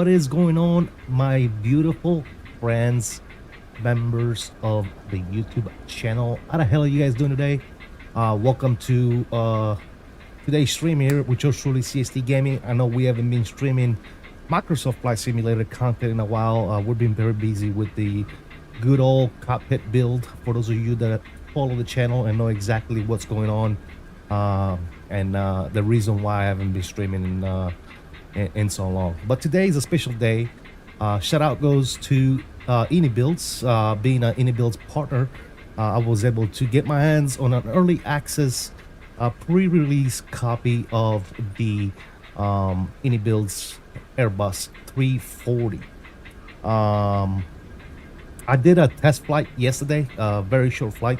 What is going on, my beautiful friends, members of the YouTube channel? How the hell are you guys doing today? Welcome to today's stream here with yours truly, CST Gaming. I know we haven't been streaming Microsoft Flight Simulator content in a while. We've been very busy with the good old cockpit build. For those of you that follow the channel and know exactly what's going on, and the reason why I haven't been streaming in so long. But today is a special day. Shout out goes to iniBuilds. Being an iniBuilds partner, I was able to get my hands on an early access pre-release copy of the iniBuilds Airbus 340. I did a test flight yesterday, very short flight.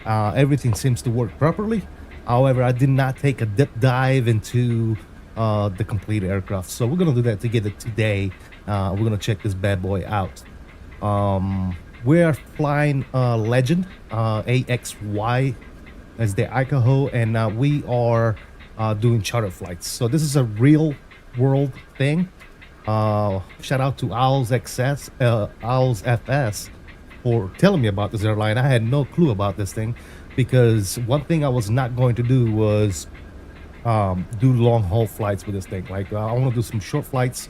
Everything seems to work properly. However, I did not take a deep dive into the complete aircraft, so we're gonna do that together today. We're gonna check this bad boy out. We are flying Legend AXY as the ICAO, and we are doing charter flights. So this is a real world thing. Shout out to 𝕬𝕚𝕚 for telling me about this airline. I had no clue about this thing, because one thing I was not going to do was do long haul flights with this thing. Like I want to do some short flights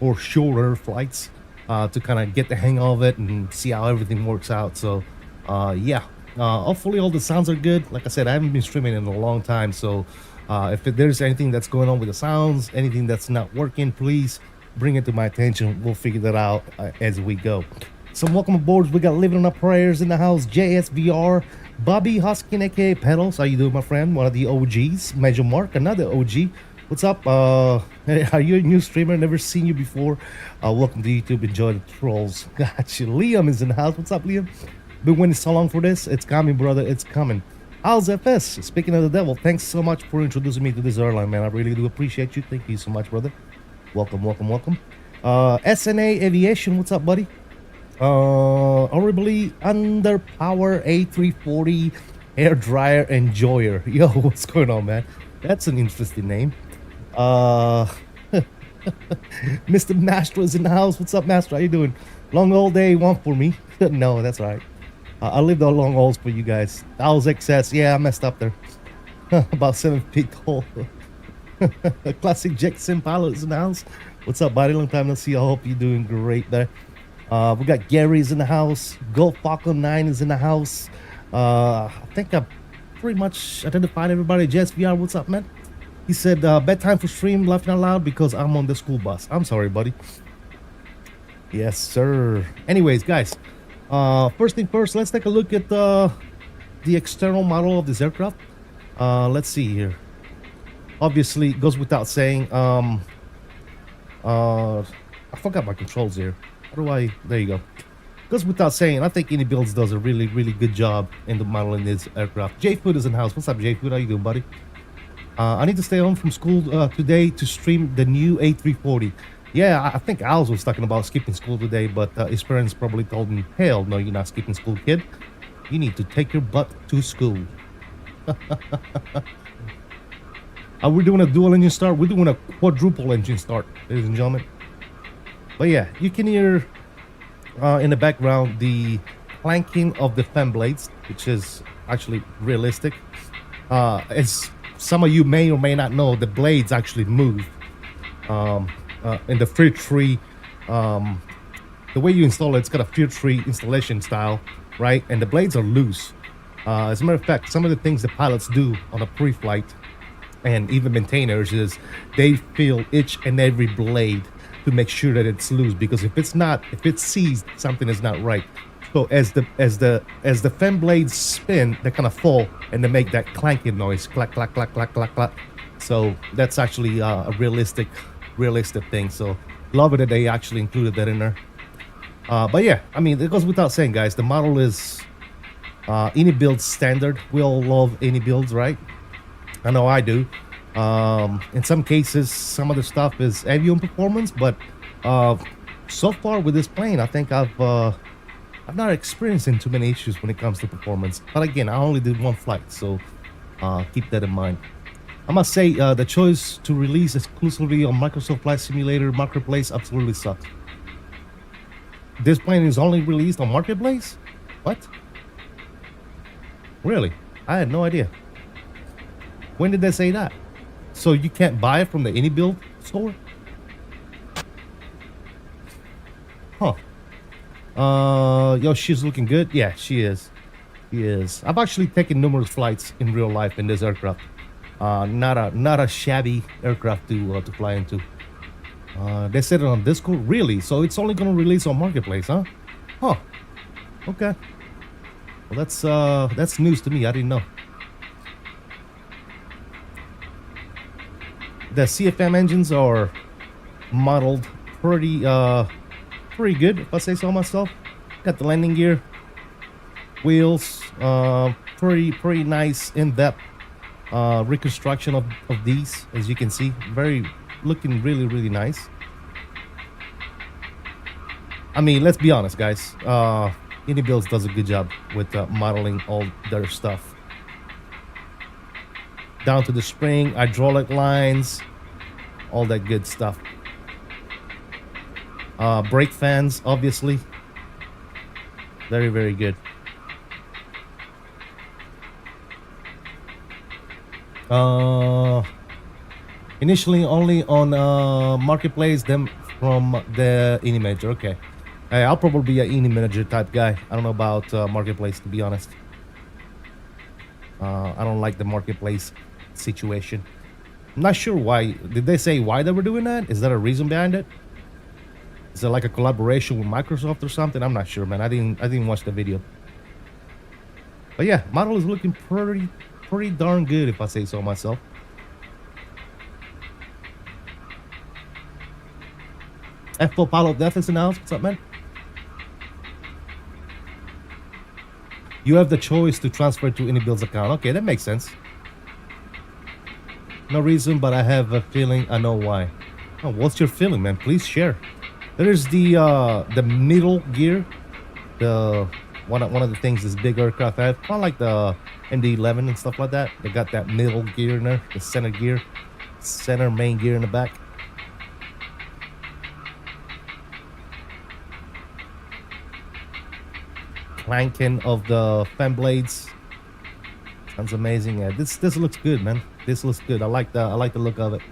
or shorter flights to kind of get the hang of it and see how everything works out. So yeah, hopefully all the sounds are good. Like I said, I haven't been streaming in a long time, so if there's anything that's going on with the sounds, anything that's not working, please bring it to my attention. We'll figure that out as we go. So welcome aboard. We got Living on Our Prayers in the house, JSVR, Bobby Hoskin, aka Pedals. How you doing, my friend? One of the OGs. Major Mark, another OG. What's up? Are you a new streamer? Never seen you before. Welcome to YouTube. Enjoy the trolls. Gotcha. Liam is in the house. What's up, Liam? Been waiting so long for this. It's coming, brother. It's coming. How's FS? Speaking of the devil, thanks so much for introducing me to this airline, man. I really do appreciate you. Thank you so much, brother. Welcome, welcome, welcome. SNA Aviation. What's up, buddy? Horribly underpowered A340 air dryer enjoyer. Yo, what's going on, man? That's an interesting name. Mr. Master is in the house. What's up, Master? How you doing? Long all day, one for me. No, that's right. I lived the long hauls for you guys. That was excess. Yeah, I messed up there. About 7 feet tall. Classic Jackson pilot is in the house. What's up, buddy? Long time no see. I hope you're doing great there. We got Gary's in the house. Gold Falcon 9 is in the house. I think I pretty much identified everybody. JSVR, what's up, man? He said, bedtime for stream, laughing out loud because I'm on the school bus. I'm sorry, buddy. Yes, sir. Anyways, guys, first thing first, let's take a look at the external model of this aircraft. Let's see here. Obviously, it goes without saying. I forgot my controls here. How do I? There you go. Goes without saying, I think iniBuilds does a really, really good job in the modeling this aircraft. J Food is in the house. What's up, J Food? How you doing, buddy? I need to stay home from school today to stream the new A340. Yeah, I think Al's was talking about skipping school today, but his parents probably told him, hell no, you're not skipping school, kid. You need to take your butt to school. Are we doing a dual engine start? We're doing a quadruple engine start, ladies and gentlemen. But yeah, you can hear in the background the clanking of the fan blades, which is actually realistic. As some of you may or may not know, the blades actually move. In the Fear Tree, the way you install it, it's got a Fear Tree installation style, right? And the blades are loose. As a matter of fact, some of the things the pilots do on a pre-flight and even maintainers is they feel each and every blade to make sure that it's loose, because if it's not, if it's seized, something is not right. So as the fan blades spin, they kind of fall and they make that clanking noise, clack clack clack clack clack clack. So that's actually a realistic thing. So love it that they actually included that in there. But yeah, I mean, it goes without saying, guys, the model is iniBuilds standard. We all love iniBuilds, right? I know I do. In some cases, some of the stuff is heavy on performance, but so far with this plane, I think I've not experiencing too many issues when it comes to performance. But again, I only did one flight, so keep that in mind. I must say, the choice to release exclusively on Microsoft Flight Simulator Marketplace absolutely sucks. This plane is only released on Marketplace? What? Really? I had no idea. When did they say that? So you can't buy it from the iniBuild store? Huh. Yo, she's looking good. Yeah, she is. She is. I've actually taken numerous flights in real life in this aircraft. Not a shabby aircraft to fly into. They said it on Discord. Really? So it's only gonna release on Marketplace, huh? Huh. Okay. Well, that's news to me. I didn't know. The CFM engines are modeled pretty good, if I say so myself. Got the landing gear, wheels, pretty nice in-depth reconstruction of these, as you can see. Looking really nice. I mean, let's be honest, guys. iniBuilds does a good job with modeling all their stuff. Down to the spring, hydraulic lines, all that good stuff. Brake fans, obviously. Very good. Initially only on Marketplace, then from the iniManager. Okay. I'll probably be an iniManager type guy. I don't know about Marketplace, to be honest. I don't like the Marketplace situation. I'm not sure why. Did they say why they were doing that? Is there a reason behind it? Is it like a collaboration with Microsoft or something? I'm not sure, man. I didn't watch the video. But yeah, model is looking pretty darn good, if I say so myself. F4 Pilot Death is announced. What's up, man? You have the choice to transfer to iniBuilds account. Okay, that makes sense. No reason, but I have a feeling I know why. Oh, what's your feeling, man? Please share. There's the middle gear. The one of the things this big aircraft have, kind of like the MD-11 and stuff like that. They got that middle gear in there, the center gear, center main gear in the back. Clanking of the fan blades. Sounds amazing. Yeah, this looks good, man. This looks good. I like the look of it.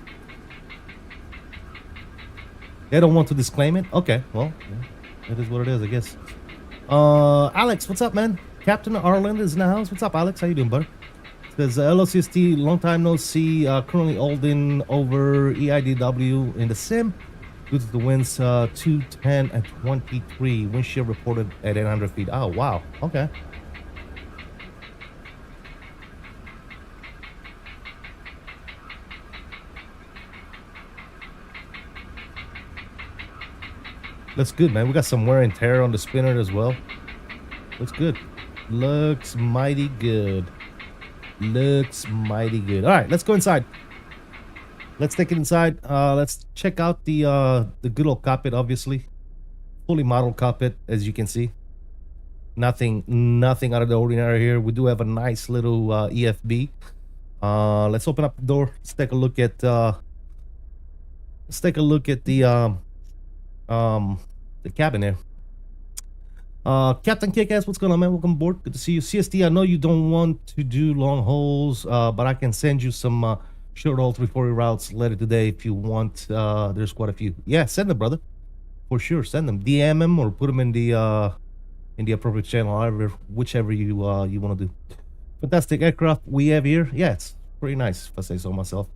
They don't want to disclaim it. Okay, well, yeah, it is what it is, I guess. Alex, what's up, man? Captain Ireland is in the house. What's up, Alex? How you doing, bud? Says LOCST, long time no see. Currently holding over EIDW in the sim due to the winds 210 and 23. Wind shear reported at 800 feet. Oh, wow. Okay. Looks good, man. We got some wear and tear on the spinner as well. Looks good. Looks mighty good. Looks mighty good. All right, let's go inside. Let's take it inside. Let's check out the good old cockpit, obviously. Fully modeled cockpit, as you can see. Nothing out of the ordinary here. We do have a nice little EFB. Let's open up the door. Let's take a look at the cabin there. Captain Kickass, what's going on, man? Welcome aboard. Good to see you. CST, I know you don't want to do long hauls, but I can send you some short haul 340 routes later today if you want. There's quite a few. Yeah, send them, brother. For sure, send them. DM them or put them in the appropriate channel, whichever you want to do. Fantastic aircraft we have here. Yeah, it's pretty nice, if I say so myself.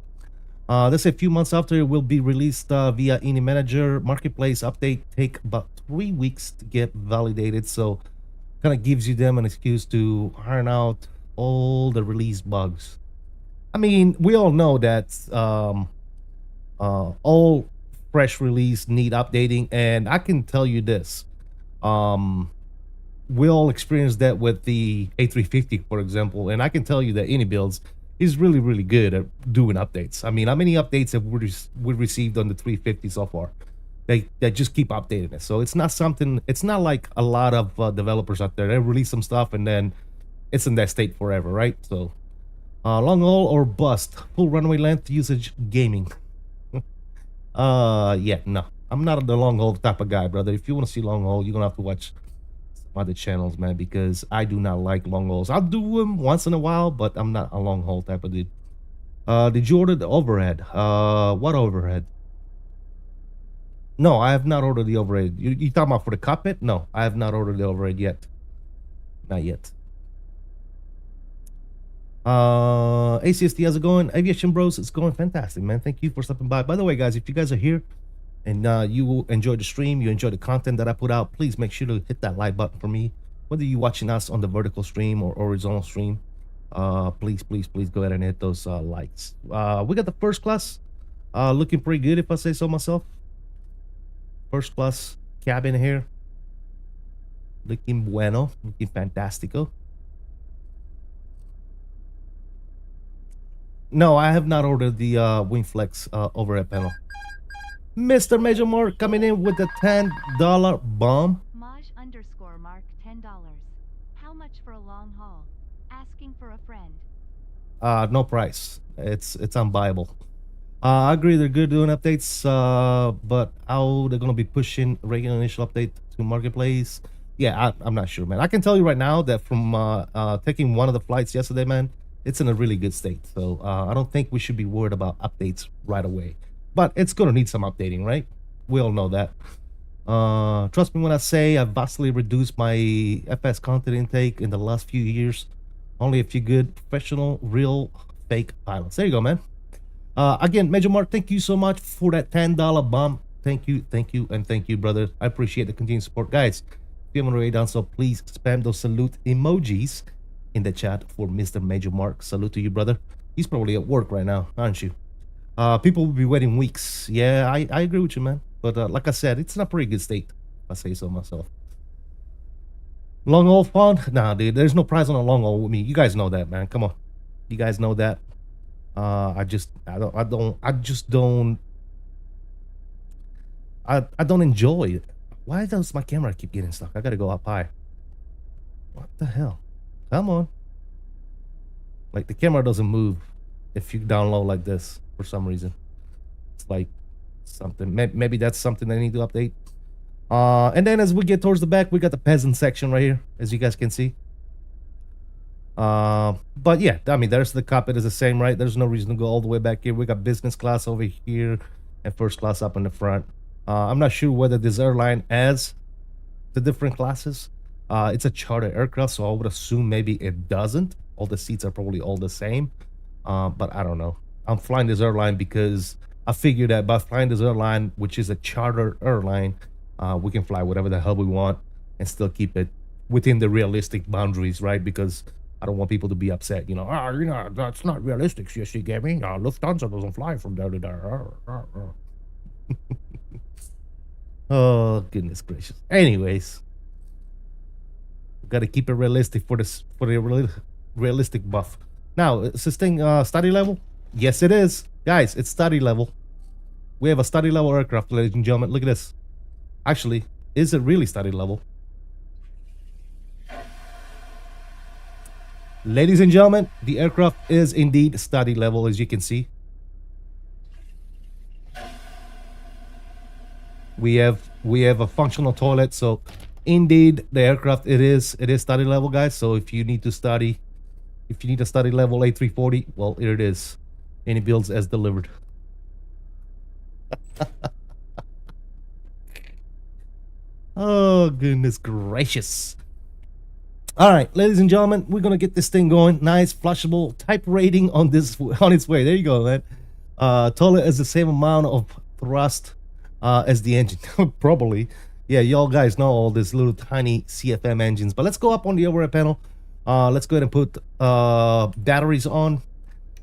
This a few months after it will be released via iniManager. Marketplace update take about 3 weeks to get validated, so kind of gives you them an excuse to iron out all the release bugs. I mean, we all know that all fresh release need updating, and I can tell you this. We all experienced that with the A350, for example, and I can tell you that iniBuilds is really good at doing updates. I mean, how many updates have we received on the 350 so far? They just keep updating it. So it's not something, it's not like a lot of developers out there. They release some stuff and then it's in that state forever, right? So Long haul or bust? Full runway length usage gaming. Yeah, no. I'm not the long haul type of guy, brother. If you want to see long haul, you're gonna have to watch some other channels, man, because I do not like long hauls. I'll do them once in a while, but I'm not a long haul type of dude. Did you order the overhead? What overhead? No, I have not ordered the overhead. You talking about for the cockpit? No, I have not ordered the overhead yet. Not yet. ACST, how's it going? Aviation Bros, it's going fantastic, man. Thank you for stopping by. By the way, guys, if you guys are here and you enjoy the stream, you enjoy the content that I put out, please make sure to hit that like button for me. Whether you're watching us on the vertical stream or horizontal stream, please go ahead and hit those likes. We got the first class looking pretty good, if I say so myself. First class cabin here, looking bueno, looking fantastico. No, I have not ordered the WingFlex overhead panel. Mr. Major Mark coming in with the $10 bomb. 𝔸𝕚_Mark $10. How much for a long haul? Asking for a friend. No price. It's unbuyable. I agree they're good doing updates, but how they're gonna be pushing regular initial update to marketplace? Yeah, I'm not sure, man. I can tell you right now that from taking one of the flights yesterday, man, it's in a really good state. So I don't think we should be worried about updates right away. But it's gonna need some updating, right? We all know that. Trust me when I say I've vastly reduced my FS content intake in the last few years. Only a few good professional, real, fake pilots. There you go, man. Again, Major Mark, thank you so much for that $10 bomb. Thank you, and thank you, brother. I appreciate the continued support. Guys, if you haven't already done so, please spam those salute emojis in the chat for Mr. Major Mark. Salute to you, brother. He's probably at work right now, aren't you? People will be waiting weeks. Yeah, I agree with you, man. But like I said, it's in a pretty good state, if I say so myself. Long haul fun? Nah, dude, there's no prize on a long haul with me. You guys know that, man. Come on. You guys know that. I don't enjoy it. Why does my camera keep getting stuck? I gotta go up high. What the hell? Come on. Like the camera doesn't move if you down low like this for some reason. It's like something, maybe that's something I need to update. And then as we get towards the back, we got the peasant section right here, as you guys can see. But yeah, I mean, there's the cockpit is the same, right? There's no reason to go all the way back here. We got business class over here and first class up in the front. I'm not sure whether this airline has the different classes. It's a charter aircraft, so I would assume maybe it doesn't. All the seats are probably all the same, but I don't know. I'm flying this airline because I figured that by flying this airline, which is a charter airline, we can fly whatever the hell we want and still keep it within the realistic boundaries, right? Because I don't want people to be upset, you know, that's not realistic, CSC Gaming. Lufthansa doesn't fly from there to there. Oh, goodness gracious. Anyways, got to keep it realistic for the realistic buff. Now, is this thing study level? Yes, it is. Guys, it's study level. We have a study level aircraft, ladies and gentlemen. Look at this. Actually, is it really study level? Ladies and gentlemen, the aircraft is indeed study level, as you can see. We have a functional toilet, so indeed the aircraft it is study level, guys. So if you need a study level A340, well, here it is. iniBuilds as delivered. Oh, goodness gracious. All right, ladies and gentlemen, we're gonna get this thing going. Nice flushable type rating on its way. There you go, man. Toilet is the same amount of thrust as the engine. Probably. Yeah, y'all guys know all these little tiny CFM engines. But let's go up on the overhead panel. Let's go ahead and put batteries on.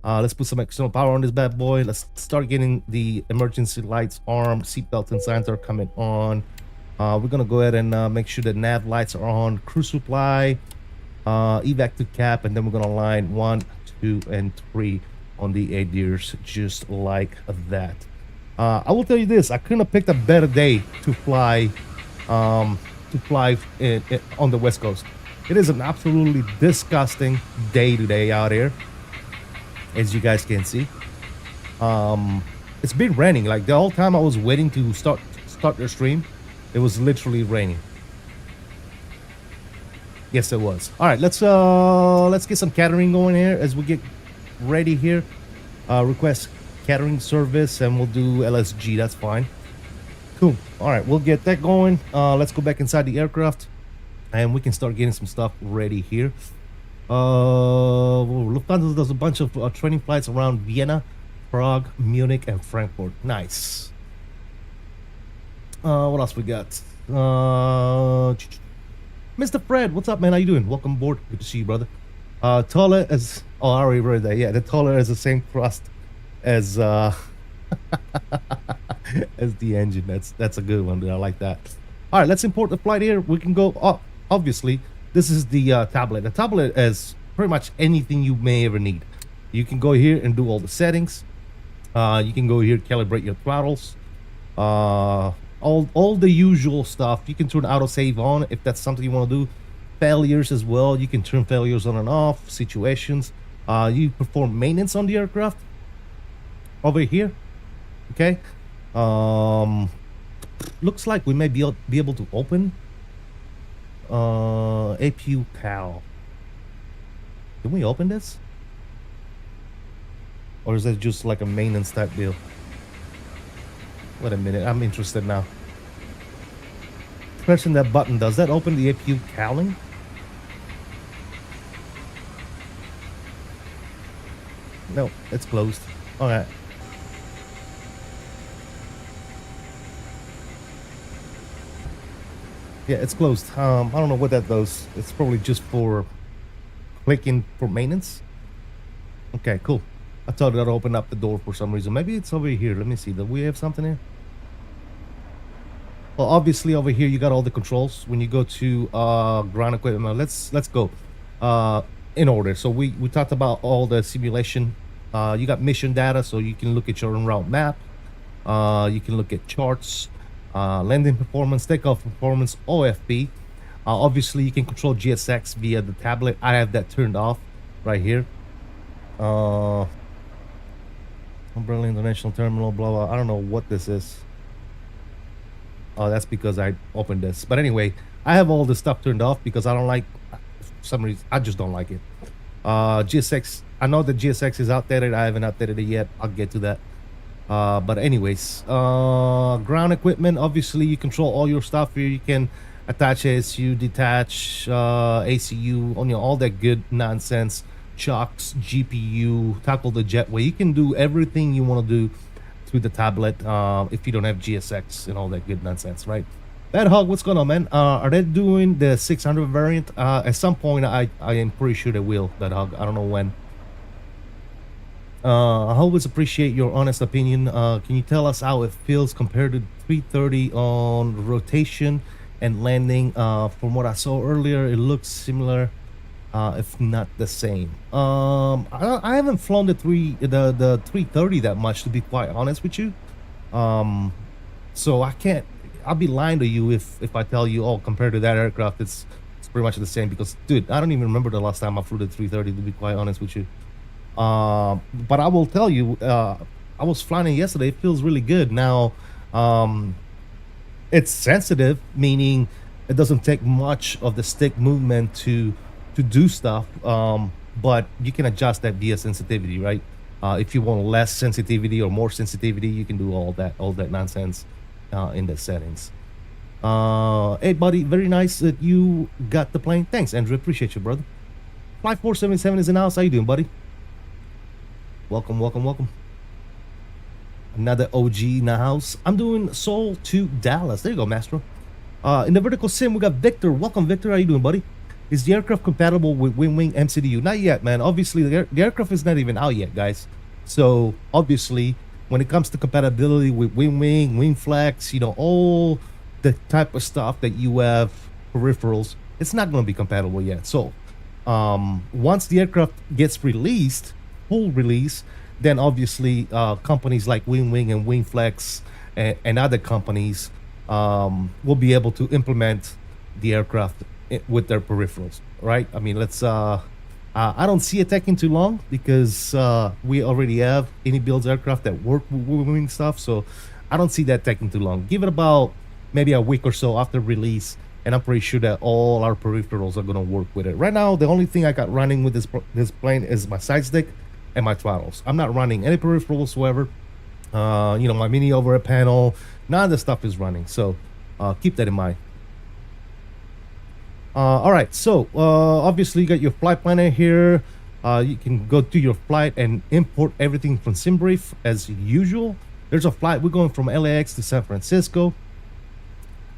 Let's put some external power on this bad boy. Let's start getting the emergency lights armed. Seatbelt and signs are coming on. We're gonna go ahead and make sure the nav lights are on. Crew supply, evac to cap, and then we're gonna line 1, 2, and 3 on the ADIRs, just like that. I will tell you this: I couldn't have picked a better day to fly on the West Coast. It is an absolutely disgusting day today out here. as you guys can see. It's been raining like the whole time I was waiting to start the stream. It was literally raining. Yes, it was. All right, let's get some catering going here as we get ready here. Request catering service, and we'll do LSG. That's fine. Cool. All right, we'll get that going. Let's go back inside the aircraft, and we can start getting some stuff ready here. Lufthansa does a bunch of training flights around Vienna, Prague, Munich, and Frankfurt. Nice. What else we got? Mr. Fred, what's up, man? How you doing? Welcome aboard. Good to see you, brother. Taller as... Oh, I already read that. Yeah, the taller is the same thrust as as the engine. That's a good one, dude. I like that. All right, let's import the flight here. We can go... Oh, obviously, this is the tablet. The tablet is pretty much anything you may ever need. You can go here and do all the settings. You can go here, calibrate your throttles. All the usual stuff. You can turn autosave on if that's something you want to do. Failures as well. You can turn failures on and off. Situations. You perform maintenance on the aircraft over here. Okay. Looks like we may be able to open APU PAL. Can we open this? Or is that just like a maintenance type deal? Wait a minute, I'm interested now. Pressing that button, does that open the APU cowling? No, it's closed. Alright. Yeah, it's closed. I don't know what that does. It's probably just for clicking for maintenance. Okay, cool. I thought that opened up the door for some reason. Maybe it's over here. Let me see. Do we have something here? Well, obviously over here you got all the controls. When you go to ground equipment, let's go in order. So we talked about all the simulation. You got mission data, so you can look at your en route map. You can look at charts, landing performance, takeoff performance, OFP. Obviously you can control GSX via the tablet. I have that turned off right here. 𝕚𝕚 International Terminal, blah blah. I don't know what this is. Oh, that's because I opened this. But anyway, I have all this stuff turned off because I don't like, for some reason, I just don't like it. GSX, I know that GSX is outdated. I haven't updated it yet. I'll get to that. But anyways, ground equipment, obviously you control all your stuff here. You can attach ASU, detach ACU, on all that good nonsense. Chocks, GPU, tackle the jetway. You can do everything you want to do through the tablet if you don't have GSX and all that good nonsense, right? Bad Hog, what's going on, man? Are they doing the 600 variant? At some point, I am pretty sure they will, Bad Hog. I don't know when. I always appreciate your honest opinion. Can you tell us how it feels compared to 330 on rotation and landing? From what I saw earlier, it looks similar. If not the same. I haven't flown the 330 that much, to be quite honest with you. So I'll be lying to you if I tell you, oh, compared to that aircraft, it's pretty much the same, because dude, I don't even remember the last time I flew the 330, to be quite honest with you. But I will tell you, I was flying it yesterday. It feels really good. Now, it's sensitive, meaning it doesn't take much of the stick movement to do stuff, but you can adjust that via sensitivity, right? If you want less sensitivity or more sensitivity, you can do all that nonsense in the settings. Hey buddy, very nice that you got the plane. Thanks, Andrew, appreciate you, brother. Flight 477 is in the house. How you doing, buddy? Welcome. Another OG in the house. I'm doing Seoul to Dallas. There you go, Maestro. In the vertical sim, we got Victor. Welcome, Victor. How you doing, buddy? Is the aircraft compatible with Wing MCDU? Not yet, man. Obviously, the aircraft is not even out yet, guys. So, obviously, when it comes to compatibility with Wing Flex, all the type of stuff that you have, peripherals, it's not going to be compatible yet. So, once the aircraft gets released, full release, then obviously companies like Wing and Wing Flex and other companies will be able to implement the aircraft with their peripherals, right? I mean, let's I don't see it taking too long because we already have iniBuilds aircraft that work with wing stuff, so I don't see that taking too long. Give it about maybe a week or so after release, and I'm pretty sure that all our peripherals are gonna work with it. Right now, the only thing I got running with this plane is my side stick and my throttles. I'm not running any peripheral whatsoever. You know, my mini overhead panel, none of the stuff is running, so keep that in mind. All right, so obviously you got your flight planner here. You can go to your flight and import everything from SimBrief as usual. There's a flight, we're going from LAX to San Francisco.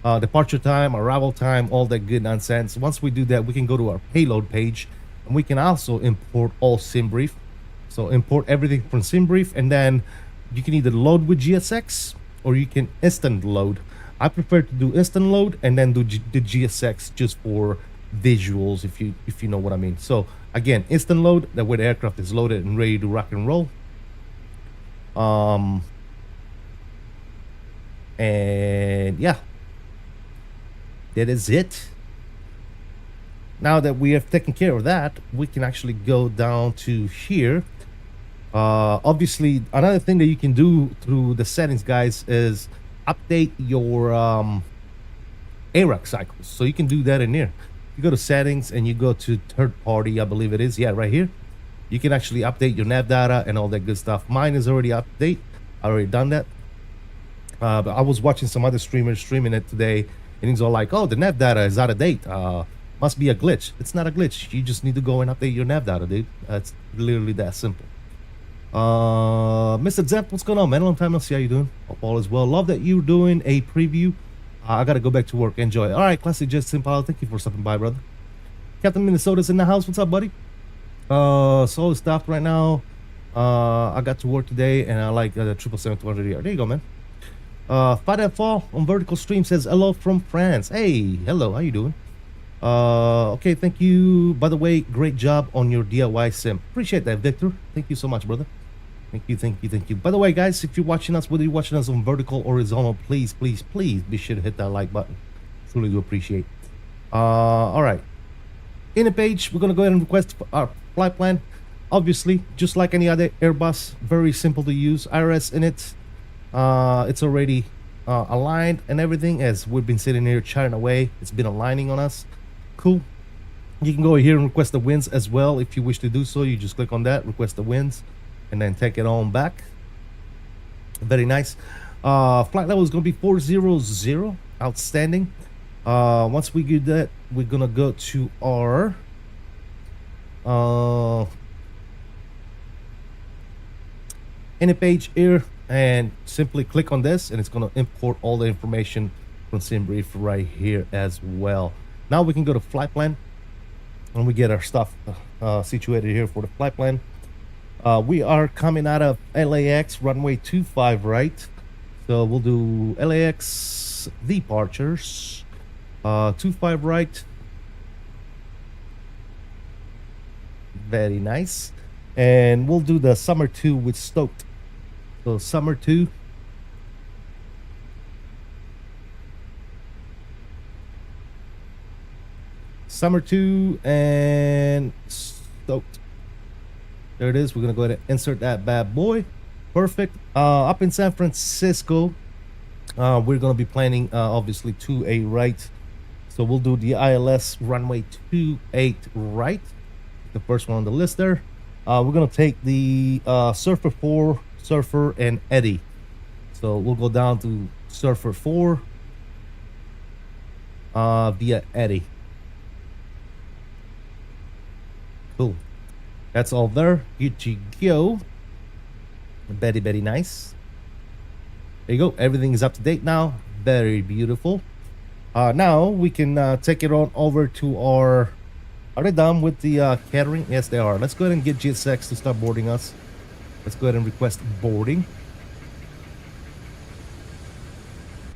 Departure time, arrival time, all that good nonsense. Once we do that, we can go to our payload page, and we can also import all SimBrief. So import everything from SimBrief, and then you can either load with GSX or you can instant load. I prefer to do instant load and then do the GSX just for visuals, if you know what I mean. So again, instant load, that way the aircraft is loaded and ready to rock and roll. And yeah, that is it. Now that we have taken care of that, we can actually go down to here. Obviously, another thing that you can do through the settings, guys, is update your ARAC cycles. So you can do that in here. You go to settings and you go to third party, I believe it is. Yeah, right here. You can actually update your nav data and all that good stuff. Mine is already update. I already done that. But I was watching some other streamers streaming it today, and he's all like, "Oh, the nav data is out of date. Must be a glitch." It's not a glitch. You just need to go and update your nav data, dude. It's literally that simple. Mr. Zemp, what's going on, man? Long time no see. How you doing? Hope all is well. Love that you're doing a preview. I gotta go back to work. Enjoy. All right, Classic Just Simple. Thank you for stopping by, brother. Captain Minnesota's in the house. What's up, buddy? So stopped right now. I got to work today, and I like the 777-200ER. There you go, man. Fat Fall on Vertical Stream says hello from France. Hey, hello. How you doing? Okay, thank you. By the way, great job on your DIY sim. Appreciate that, Victor. Thank you so much, brother. Thank you, thank you, thank you. By the way, guys, if you're watching us, whether you're watching us on vertical or horizontal, please, please, please be sure to hit that like button. Truly do appreciate. All right. In the page, we're gonna go ahead and request our flight plan. Obviously, just like any other Airbus, very simple to use. IRS in it. It's already aligned and everything, as we've been sitting here chatting away. It's been aligning on us. Cool. You can go here and request the winds as well if you wish to do so. You just click on that, request the winds, and then take it on back. Very nice. Flight level is going to be 400. Outstanding. Once we do that, we're going to go to our any page here and simply click on this, and it's going to import all the information from SimBrief right here as well. Now we can go to flight plan, and we get our stuff situated here for the flight plan. We are coming out of LAX runway 25 right, so we'll do LAX departures 25 right. Very nice. And we'll do the summer 2 with stoked. So summer 2. Summer 2 and stoked. There it is. We're gonna go ahead and insert that bad boy. Perfect. Up in San Francisco, we're gonna be planning obviously 28 right. So we'll do the ILS runway 28 right. The first one on the list there. We're gonna take the Surfer 4, Surfer, and Eddie. So we'll go down to Surfer 4 via Eddie. Cool. That's all there. Good to go. Very, very nice. There you go. Everything is up to date now. Very beautiful. Now we can take it on over to our... Are they done with the catering? Yes, they are. Let's go ahead and get GSX to start boarding us. Let's go ahead and request boarding.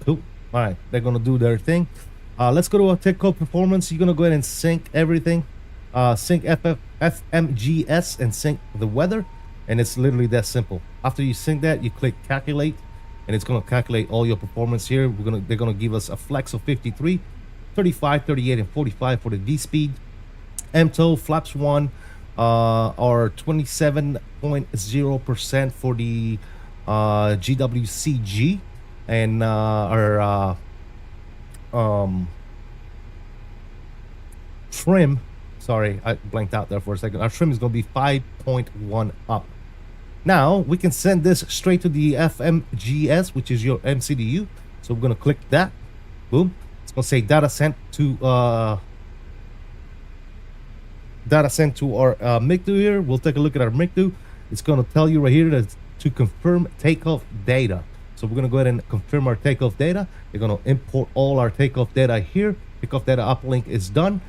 Cool. All right. They're going to do their thing. Let's go to our Takeoff performance. You're going to go ahead and sync everything. Sync FMGS and sync the weather. And it's literally that simple. After you sync that, you click calculate. And it's going to calculate all your performance here. They're going to give us a flex of 53, 35, 38, and 45 for the V-speed. MTOW, flaps 1, our 27.0% for the GWCG, and our trim, sorry, I blanked out there for a second. Our trim is going to be 5.1 up. Now we can send this straight to the FMGS, which is your MCDU. So we're going to click that. Boom. It's going to say data sent to our 𝕚𝕚 here. We'll take a look at our 𝕚𝕚. It's going to tell you right here that to confirm takeoff data. So we're going to go ahead and confirm our takeoff data. We're going to import all our takeoff data here. Takeoff data uplink is done.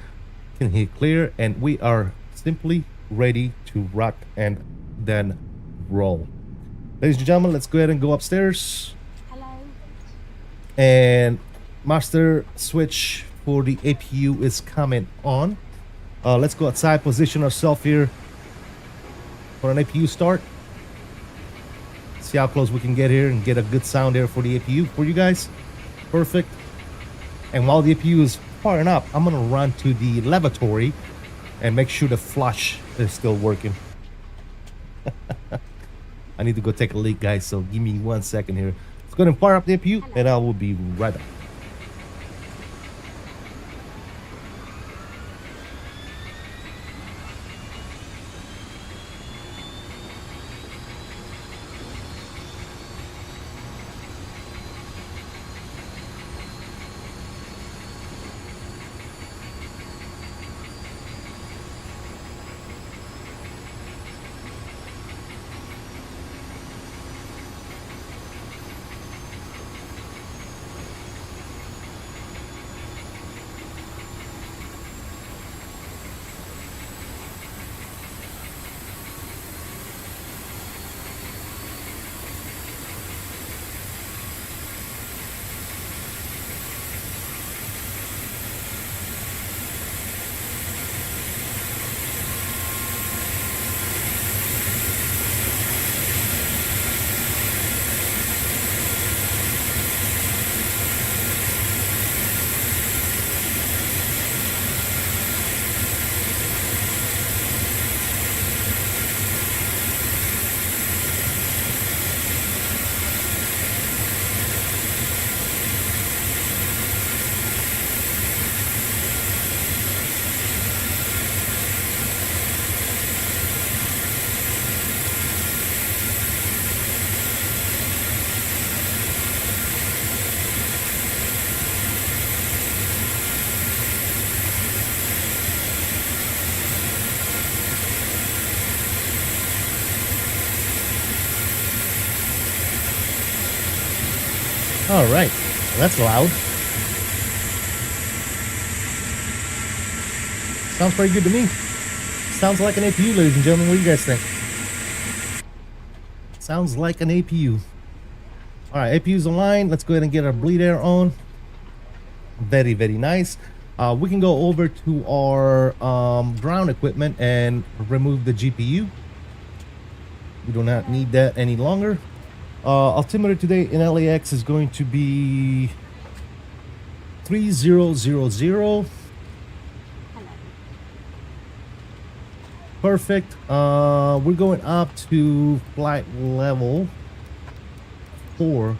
Can hit clear, and we are simply ready to rock and then roll. Ladies and gentlemen, let's go ahead and go upstairs. Hello. And master switch for the APU is coming on. Let's go outside, position ourselves here for an APU start. See how close we can get here and get a good sound there for the APU for you guys. Perfect. And while the APU is firing up, I'm gonna run to the lavatory and make sure the flush is still working. I need to go take a leak, guys, so give me 1 second here. Let's go ahead and fire up the APU, and I will be right back. All right, that's loud. Sounds pretty good to me. Sounds like an APU, ladies and gentlemen. What do you guys think? Sounds like an APU. All right, APU's online. Let's go ahead and get our bleed air on. Very, very nice. We can go over to our ground equipment and remove the GPU. We do not need that any longer. Altimeter today in LAX is going to be 3000. Perfect. We're going up to flight level 400.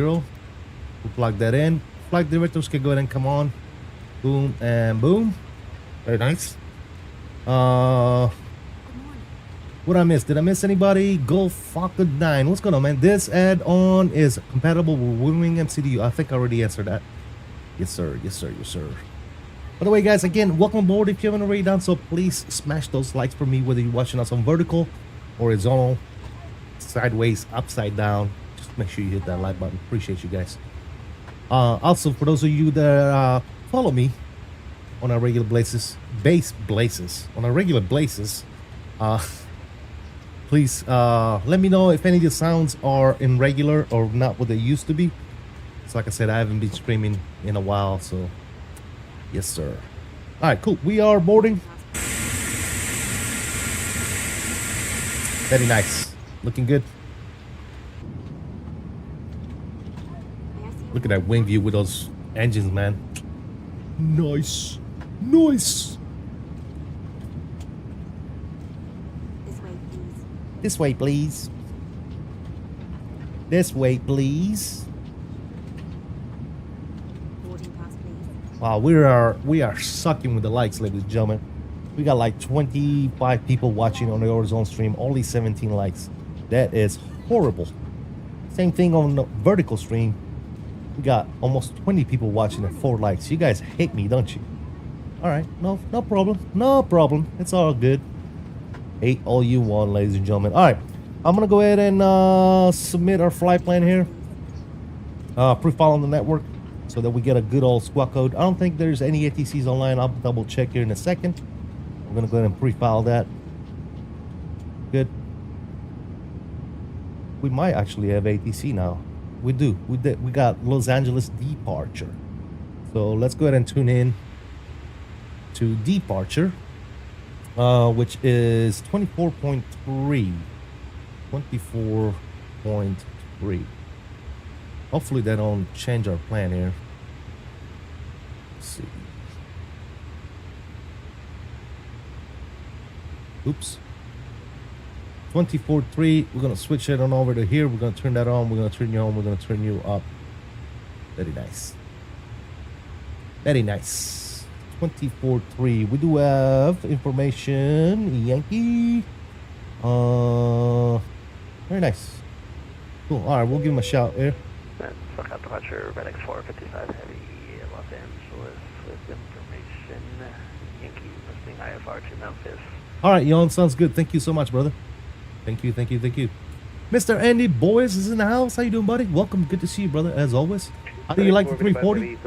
We'll plug that in. Flight directors can go ahead and come on. Boom and boom. Very nice. What I missed? Did I miss anybody? Go Falcon 9. What's going on, man? This add-on is compatible with Wing MCDU. I think I already answered that. Yes, sir. Yes, sir. Yes, sir. By the way, guys, again, welcome aboard. If you haven't already done so, please smash those likes for me, whether you're watching us on vertical, horizontal, sideways, upside down. Just make sure you hit that like button. Appreciate you guys. Also, for those of you that follow me on a regular basis, please let me know if any of the sounds are irregular or not what they used to be. So like I said, I haven't been streaming in a while, so yes, sir. All right, cool. We are boarding. Very nice. Looking good. Look at that wing view with those engines, man. Nice. Nice. This way, please. This way, please. Boarding pass, please. Wow, we are sucking with the likes, ladies and gentlemen. We got like 25 people watching on the horizontal stream, only 17 likes. That is horrible. Same thing on the vertical stream. We got almost 20 people watching and 4 likes. You guys hate me, don't you? All right, no problem. No problem. It's all good. 8 all you want, ladies and gentlemen. All right, I'm gonna go ahead and submit our flight plan here. Pre-file on the network so that we get a good old squawk code. I don't think there's any ATCs online. I'll double check here in a second. I'm gonna go ahead and pre-file that. Good. We might actually have ATC now. We do. We got Los Angeles departure. So let's go ahead and tune in to departure, which is 24.3. 24.3. Hopefully they don't change our plan here. Let's see. Oops. 24.3. We're gonna switch it on over to here. We're gonna turn that on. We're gonna turn you on. We're gonna turn you up. Very nice. Very nice. 24.3. We do have information. Yankee. Very nice. Cool. All right, we'll give him a shout here. Shoutout departure, FedEx 455 Heavy, Los Angeles with information. Yankee listing IFR to Memphis. All right, Yon, sounds good. Thank you so much, brother. Thank you. Mr. Andy Boys is in the house. How you doing, buddy? Welcome. Good to see you, brother, as always. How do you like the 340?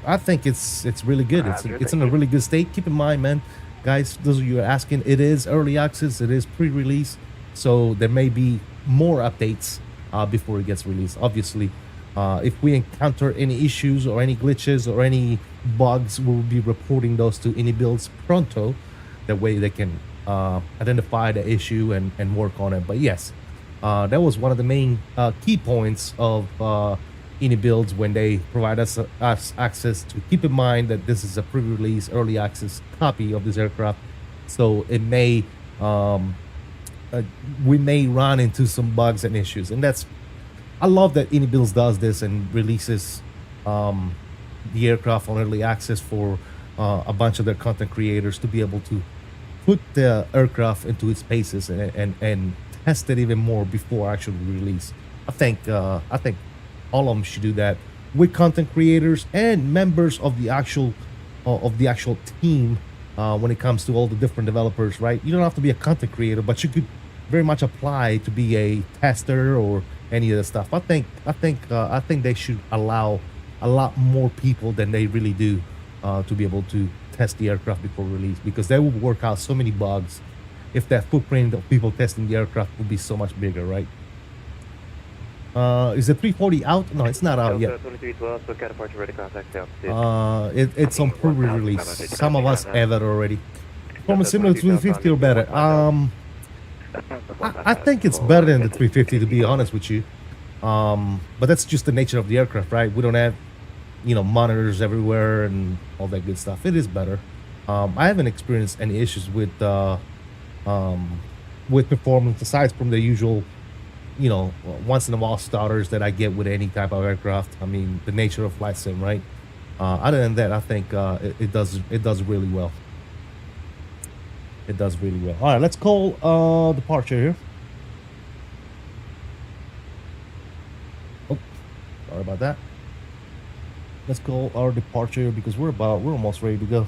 I think it's really good. It's in a really good state. Keep in mind, man, guys, those of you are asking, it is early access. It is pre-release. So there may be more updates before it gets released. Obviously, if we encounter any issues or any glitches or any bugs, we'll be reporting those to iniBuilds pronto. That way they can identify the issue and work on it. But yes, that was one of the main key points of iniBuilds when they provide us access to keep in mind that this is a pre-release early access copy of this aircraft. So it may we may run into some bugs and issues, and I love that iniBuilds does this and releases the aircraft on early access for a bunch of their content creators to be able to put the aircraft into its paces and test it even more before actual release. I think all of them should do that with content creators and members of the actual team when it comes to all the different developers, right? You don't have to be a content creator, but you could very much apply to be a tester or any of the stuff. I think they should allow a lot more people than they really do to be able to test the aircraft before release, because they will work out so many bugs if that footprint of people testing the aircraft will be so much bigger, right? Is the 340 out? No, it's not out yet. It's on pre-release. Some of us have it already. From similar to 350 or better. I think it's better than the 350, to be honest with you. But that's just the nature of the aircraft, right? We don't have, monitors everywhere and all that good stuff. It is better. I haven't experienced any issues with performance aside from the usual, once in a while starters that I get with any type of aircraft. I mean, the nature of flight sim, right? Other than that, I think it does really well. It does really well. All right, let's call departure here. Oh, sorry about that. Let's call our departure because we're almost ready to go.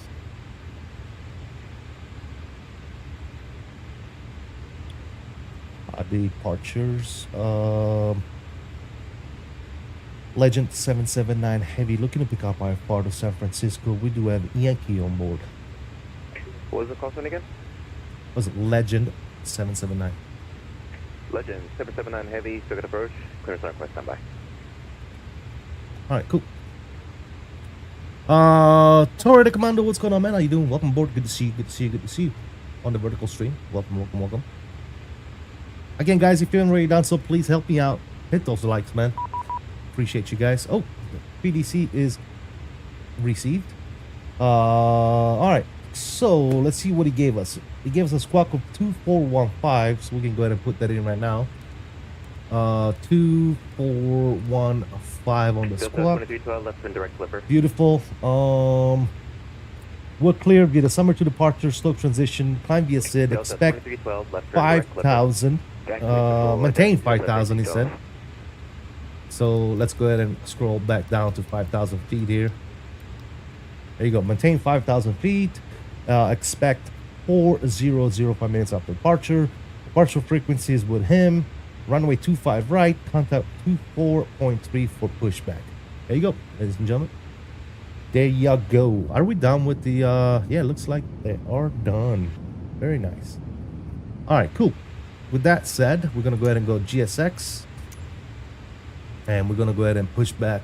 Departures. Legend 779 Heavy looking to pick up our part of San Francisco. We do have Yankee on board. What was the call sign again? Was it Legend 779? Legend 779 Heavy, still got approach. Clear start, request standby. Alright, cool. Torre de Commando, what's going on, man? How you doing? Welcome aboard. Good to see you on the vertical stream. Welcome. Again, guys, if you haven't already done so, please help me out. Hit those likes, man. Appreciate you guys. Oh, PDC is received. All right. so let's see what he gave us. He gave us a squawk of 2415, so we can go ahead and put that in right now. 2415 on the squawk. 2312, left turn direct flipper. Beautiful. We're clear via the summer to departure, slope transition, climb via SID, expect 5,000. Maintain 5,000, he said. So let's go ahead and scroll back down to 5,000 feet here. There you go. Maintain 5,000 feet. Expect 4005 minutes after departure. Departure frequencies with him. Runway 25 right. Contact 24.3 for pushback. There you go, ladies and gentlemen. There you go. Are we done with the... yeah, looks like they are done. Very nice. All right, cool. With that said, we're going to go ahead and go GSX. And we're going to go ahead and push back.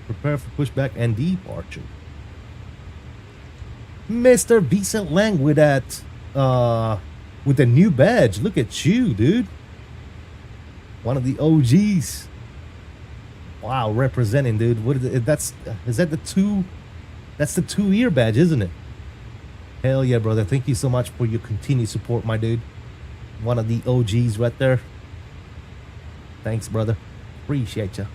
Prepare for pushback and departure. Mr. Vincent Lang with that... with the new badge. Look at you, dude. One of the OGs. Wow, representing, dude. What is it? Is that the 2? That's the 2-year badge, isn't it? Hell yeah, brother. Thank you so much for your continued support, my dude. One of the OGs right there. Thanks, brother. Appreciate you.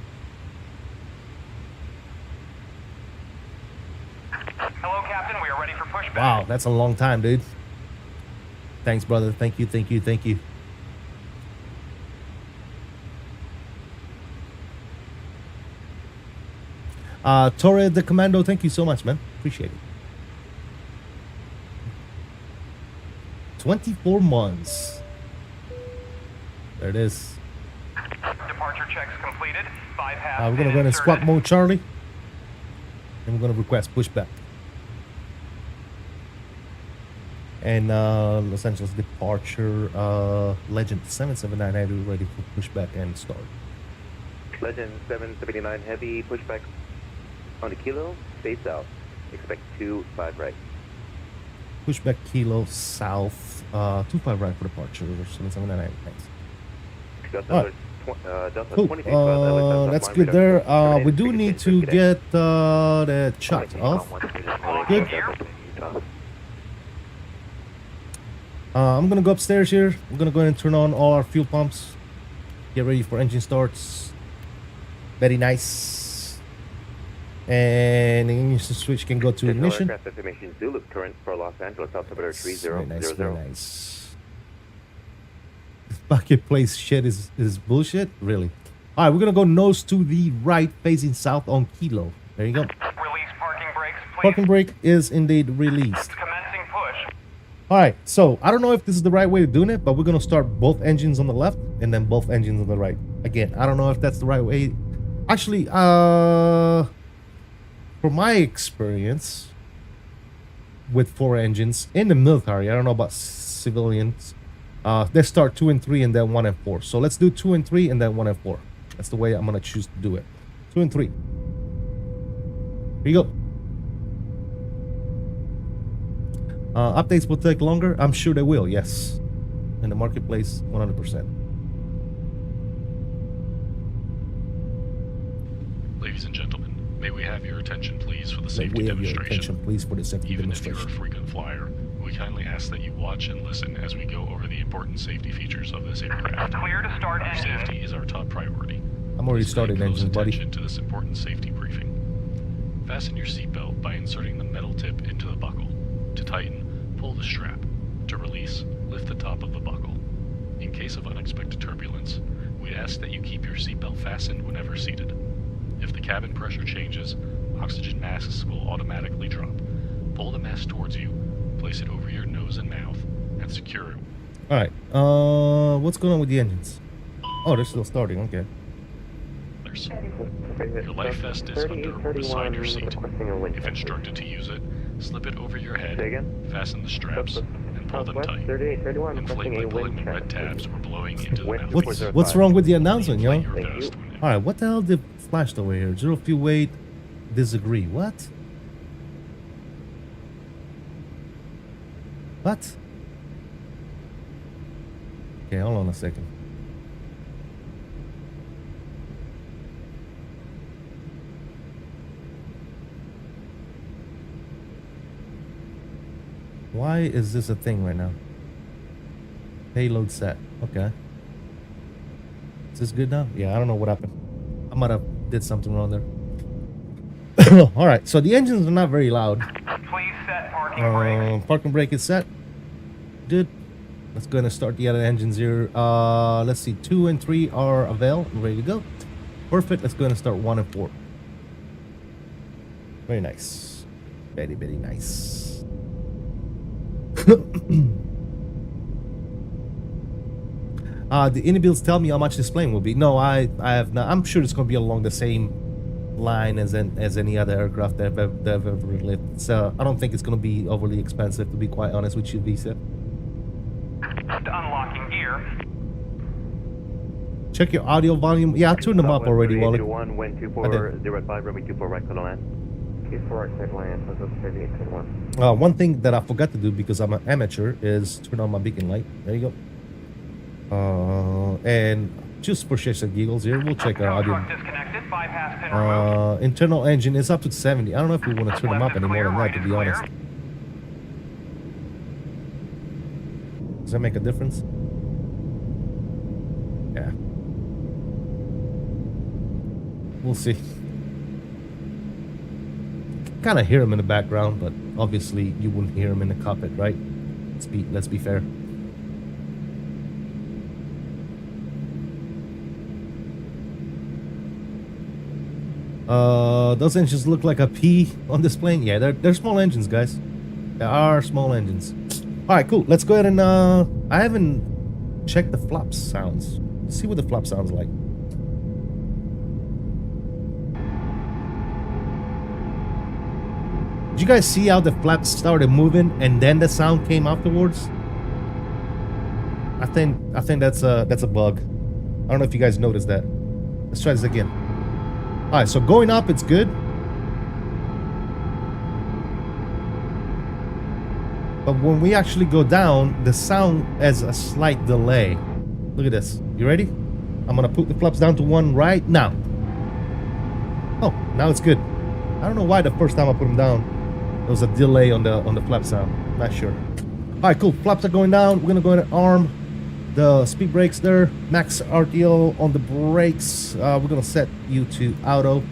Hello, Captain. We are ready for pushback. Wow, that's a long time, dude. Thanks, brother. Thank you, thank you, thank you. Torre the Commando, thank you so much, man. Appreciate it. 24 months. There it is. Departure checks completed. Bypass. We're gonna go into squawk mode, Charlie. And we're gonna request pushback. And Los Angeles departure, Legend 779 Heavy ready for pushback and start. Legend 779 Heavy, pushback on the kilo, stay south. Expect 25 right. Pushback kilo south, 25 right for departure, 779. Thanks. Delta, Delta cool. That's good there. We do need to get the shot off. Good. I'm gonna go upstairs here. I'm gonna go ahead and turn on all our fuel pumps. Get ready for engine starts. Very nice. And the ignition switch can go to ignition. Aircraft information Zulu current for Los Angeles, altimeter 3000. Very nice. Bucket place shit is bullshit, really. All right, we're gonna go nose to the right, facing south on kilo. There you go. Release parking brakes, please. Parking brake is indeed released. Commencing push. All right, so I don't know if this is the right way of doing it, but we're gonna start both engines on the left and then both engines on the right. Again, I don't know if that's the right way. Actually, from my experience with 4 engines in the military, I don't know about civilians. They start 2 and 3 and then 1 and 4. So let's do 2 and 3 and then 1 and 4. That's the way I'm gonna choose to do it. 2 and 3. Here you go. Updates will take longer. I'm sure they will. Yes, in the marketplace, 100%. Ladies and gentlemen, may we have your attention, please, for the safety May we have your demonstration. attention, please, for the safety Even if demonstration. you're a frequent flyer, we kindly ask that you watch and listen as we go over the important safety features of this aircraft. Clear to start Your engine. safety is our top priority. I'm already Please pay started close engine, buddy. attention to this important safety briefing. Fasten your seatbelt by inserting the metal tip into the buckle. To tighten, pull the strap. To release, lift the top of the buckle. In case of unexpected turbulence, we ask that you keep your seatbelt fastened whenever seated. If the cabin pressure changes, oxygen masks will automatically drop. Pull the mask towards you, place it over your nose and mouth, and secure it. All right. What's going on with the engines? Oh, they're still starting. Okay. Your life vest is under or beside your seat. If instructed to use it, slip it over your head, fasten the straps, and pull them tight. Inflate by pulling the red tabs or blowing into the mouthpiece. What's wrong with the announcement, yo? Inflate your vest when All right, what the hell did flashed over here? 0 fuel weight, disagree. What? What? Okay, hold on a second. Why is this a thing right now? Payload set. Okay. Is this good now? Yeah, I don't know what happened. I might have did something wrong there. All right, so the engines are not very loud. Please set parking brake. Parking brake is set. Good. Let's go ahead and start the other engines here. Let's see, 2 and 3 are avail and ready to go. Perfect. Let's go ahead and start 1 and 4. Very nice. Very, very nice. The iniBuilds tell me how much this plane will be. No, I have not. I'm sure it's going to be along the same line as any other aircraft that I've ever lived. So I don't think it's going to be overly expensive, to be quite honest with you, Visa. Unlocking gear. Check your audio volume. Yeah, I turned them up already, Wally. 1, wind 2405, runway 24 right, clear to land. 24 right, clear to land, so 3821. One thing that I forgot to do because I'm an amateur is turn on my beacon light. There you go. And just for shits and giggles here, we'll check our audio. Disconnected. Bypass pin removed. Internal engine is up to 70. I don't know if we want to turn them up any more than that, to be honest. Does that make a difference? Yeah. We'll see. Kind of hear him in the background, but obviously you wouldn't hear him in the cockpit, right? Let's be fair. Those engines look like a P on this plane. Yeah, they're small engines, guys. They are small engines. All right, cool. Let's go ahead and I haven't checked the flap sounds. Let's see what the flap sounds like. Did you guys see how the flaps started moving and then the sound came afterwards? I think that's a bug. I don't know if you guys noticed that. Let's try this again. All right, so going up, it's good. But when we actually go down, the sound has a slight delay. Look at this. You ready? I'm gonna put the flaps down to 1 right now. Oh, now it's good. I don't know why the first time I put them down, there was a delay on the flap sound. Not sure. All right, cool. Flaps are going down. We're gonna go ahead and arm the speed brakes there. Max RTO on the brakes. We're gonna set you to auto.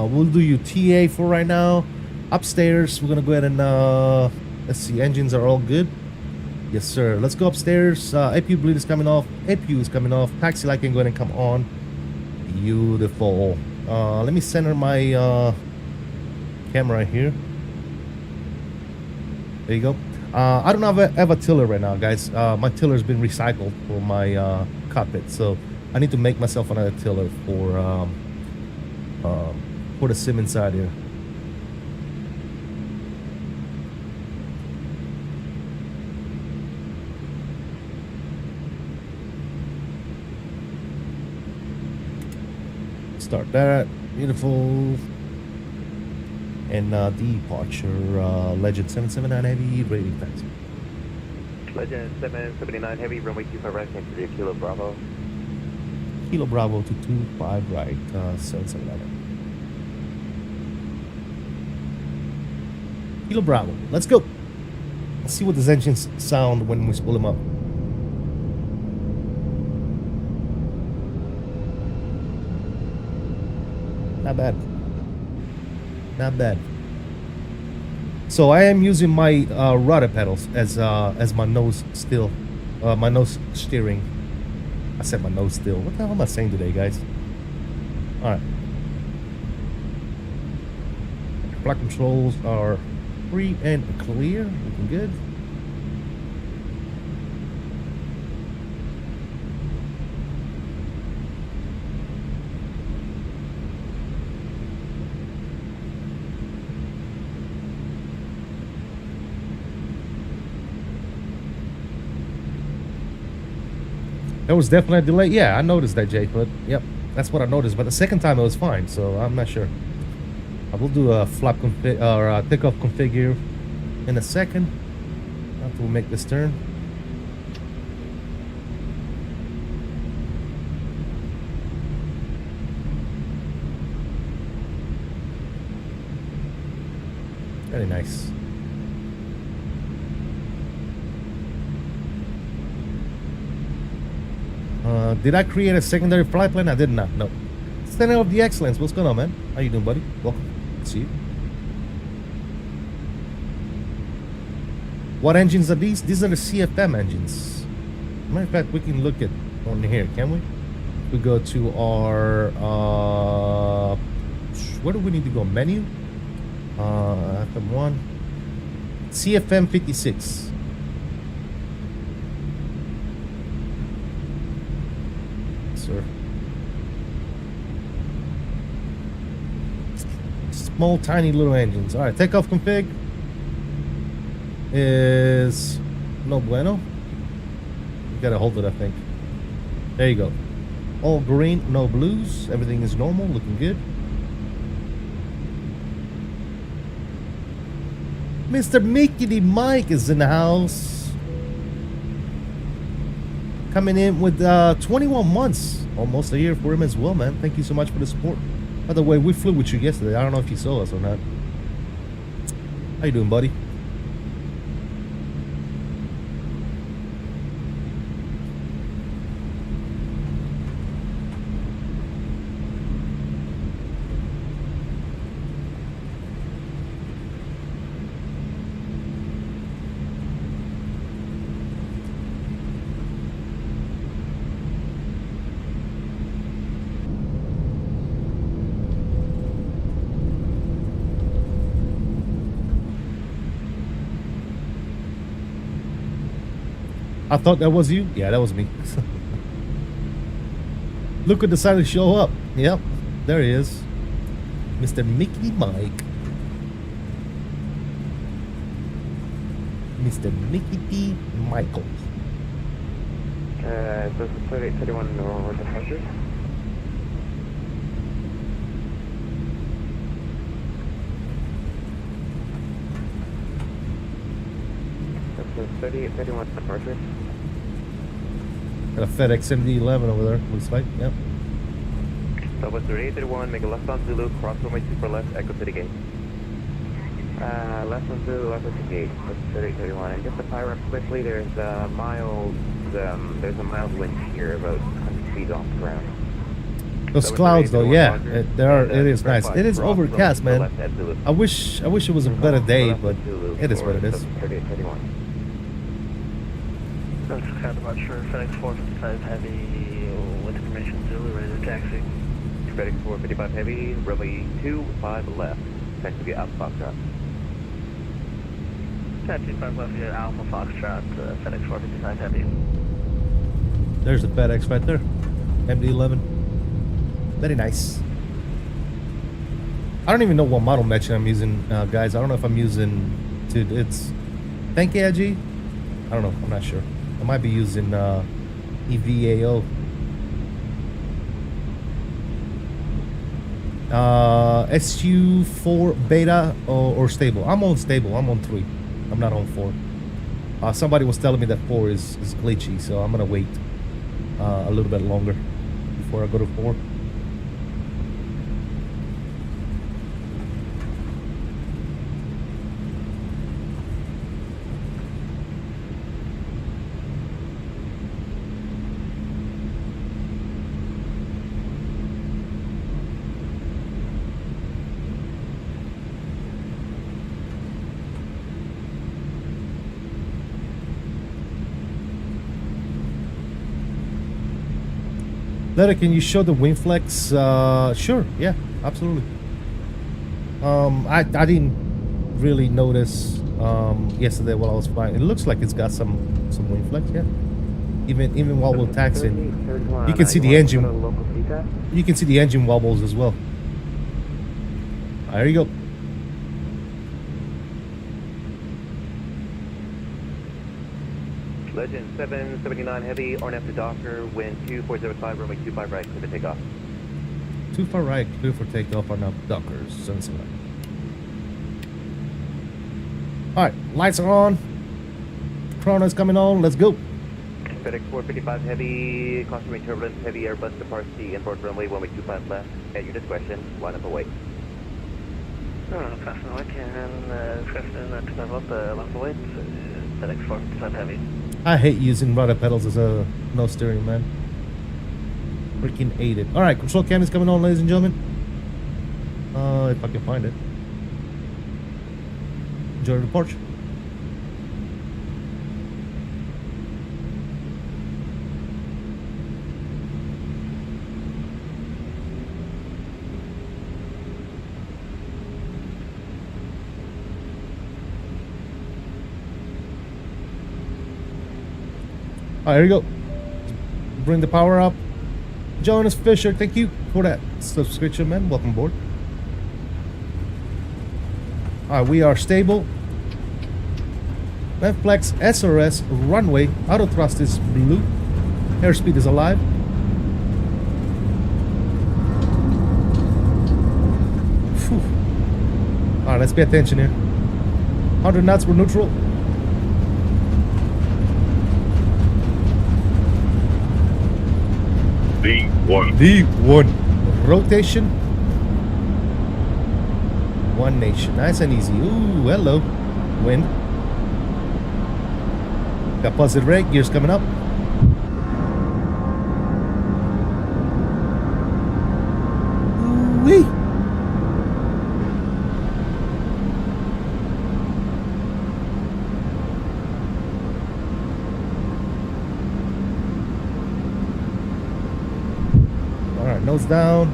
We'll do you TA for right now. Upstairs, we're gonna go ahead and let's see, engines are all good. Yes, sir. Let's go upstairs. APU bleed is coming off. APU is coming off. Taxi light can go ahead and come on. Beautiful. Let me center my camera here. There you go. I don't have a tiller right now, guys. My tiller's been recycled for my cockpit, so I need to make myself another tiller for the sim inside here. Start that. Beautiful. And departure, Legend 779 Heavy, rating taxi. Legend 779 Heavy, runway 25 right, came to the Kilo Bravo. Kilo Bravo to 25 right, 779. Kilo Bravo, let's go. Let's see what these engines sound when we spool them up. Not bad. Not bad. So I am using my rudder pedals as my nose still, my nose steering. I said my nose still. What the hell am I saying today, guys? All right. Flight controls are free and clear. Looking good. There was definitely a delay. Yeah, I noticed that, Jay. But yep, that's what I noticed. But the second time it was fine, so I'm not sure. I will do a flap config or a takeoff configure in a second after we make this turn. Very nice. Did I create a secondary flight plan? I did not. No. Center of the Excellence. What's going on, man? How you doing, buddy? Welcome. See you. What engines are these? These are the CFM engines. Matter of fact, we can look at on here, can we? We go to our where do we need to go? Menu. FM1. CFM 56. Sir. Small, tiny little engines. All right, takeoff config is no bueno. You gotta hold it, I think. There you go. All green, no blues. Everything is normal, looking good. Mr. 𝕂𝕚𝕚 is in the house. Coming in with 21 months. Almost a year for him as well, man. Thank you so much for the support. By the way, we flew with you yesterday. I don't know if you saw us or not. How you doing, buddy? I thought that was you. Yeah, that was me. Look who decided to show up. Yep, there he is. Mr. 𝕂𝕚𝕚. Mr. 𝕂𝕚𝕚. This is 3831 normal departure. This is 3831 departure. Got a FedEx 7011 over there. Looks like. Yep. Southwest 3831, make a left on Zulu, cross runway 2 left, echo to the gate. Left on Zulu, left at the gate. That's 3831. And just to fire up quickly, there's a mild wind here, about 100 feet off the ground. Those clouds, though, yeah, it is nice. It is overcast, man. I wish it was a better day, but it is what it is. 3831. That's kind of about sure. FedEx 455 Heavy with information Zulu ready to taxi. FedEx 455 Heavy, runway 25 left. Taxi to get Alpha Foxtrot. Taxi 5 left, get Alpha Foxtrot, FedEx 455 Heavy. There's the FedEx right there. MD-11. Very nice. I don't even know what model matching I'm using, guys. I don't know if I'm using... Dude, it's... 𝕚𝕚𝕚? I don't know. I'm not sure. I might be using EVAO. SU4 beta or stable. I'm on stable. I'm on 3. I'm not on 4. Somebody was telling me that 4 is glitchy, so I'm gonna wait a little bit longer before I go to 4. Letter, can you show the wing flex? Sure, yeah, absolutely. I didn't really notice yesterday while I was flying. It looks like it's got some wing flex, yeah. Even while we're taxiing, you can see the engine. You can see the engine wobbles as well. There you go. Legend 779 Heavy, RNF to Docker, wind 2405, runway 25 right, clear to take off. 25 right, clear for takeoff on up Dockers, 779. Alright, lights are on. Chrono's coming on, let's go. FedEx 455 Heavy, cautionary turbulence, heavy Airbus departs the inboard runway 125 left, at your discretion, line up away. Fasten away, and discretion to develop the left away, FedEx 455 Heavy. I hate using rudder pedals as a no steering, man. freaking ate it. All right, control cam is coming on, ladies and gentlemen. If I can find it. Enjoy the departure. All right, here we go. Bring the power up. Jonas Fisher, thank you for that subscription, man. Welcome aboard. All right, we are stable. Left flex, SRS, runway. Auto thrust is blue. Airspeed is alive. Whew. All right, let's pay attention here. 100 knots, we're neutral. V1. V1. Rotation. One nation. Nice and easy. Ooh, hello. Wind. Got positive rate. Gears coming up. Ooh-wee. Nose down.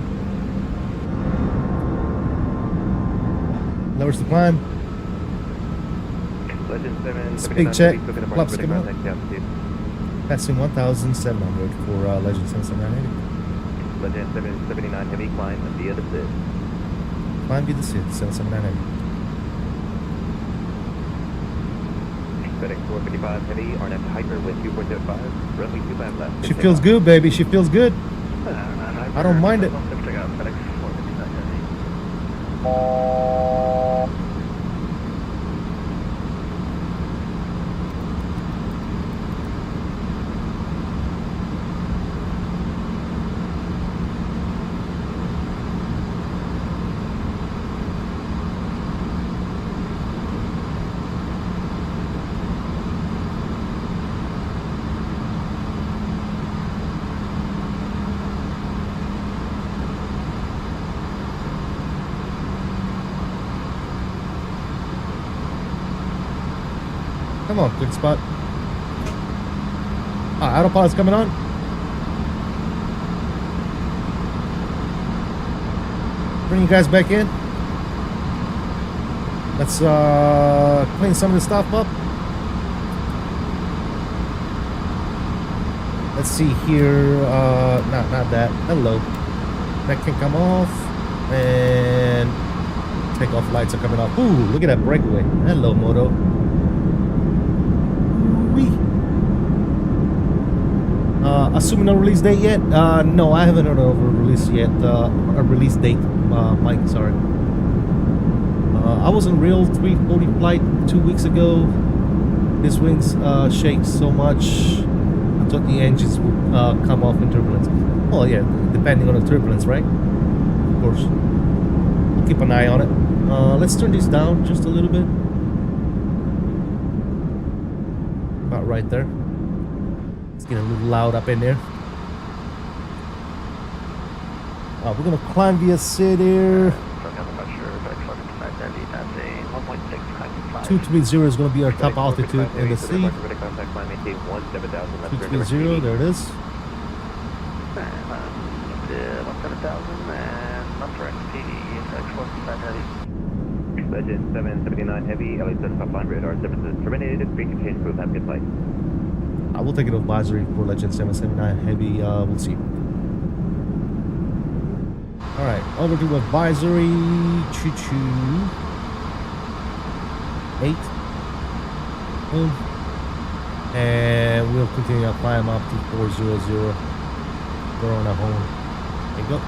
Lowers the climb. Speed check. Flaps coming up. Passing 1,700 for Legend 77980. Legend 779 heavy climb via the SID. Climb via the SID 77980. FedEx 455 heavy, RNF Hyper with 2.05. Runway 25 left. She feels good, baby. She feels good. I don't mind it. Come on, good spot. Autopilot's coming on. Bring you guys back in. Let's clean some of the stuff up. Let's see here. Not that. Hello. That can come off. And takeoff lights are coming off. Ooh, look at that breakaway. Hello, Moto. Assuming no release date yet? No, I haven't heard of a release yet. A release date, Mike, sorry. I was in real 340 flight 2 weeks ago. This wings shake so much. I thought the engines would come off in turbulence. Well, yeah, depending on the turbulence, right? Of course. We'll keep an eye on it. Let's turn this down just a little bit. About right there. It's getting a little loud up in there. We're gonna climb via SID here. 230 is gonna be our top altitude in the sea. 230, there it is. 17,000 and not correct. Legend 779 heavy, LA 7500. Our services terminated. Pre-contained crew. Have a good flight. I will take an advisory for Legend 779 heavy. We'll see. All right, over to advisory. Choo-choo. 8. Boom. And we'll continue our climb up to 400. We're on a home. There you go.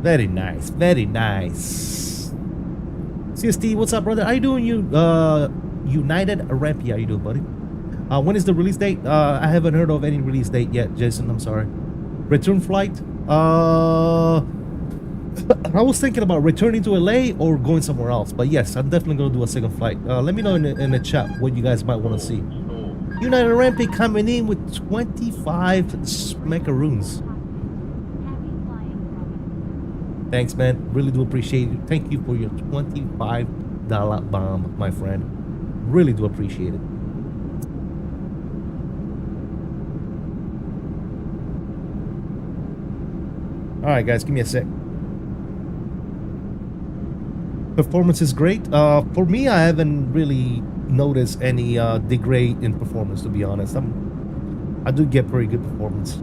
Very nice, very nice. CST, what's up, brother? How you doing? United 𝕚𝕚, how you doing, buddy? When is the release date? I haven't heard of any release date yet, Jason. I'm sorry. Return flight? I was thinking about returning to LA or going somewhere else. But yes, I'm definitely going to do a second flight. Let me know in the chat what you guys might want to see. United 𝕚𝕚 coming in with 25 smackaroons. Happy flying, brother. Thanks, man. Really do appreciate it. Thank you for your $25 bomb, my friend. Really do appreciate it. All right, guys, give me a sec. Performance is great. For me, I haven't really noticed any degrade in performance, to be honest. I do get pretty good performance.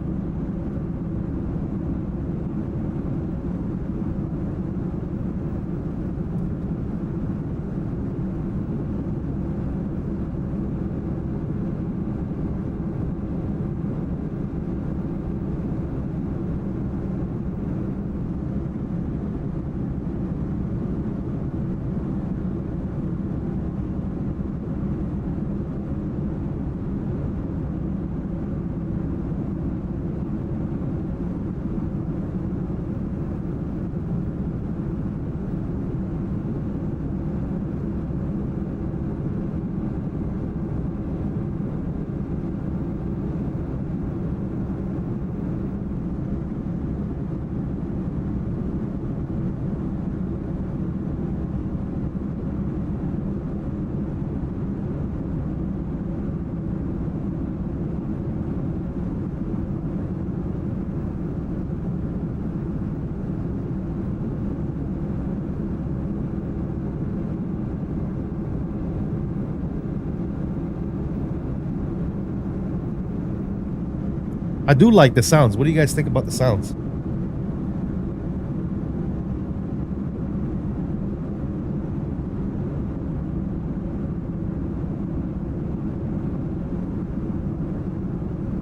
I do like the sounds. What do you guys think about the sounds?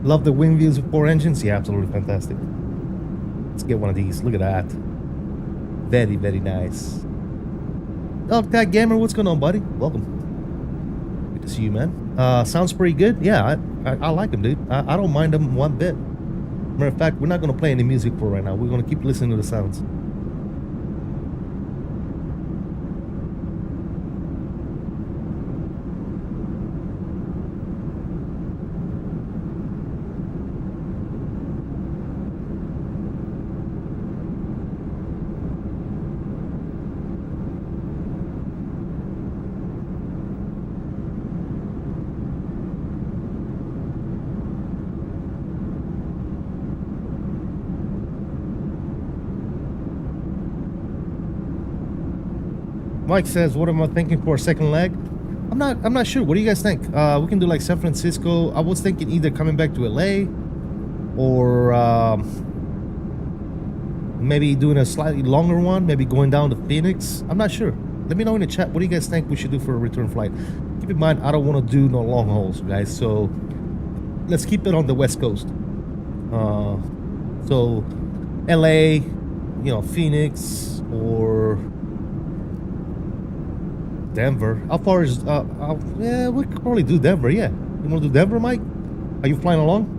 Love the wing views with 4 engines. Yeah, absolutely fantastic. Let's get one of these. Look at that. Very, very nice. Oh, Tag Gamer, what's going on, buddy? Welcome. Good to see you, man. Sounds pretty good. Yeah, I like them, dude. I don't mind them one bit. Matter of fact, we're not going to play any music for right now. We're going to keep listening to the sounds. Mike says, what am I thinking for a second leg? I'm not sure. What do you guys think? We can do like San Francisco. I was thinking either coming back to LA or maybe doing a slightly longer one, maybe going down to Phoenix. I'm not sure. Let me know in the chat. What do you guys think we should do for a return flight? Keep in mind, I don't want to do no long hauls, guys. So let's keep it on the West Coast. So LA, you know, Phoenix or Denver. How far is yeah, we could probably do Denver. Yeah, you want to do Denver, Mike? Are you flying along?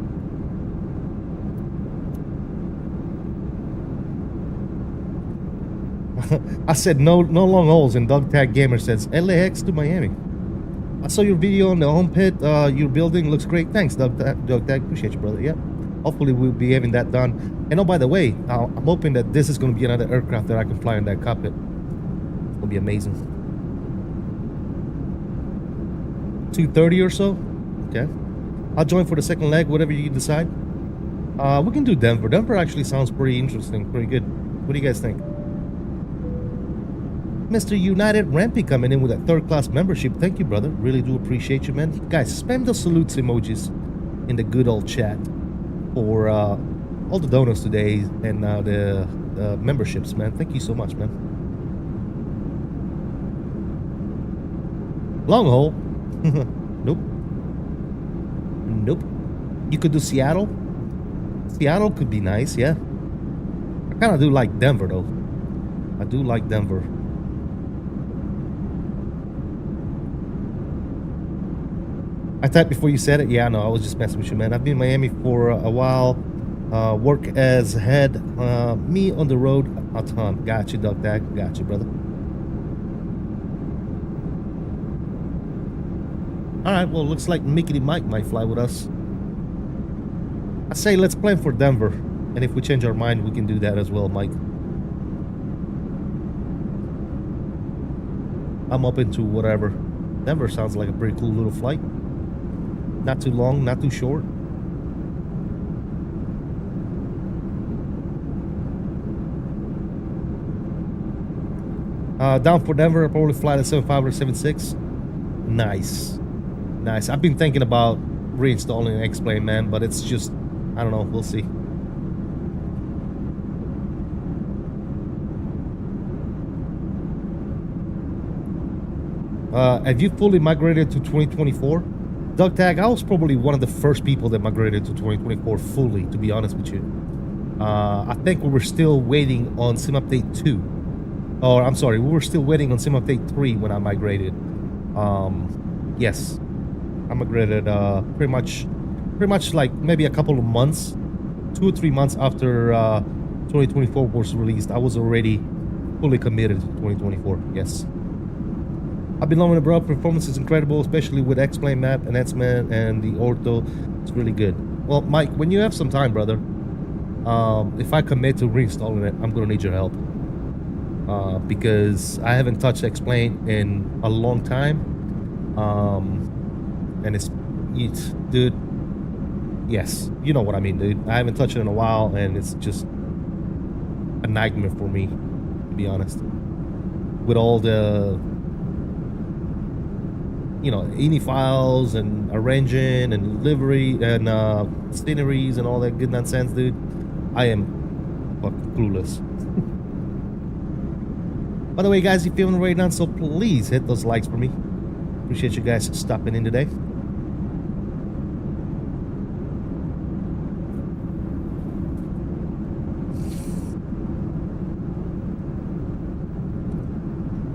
I said no long hauls, and Dog Tag Gamer says LAX to Miami. I saw your video on the home pit you're building. Looks great. Thanks, Dog Tag. Appreciate you, brother. Yeah, hopefully we'll be having that done. And oh, by the way, I'm hoping that this is going to be another aircraft that I can fly in that cockpit. It'll be amazing. 2:30 or so. Okay, I'll join for the second leg, whatever you decide. We can do Denver. Denver actually sounds pretty interesting, pretty good. What do you guys think? Mr. United 𝕚𝕚 coming in with that 3rd class membership. Thank you, brother. Really do appreciate you, man. Guys, spam the salutes emojis in the good old chat for all the donuts today and the memberships, man. Thank you so much, man. Long haul. Nope. Nope. You could do Seattle. Seattle could be nice, yeah. I kind of do like Denver, though. I do like Denver. I typed before you said it. Yeah, no, I was just messing with you, man. I've been in Miami for a while. Work as head. Me on the road a ton. Got you, Doug Dag. Got you, brother. All right, well, looks like Mickey Mike might fly with us. I say let's plan for Denver. And if we change our mind, we can do that as well, Mike. I'm open to whatever. Denver sounds like a pretty cool little flight. Not too long, not too short. Down for Denver, I'll probably fly the 75 or 76. Nice. Nice. I've been thinking about reinstalling an X-Plane, man, but it's just, I don't know, we'll see. Have you fully migrated to 2024? Doug Tag, I was probably one of the first people that migrated to 2024 fully, to be honest with you. I think we were still waiting on Sim Update 2. Or, I'm sorry, we were still waiting on Sim Update 3 when I migrated. Yes. I migrated pretty much like maybe a couple of months, 2 or 3 months after 2024 was released. I was already fully committed to 2024, yes. I've been loving it, bro. Performance is incredible, especially with X-Plane map and 𝕚𝕚 and the ortho. It's really good. Well, Mike, when you have some time, brother, if I commit to reinstalling it, I'm gonna need your help. Because I haven't touched X-Plane in a long time. And it's dude, yes, you know what I mean, dude. I haven't touched it in a while, and it's just a nightmare for me, to be honest. With all the, you know, ini files and arranging and livery and sceneries and all that good nonsense, dude. I am fucking clueless. By the way, guys, if you haven't already done so, please hit those likes for me. Appreciate you guys stopping in today.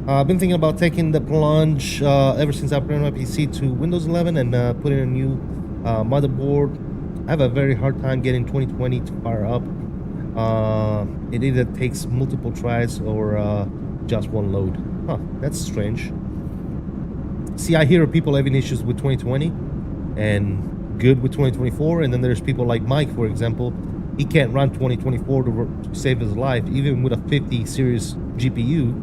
I've been thinking about taking the plunge ever since I upgraded my PC to Windows 11 and putting a new motherboard. I have a very hard time getting 2020 to fire up. It either takes multiple tries or just one load. Huh, that's strange. See, I hear people having issues with 2020 and good with 2024, and then there's people like Mike, for example. He can't run 2024 to save his life, even with a 50 series GPU.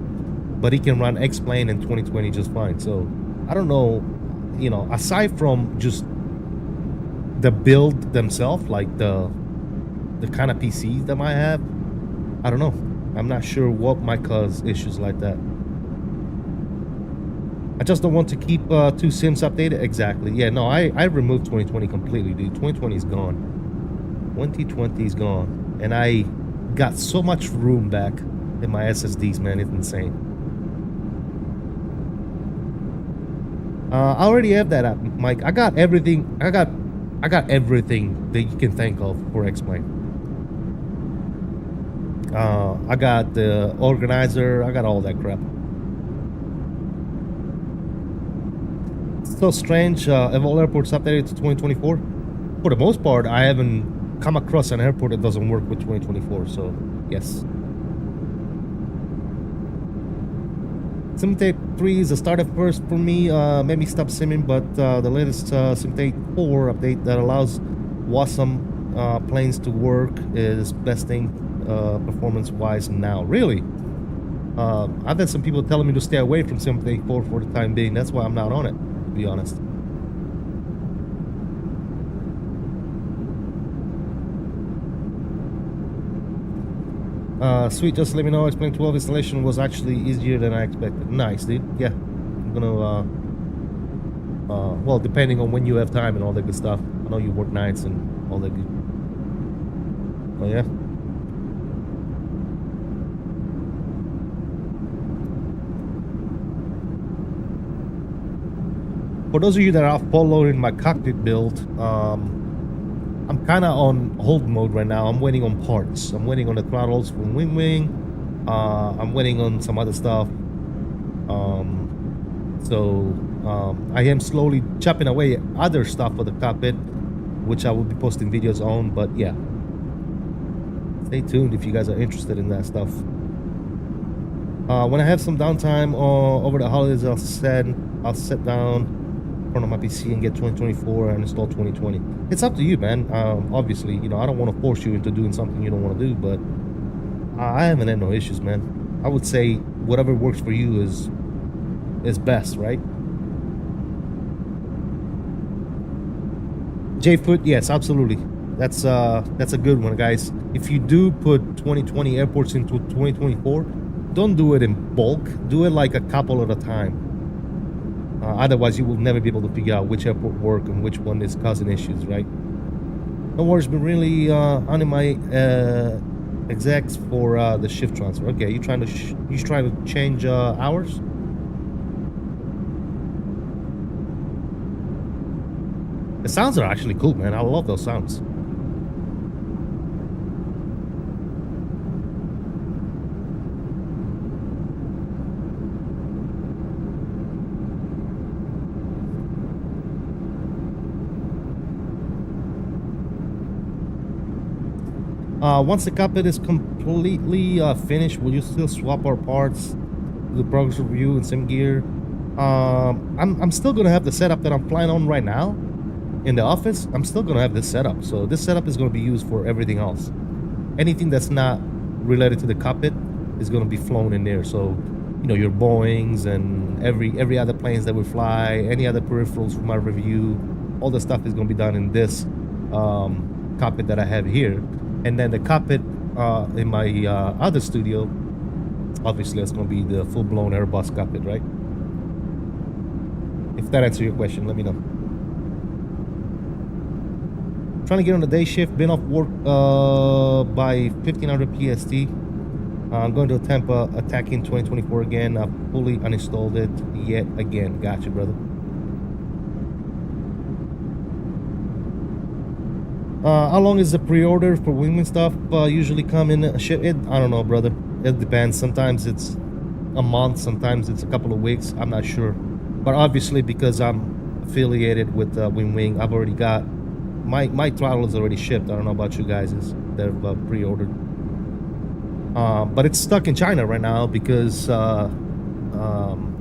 But he can run X-Plane in 2020 just fine. So I don't know, you know, aside from just the build themselves, like the kind of PCs that I have, I don't know. I'm not sure what might cause issues like that. I just don't want to keep 2 sims updated. Exactly. Yeah, no, I removed 2020 completely, dude. 2020 is gone. 2020 is gone. And I got so much room back in my SSDs, man. It's insane. I already have that app, Mike. I got everything. I got everything that you can think of for X-Plane. I got the organizer. I got all that crap. It's so strange. Have all airports updated to 2024? For the most part, I haven't come across an airport that doesn't work with 2024. So yes. SimTape 3 is a startup first for me. Made me stop simming, but the latest SimTape 4 update that allows WASM planes to work is best thing performance-wise now. Really? I've had some people telling me to stay away from SimTape 4 for the time being. That's why I'm not on it, to be honest. Sweet, just let me know. X-Plane 12 installation was actually easier than I expected. Nice, dude. Yeah, I'm gonna well, depending on when you have time and all that good stuff. I know you work nights and all that good. Oh yeah. For those of you that are following my cockpit build, I'm kind of on hold mode right now. I'm waiting on parts. I'm waiting on the throttles from Wing. I'm waiting on some other stuff. I am slowly chopping away other stuff for the cockpit, which I will be posting videos on. But yeah, stay tuned if you guys are interested in that stuff. When I have some downtime over the holidays, I'll sit down turn on my PC and get 2024 and install 2020. It's up to you, man. Obviously, you know, I don't want to force you into doing something you don't want to do, but I haven't had no issues, man. I would say whatever works for you is best, right? J-Foot, yes, absolutely. That's a good one, guys. If you do put 2020 airports into 2024, don't do it in bulk. Do it like a couple at a time. Otherwise, you will never be able to figure out which airport work and which one is causing issues, right? No worries, but really on my execs for the shift transfer. Okay, you trying to change hours? The sounds are actually cool, man. I love those sounds. Once the cockpit is completely finished, will you still swap our parts, do the progress review and sim gear? I'm still gonna have the setup that I'm flying on right now in the office. I'm still gonna have this setup, so this setup is gonna be used for everything else. Anything that's not related to the cockpit is gonna be flown in there. So, you know, your Boeings and every other planes that we fly, any other peripherals from my review, all the stuff is gonna be done in this cockpit that I have here. And then the cockpit in my other studio, obviously that's going to be the full-blown Airbus cockpit, right? If that answers your question, let me know. Trying to get on the day shift, been off work by 1500 PST. I'm going to Tampa, attacking 2024 again. I fully uninstalled it yet again. Gotcha, brother. How long is the pre-order for wingman stuff usually come in? I don't know, brother. It depends. Sometimes it's a month, sometimes it's a couple of weeks. I'm not sure. But obviously, because I'm affiliated with Wing, I've already got my throttle is already shipped. I don't know about you guys. They're pre-ordered. But it's stuck in China right now because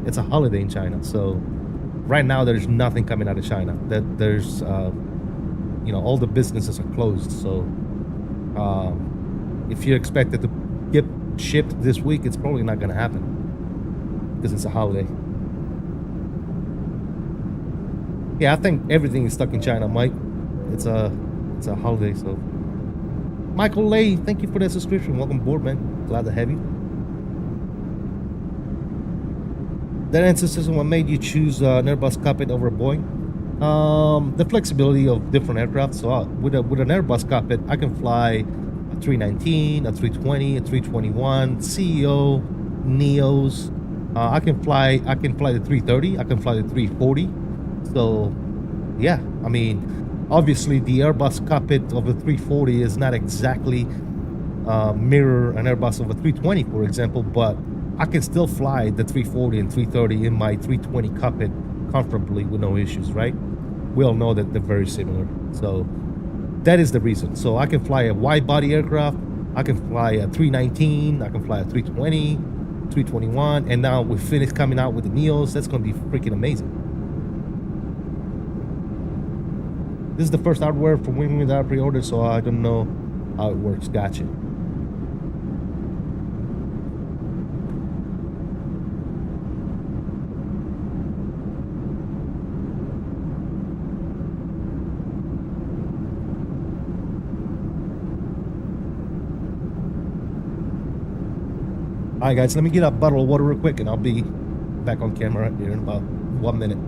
it's a holiday in China. So right now, there's nothing coming out of China. There's you know, all the businesses are closed, so if you expect it to get shipped this week, it's probably not going to happen because it's a holiday. Yeah, I think everything is stuck in China, Mike. It's a holiday, so. Michael Lay, thank you for that subscription. Welcome aboard, man. Glad to have you. That answers what made you choose an Airbus cockpit over a Boeing. The flexibility of different aircraft. So with an Airbus cockpit, I can fly a 319, a 320, a 321, CEO, Neos. I can fly the 330. I can fly the 340. So, yeah. I mean, obviously the Airbus cockpit of the 340 is not exactly mirror an Airbus of a 320, for example, but I can still fly the 340 and 330 in my 320 cockpit comfortably with no issues, right? We all know that they're very similar. So that is the reason. So I can fly a wide body aircraft, I can fly a 319, I can fly a 320, 321, and now we finished coming out with the Neos. That's going to be freaking amazing. This is the first hardware for Wing that I pre-ordered, so I don't know how it works. Gotcha. Alright guys, let me get a bottle of water real quick and I'll be back on camera here in about 1 minute.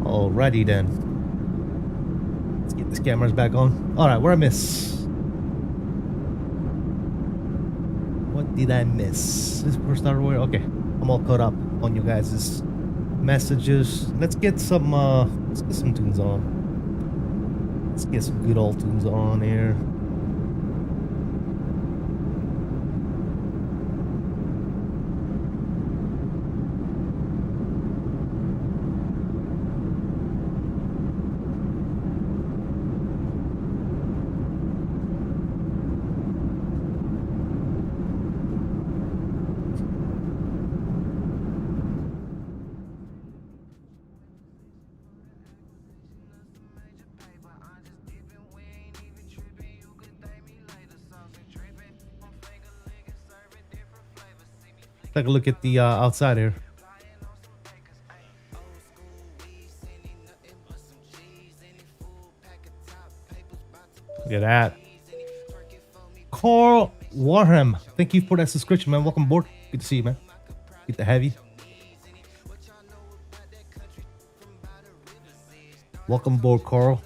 Alrighty then. Let's get these cameras back on. Alright, where I miss? What did I miss? This first started where? Okay. I'm all caught up on you guys' messages. Let's get some tunes on. Let's get some good old tunes on here. Take a look at the outside here. Look at that. Carl Warham, thank you for that subscription, man. Welcome aboard. Good to see you, man. Get the heavy. Welcome aboard, Carl.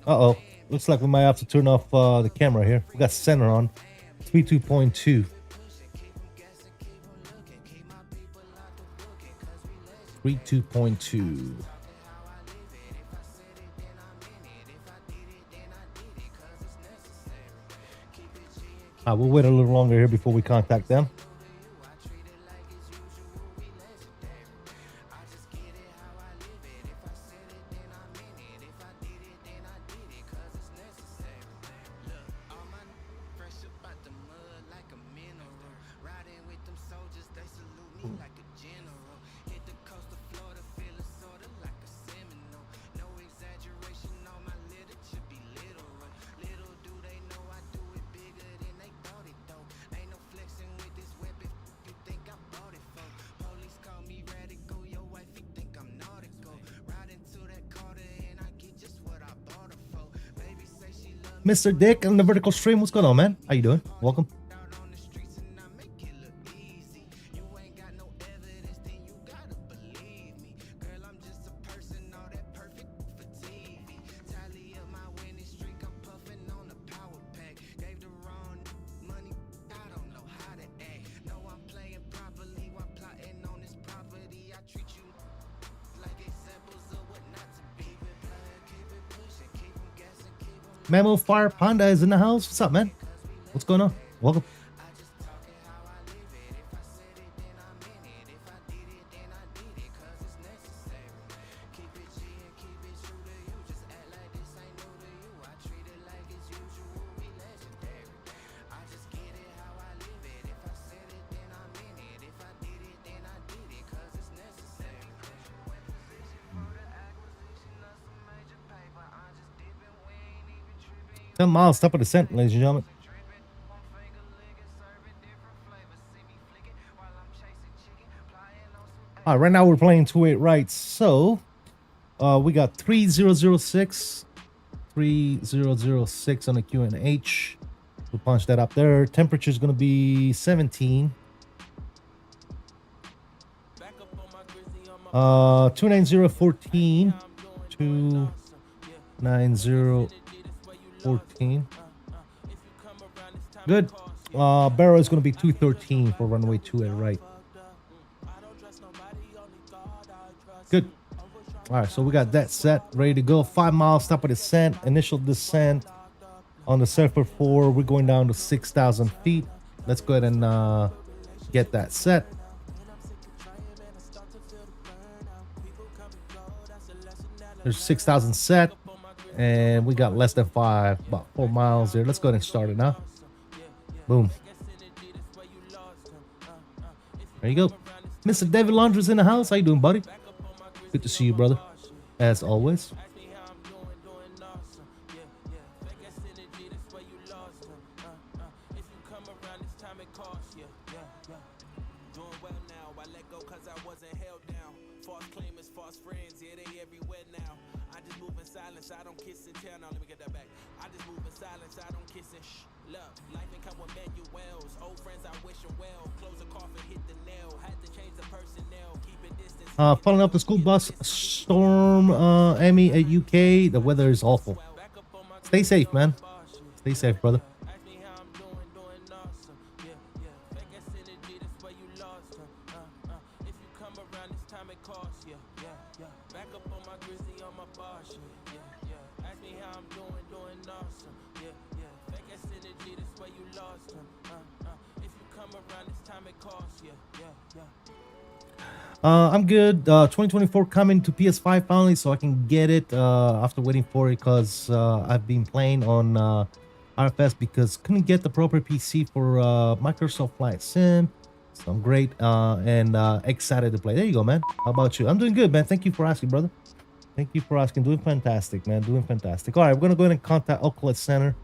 Uh-oh. Looks like we might have to turn off the camera here. We got center on. 32.2. 32.2. We'll wait a little longer here before we contact them. Mr. Dick on the vertical stream. What's going on, man? How you doing? Welcome. Mamo Fire Panda is in the house. What's up, man? What's going on? Welcome. $10 miles, top of the descent, ladies and gentlemen. All right, right now we're playing 2-8 rights. So, we got 3006 on the QNH. We'll punch that up there. Temperature is going to be 17. 29014. 29014. Good. Barrel is going to be 213 for runway 2 at right. Good. All right, so we got that set, ready to go. 5 miles, top of descent, initial descent on the Zephyr 4. We're going down to 6,000 feet. Let's go ahead and get that set. There's 6,000 set, and we got less than 5, about 4 miles there. Let's go ahead and start it now. Boom. There you go. Mr. David Laundry's in the house. How you doing, buddy? Good to see you, brother. As always. I don't kiss and tell. Now let me get that back. I just move in silence. I don't kiss and shh. Love, life ain't come with manuals. Old friends, I wish them well. Close the coffin, hit the nail. Had to change the personnel. Keep it distance. Pulling up the school bus. Storm Emmy at UK. The weather is awful. Stay safe, man. Stay safe, brother. I'm good. 2024 coming to PS5 finally, so I can get it after waiting for it because I've been playing on RFS because couldn't get the proper PC for Microsoft Flight Sim. So I'm great and excited to play. There you go, man. How about you? I'm doing good, man. Thank you for asking, brother. Thank you for asking. Doing fantastic, man. Doing fantastic. All right, we're gonna go ahead and contact Oakland Center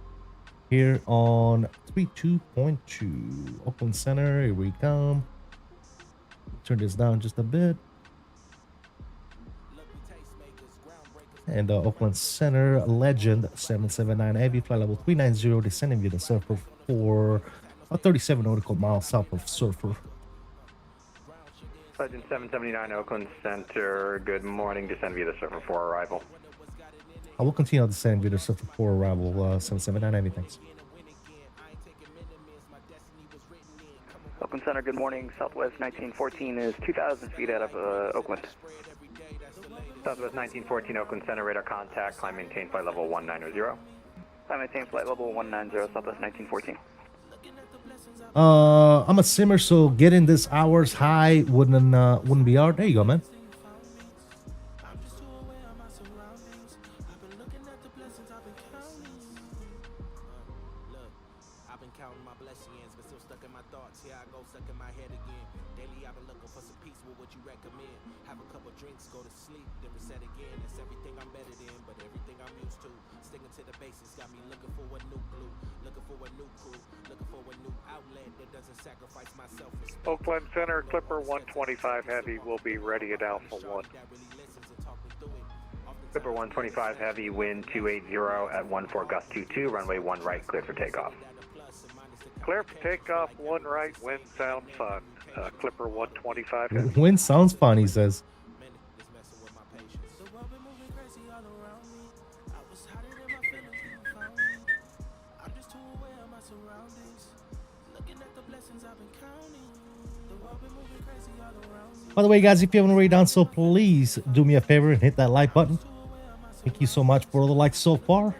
here on 32.2. Oakland Center. Here we come. Turn this down just a bit. And Oakland Center Legend 779 Heavy flight level 390 descending via the Surfer for 37 nautical miles south of Surfer. Legend 779 Oakland Center, good morning, descend via the Surfer for arrival. I will continue to descend via the Surfer for arrival 779 Heavy, thanks. Oakland Center, good morning. Southwest 1914 is 2,000 feet out of Oakland. Southwest 1914, Oakland Center, radar contact, climb maintain flight level 190. Climb maintain flight level 190, Southwest 1914. I'm a simmer, so getting this hours high wouldn't be hard. There you go, man. Oakland Center, Clipper 125 Heavy will be ready at Alpha 1. Clipper 125 Heavy, wind 280 at 14 gust 22, runway 1 right, cleared for takeoff. Clear for takeoff, 1 right, wind sounds fun. Clipper 125 Heavy. Wind sounds fun, he says. By the way, guys, if you haven't already done so, please do me a favor and hit that like button. Thank you so much for all the likes so far.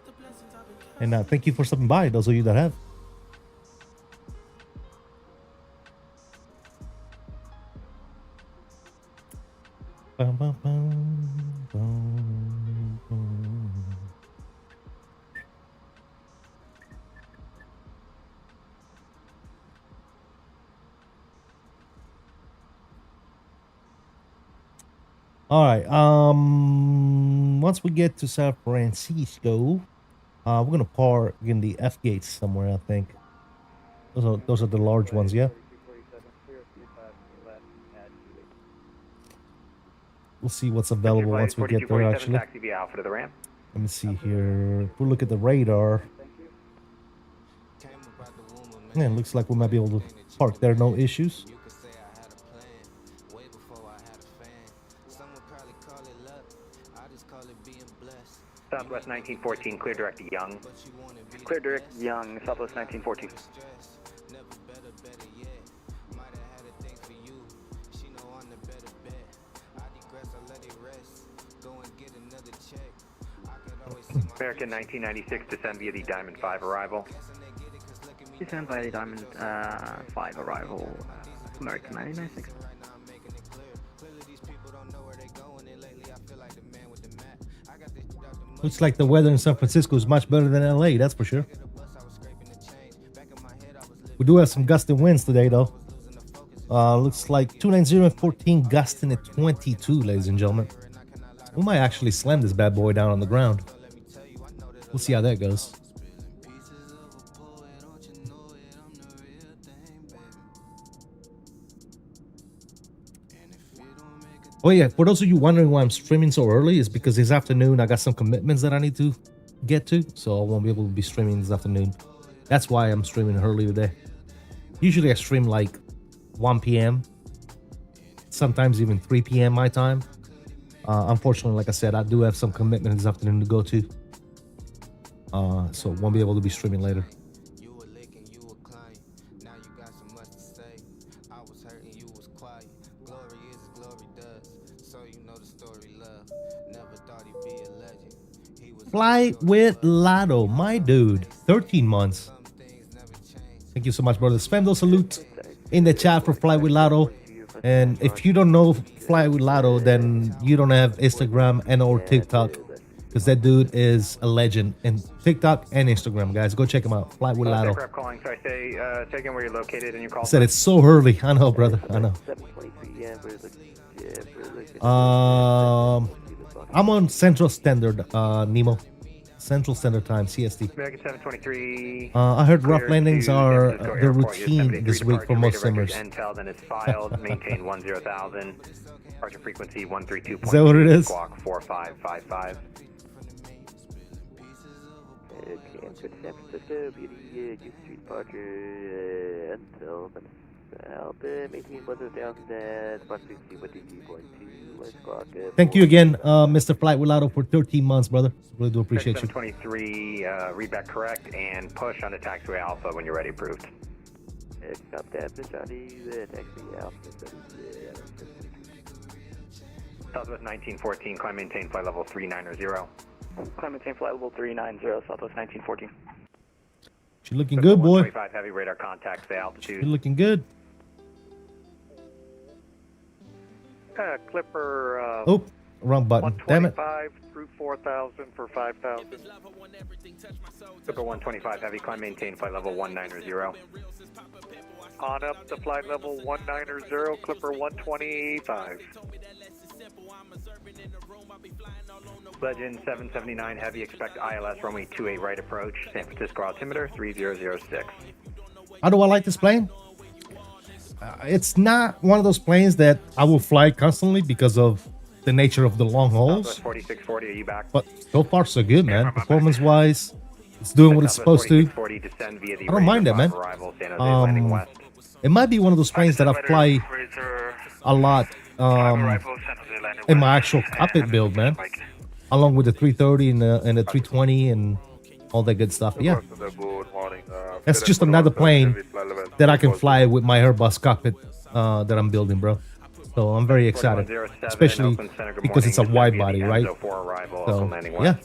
And thank you for stopping by, those of you that have. Bum, bum, bum, bum, bum. All right. Once we get to San Francisco, we're gonna park in the F gates somewhere. I think those are the large ones. Yeah. We'll see what's available once we get there. Actually, taxi via Alpha to the ramp. let me see here. If we look at the radar, yeah, it looks like we might be able to park there, no issues. Southwest 1914, clear direct to Young. Clear direct Young, Southwest 1914. American 1996, descend via the Diamond 5 arrival. Descend via the Diamond 5 arrival, American 1996. Looks like the weather in San Francisco is much better than LA, that's for sure. We do have some gusty winds today, though. Looks like 290 and 14 gusting at 22, ladies and gentlemen. We might actually slam this bad boy down on the ground. We'll see how that goes. Oh yeah, for those of you wondering why I'm streaming so early, is because this afternoon I got some commitments that I need to get to, so I won't be able to be streaming this afternoon. That's why I'm streaming early today. Usually I stream like 1 p.m. sometimes even 3 p.m. my time. Unfortunately, like I said, I do have some commitments this afternoon to go to, so won't be able to be streaming later. Fly with Lado, my dude, 13 months. Thank you so much, brother. Spam those salutes in the chat for Fly with Lado. And if you don't know Fly with Lado, then you don't have Instagram and or TikTok, because that dude is a legend in TikTok and Instagram, guys. Go check him out. Fly with Lado. Calling, so I say again where you're located and your call. I said it's so early. I know, brother. I know. I'm on Central Standard, Nemo. Central Standard Time, CST. American 723. I heard rough landings are the routine this week for most simmers. Intel, then it's filed, maintain 10,000. Departure frequency 132. Is that what it is? Squawk 4555. Thank you again, Mr. Flight Willado, for 13 months, brother. Really do appreciate you. 23, read back correct and push on the taxiway Alpha when you're ready, approved. Southwest 1914, climb maintain flight level 390. Climb maintain flight level 390, Southwest 1914. You're looking good, boy. 125 heavy radar contact, say altitude. You're looking good. Clipper. Oh, wrong button. Damn it. 125 through 4,000 for 5,000. Clipper 125 heavy, climb maintain flight level 190. On up to flight level 190, Clipper 125. Legend 779 heavy, expect ILS runway 28 right approach, San Francisco altimeter 3006. How do I like this plane? It's not one of those planes that I will fly constantly because of the nature of the long hauls. 4640, are you back? But so far so good, man. Performance-wise, it's doing what it's supposed to. I don't mind that, man. It might be one of those planes that I fly a lot in my actual cockpit build, man. Along with the 330 and the 320 and all that good stuff. Yeah. That's just another plane that I can fly with my Airbus cockpit that I'm building, bro. So I'm very excited, especially because it's a wide body, right? So yeah,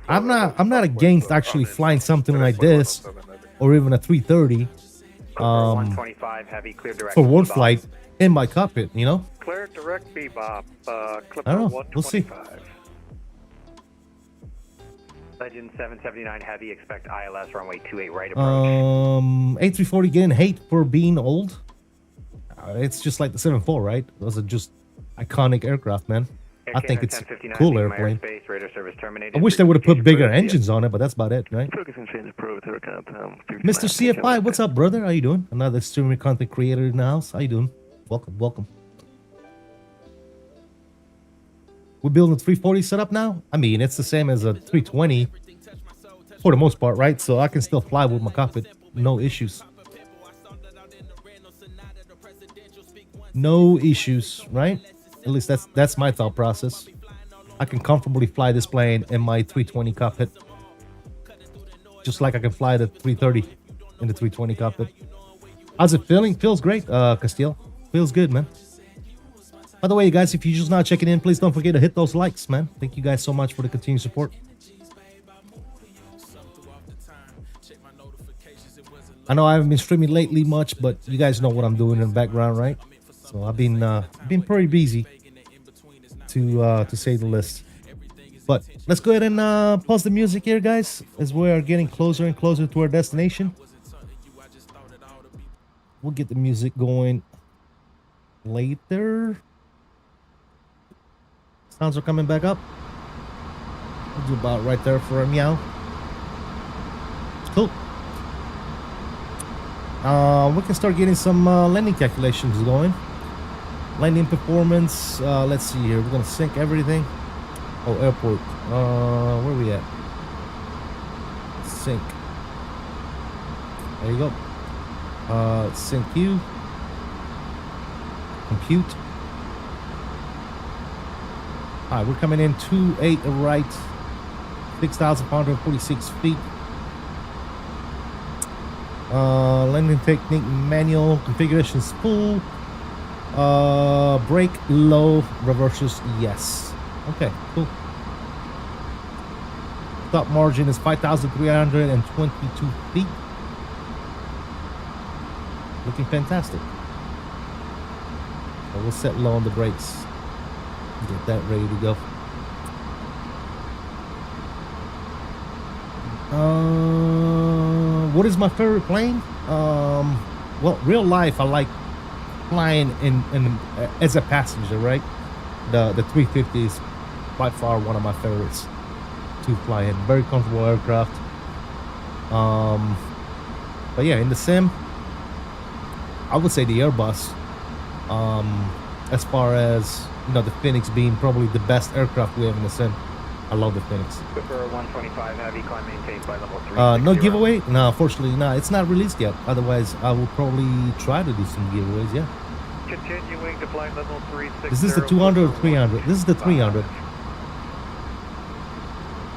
I'm not against actually flying something like this, or even a 330, for one flight in my cockpit, you know. Clear direct bebop. Clipper I don't know. We'll see. Legend 779 heavy, expect ILS runway 28 right approach. A340 getting hate for being old. It's just like the 74, right? Those are just iconic aircraft, man. I think it's a cool airplane. I wish they would have put bigger engines on it, but that's about it, right? Mr. CFI, what's up, brother? How you doing? Another streaming content creator in the house. How you doing? Welcome, welcome. We're building a 340 setup now. I mean, it's the same as a 320 for the most part, right? So I can still fly with my cockpit, no issues. No issues, right? At least that's my thought process. I can comfortably fly this plane in my 320 cockpit, just like I can fly the 330 in the 320 cockpit. How's it feeling? Feels great, Castile. Feels good, man. By the way, guys, if you're just not checking in, please don't forget to hit those likes, man. Thank you guys so much for the continued support. I know I haven't been streaming lately much, but you guys know what I'm doing in the background, right? So I've been pretty busy, to say the least. But let's go ahead and pause the music here, guys, as we are getting closer and closer to our destination. We'll get the music going later. Sounds are coming back up. We'll do about right there for a meow. Cool. We can start getting some landing calculations going. Landing performance. Let's see here. We're gonna sync everything. Oh, airport. Where are we at? Sync. There you go. Sync you. Compute. All right, we're coming in 28 right, 6,546 feet. Landing technique manual, configurations full. Brake low, reverses yes. Okay, cool. Top margin is 5,322 feet. Looking fantastic. So we'll set low on the brakes. Get that ready to go. What is my favorite plane? Well, real life, I like flying in as a passenger, right? The 350 is by far one of my favorites to fly in. Very comfortable aircraft. But yeah, in the sim, I would say the Airbus. As far as, you know, the Phoenix being probably the best aircraft we have in the sim. I love the Phoenix. Clipper 125 heavy, climb maintained by level 3. No giveaway? No, unfortunately, no. It's not released yet. Otherwise, I will probably try to do some giveaways, yeah. Continuing to flight level 360. Is this the 200 or 300? This is the 300.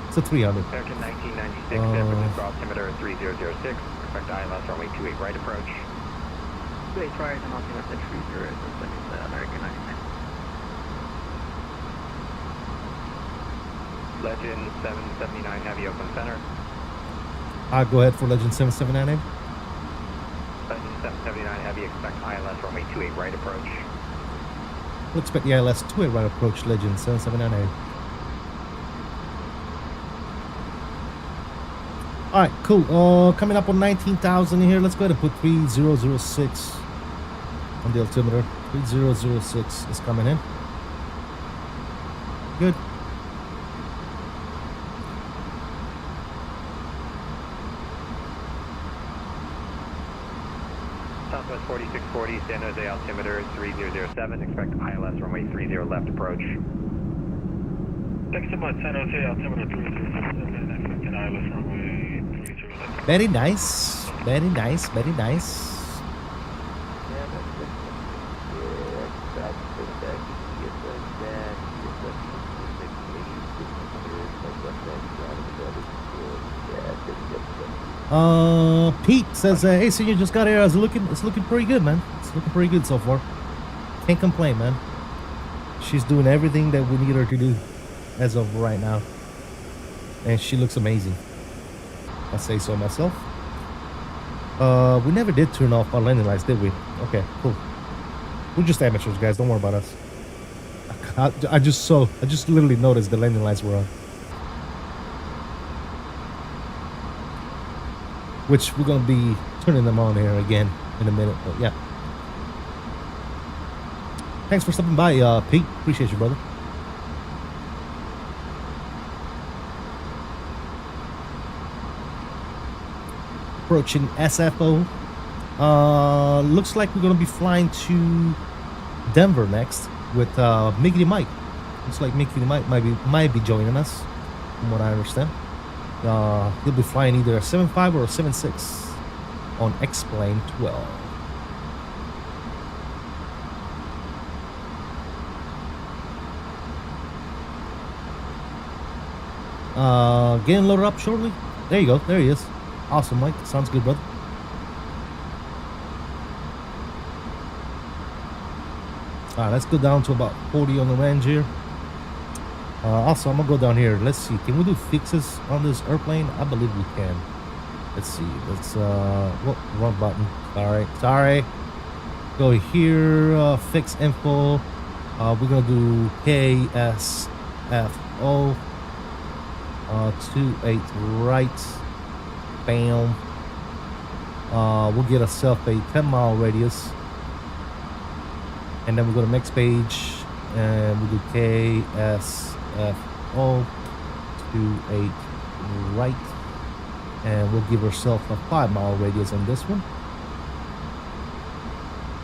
It's a 300. American 1996, San Francisco altimeter 3006. Expect ILS runway 28 right approach. Wait, try an altimeter 3006, American 99. Legend 779 heavy, Oakland Center. Go ahead for Legend 7798. Legend 779 heavy, expect ILS runway 28 right approach. We'll expect the ILS 28 right approach, Legend 7798. Alright, cool. Coming up on 19,000 here. Let's go ahead and put 3006 on the altimeter. 3006 is coming in. Good. Southwest 4640, San Jose altimeter 3007. Expect ILS runway 30 left approach. Thanks so much, San Jose altimeter 3007. Expect ILS runway 30 left. Very nice. Very nice. Very nice. Pete says, hey, Senior, just got here. It's looking pretty good, man. It's looking pretty good so far. Can't complain, man. She's doing everything that we need her to do as of right now. And she looks amazing. I say so myself. We never did turn off our landing lights, did we? Okay, cool. We're just amateurs, guys. Don't worry about us. I just literally noticed the landing lights were on. Which we're gonna be turning them on here again in a minute, but yeah. Thanks for stopping by, Pete. Appreciate you, brother. Approaching SFO. Looks like we're gonna be flying to Denver next with 𝕿𝕝 Looks like 𝕿𝕝 might be joining us, from what I understand. He'll be flying either a 7.5 or a 7.6 on X-Plane 12. Getting loaded up shortly. There you go. There he is. Awesome, Mike. Sounds good, brother. Alright, let's go down to about 40 on the range here. Also, I'm gonna go down here. Let's see. Can we do fixes on this airplane? I believe we can. Let's see. Let's whoop, wrong button. Sorry. Go here. Fix info. We're gonna do KSFO. 28 right. Bam. We'll get ourselves a 10-mile radius. And then we go to next page. and we'll do KSFO 28 right, and we'll give ourselves a 5-mile radius on this one.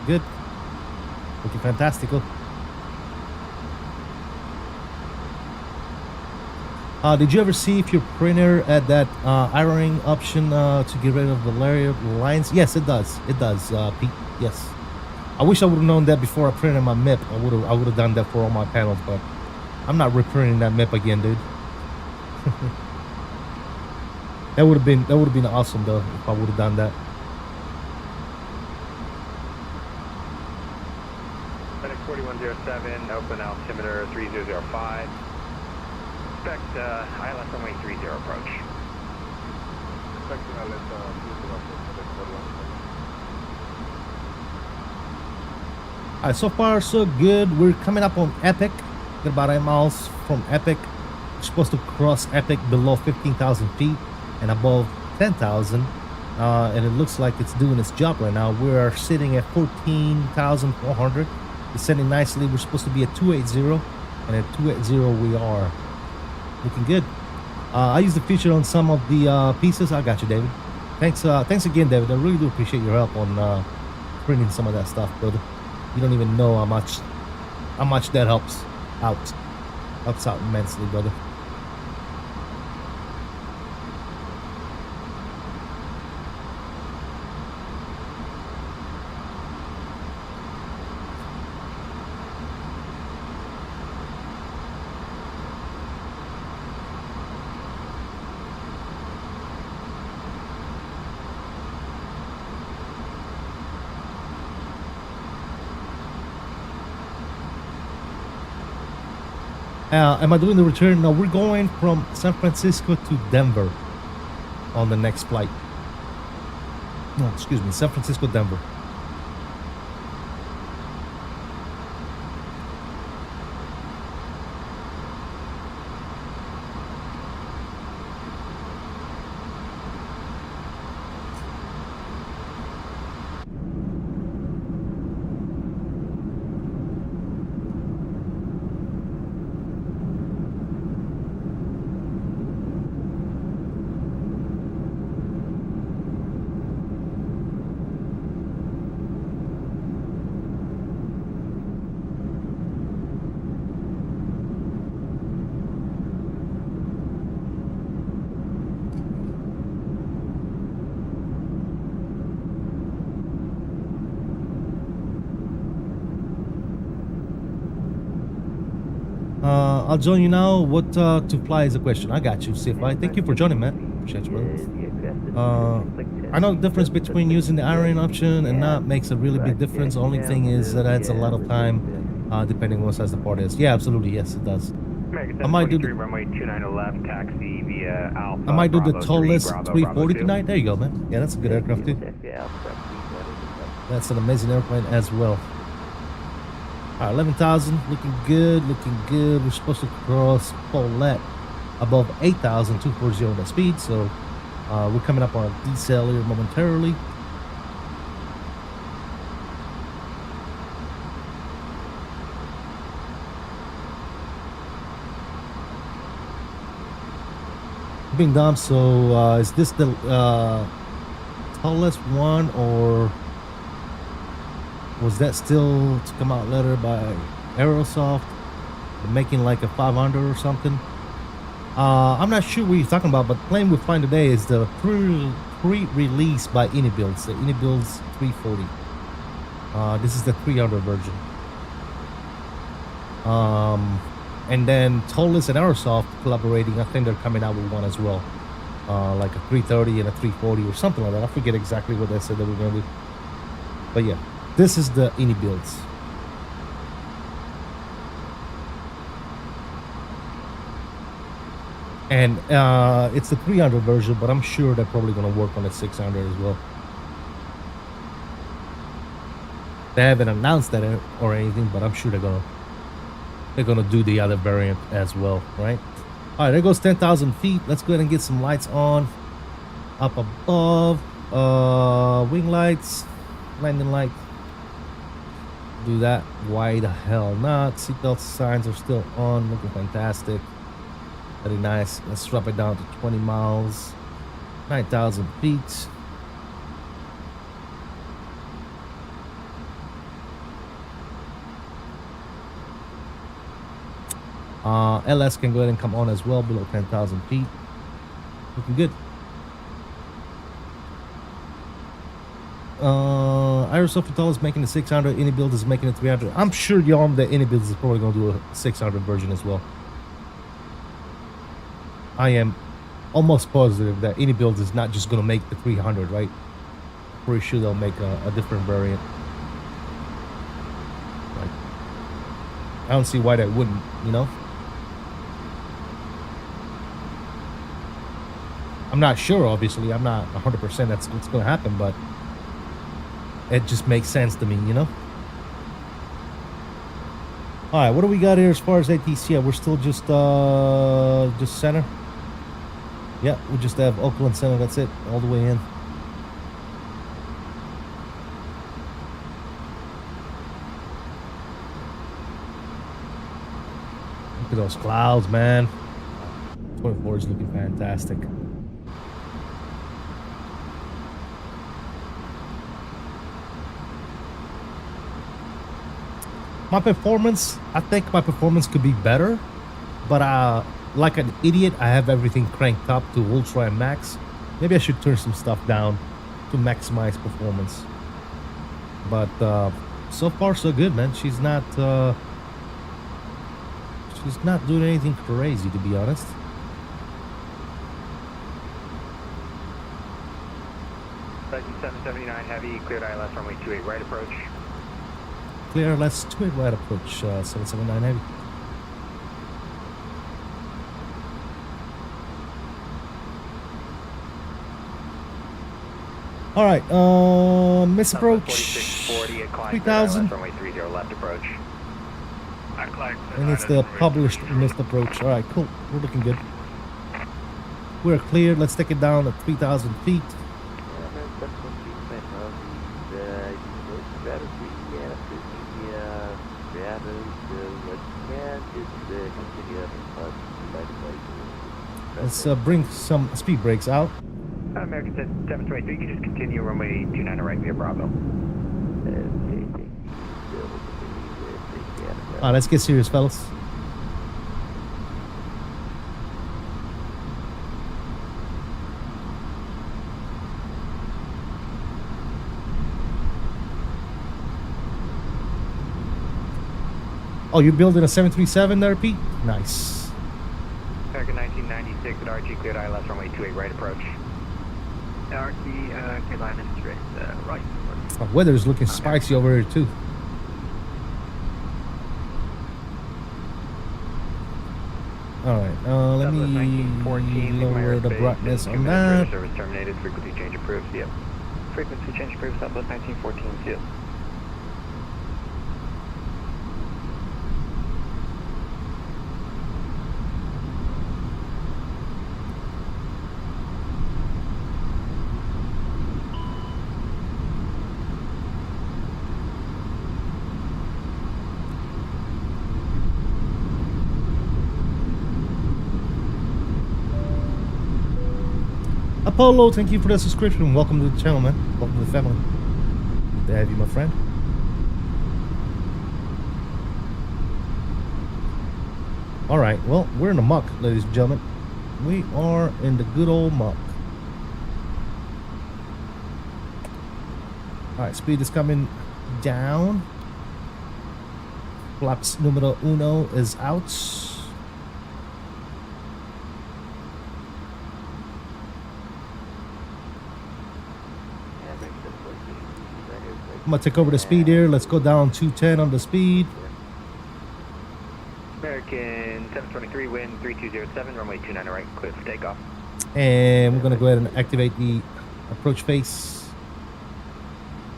Good. Looking fantastical. Did you ever see if your printer had that ironing option to get rid of the layer lines? Yes, it does. It does, Pete. Yes. I wish I would have known that before I printed my MIP. I would have done that for all my panels, but I'm not reprinting that MIP again, dude. That would have been awesome though if I would have done that. FedEx 4107, open altimeter 3005. Expect ILS runway 30 approach. Expecting ILS 30 Alright, so far so good. We're coming up on Epic. Got about 8 miles from Epic. We're supposed to cross Epic below 15,000 feet and above 10,000. And it looks like it's doing its job right now. We are sitting at 14,400. Descending nicely. We're supposed to be at 280, and at 280 we are. Looking good. I used the feature on some of the pieces. I got you, David. Thanks again, David. I really do appreciate your help on printing some of that stuff, brother. You don't even know how much that helps out immensely, brother. Am I doing the return? No, we're going from San Francisco to Denver on the next flight. No, excuse me, San Francisco, Denver. I'll join you now. What to fly is a question. I got you, CFI. Thank you for joining, man. Appreciate you, brother. I know the difference between using the iron option and not makes a really big difference. The only thing is that adds a lot of time, depending on what size the part is. Yeah, absolutely. Yes, it does. I might do the runway 29 left, taxi via Alpha. I might do the Bravo 3, tallest Bravo, 340 Bravo 2. tonight. There you go, man. Yeah, that's a good aircraft too. That's an amazing airplane as well. All right, 11,000, looking good, looking good. We're supposed to cross Paulette above 8,000, 240 that speed. So we're coming up on a decel here momentarily. Being dumb, so is this the tallest one, or was that still to come out later by Aerosoft, making like a 500 or something? I'm not sure what you're talking about, but the plane we're flying today is the pre-release by iniBuilds, the iniBuilds 340. This is the 300 version. And then Tolless and Aerosoft collaborating. I think they're coming out with one as well, like a 330 and a 340 or something like that. I forget exactly what they said they were going to do, but yeah. This is the iniBuilds. And it's the 300 version, but I'm sure they're probably going to work on the 600 as well. They haven't announced that or anything, but I'm sure they're gonna do the other variant as well, right? All right, there goes 10,000 feet. Let's go ahead and get some lights on up above. Wing lights, landing light. do that. Why the hell not? Seatbelt signs are still on. Looking fantastic. Very nice. Let's drop it down to 20 miles. 9,000 feet. LS can go ahead and come on as well below 10,000 feet. Looking good. 𝕬𝕚 is making the 600. iniBuilds is making the 300. I'm sure y'all that iniBuilds is probably going to do a 600 version as well. I am almost positive that iniBuilds is not just going to make the 300, right? Pretty sure they'll make a different variant. Like, I don't see why they wouldn't, you know? I'm not sure, obviously. I'm not 100% that's what's going to happen, but it just makes sense to me, you know? All right, what do we got here as far as ATC? Yeah, we're still just center. Yeah, we just have Oakland Center. That's it, all the way in. Look at those clouds, man. 24 is looking fantastic. My performance, I think my performance could be better, but like an idiot, I have everything cranked up to ultra and max. Maybe I should turn some stuff down to maximize performance. But so far so good, man. She's not doing anything crazy, to be honest. Section 779 heavy, cleared ILS runway 28 right approach. Clear LS 28 right approach, 779 heavy. All right, miss approach 3000, runway 30 left approach. and it's the published missed approach. All right, cool. We're looking good. We're cleared. Let's take it down to 3,000 feet. Let's bring some speed brakes out. American 723, you can just continue runway 29 right via Bravo. Let's get serious, fellas. Oh, you're building a 737 there, Pete? Nice. American 1996 at RG cleared ILS runway 28 right approach. RT, clear line is straight, right. Oh, weather's looking spicy over here too. All right, let me lower the brightness on that. Service terminated. Frequency change approved. Yep. Frequency change approved, Southwest 1914, yep. Apollo, thank you for the subscription. Welcome to the channel, man. Welcome to the family. Good to have you, my friend. All right, well, we're in the muck, ladies and gentlemen. We are in the good old muck. All right, speed is coming down. Flaps numero uno is out. I'm gonna take over the speed here. Let's go down 210 on the speed. American 723, wind 3207, runway 29 right, clear for takeoff. And we're gonna go ahead and activate the approach face.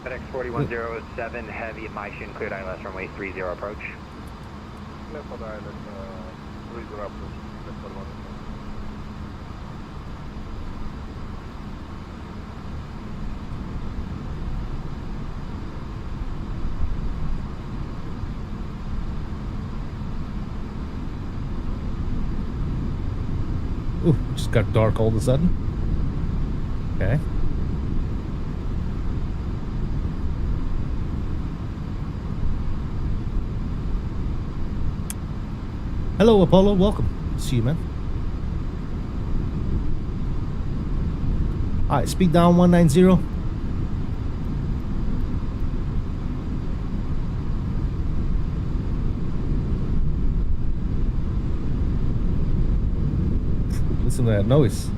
FedEx 4107, heavy at Maishin, cleared ILS runway 30 approach. Left on the island, 30 approach. Left on the island. Ooh, it just got dark all of a sudden. Okay. Hello, Apollo. Welcome. See you, man. All right, speed down 190. Listen to that noise.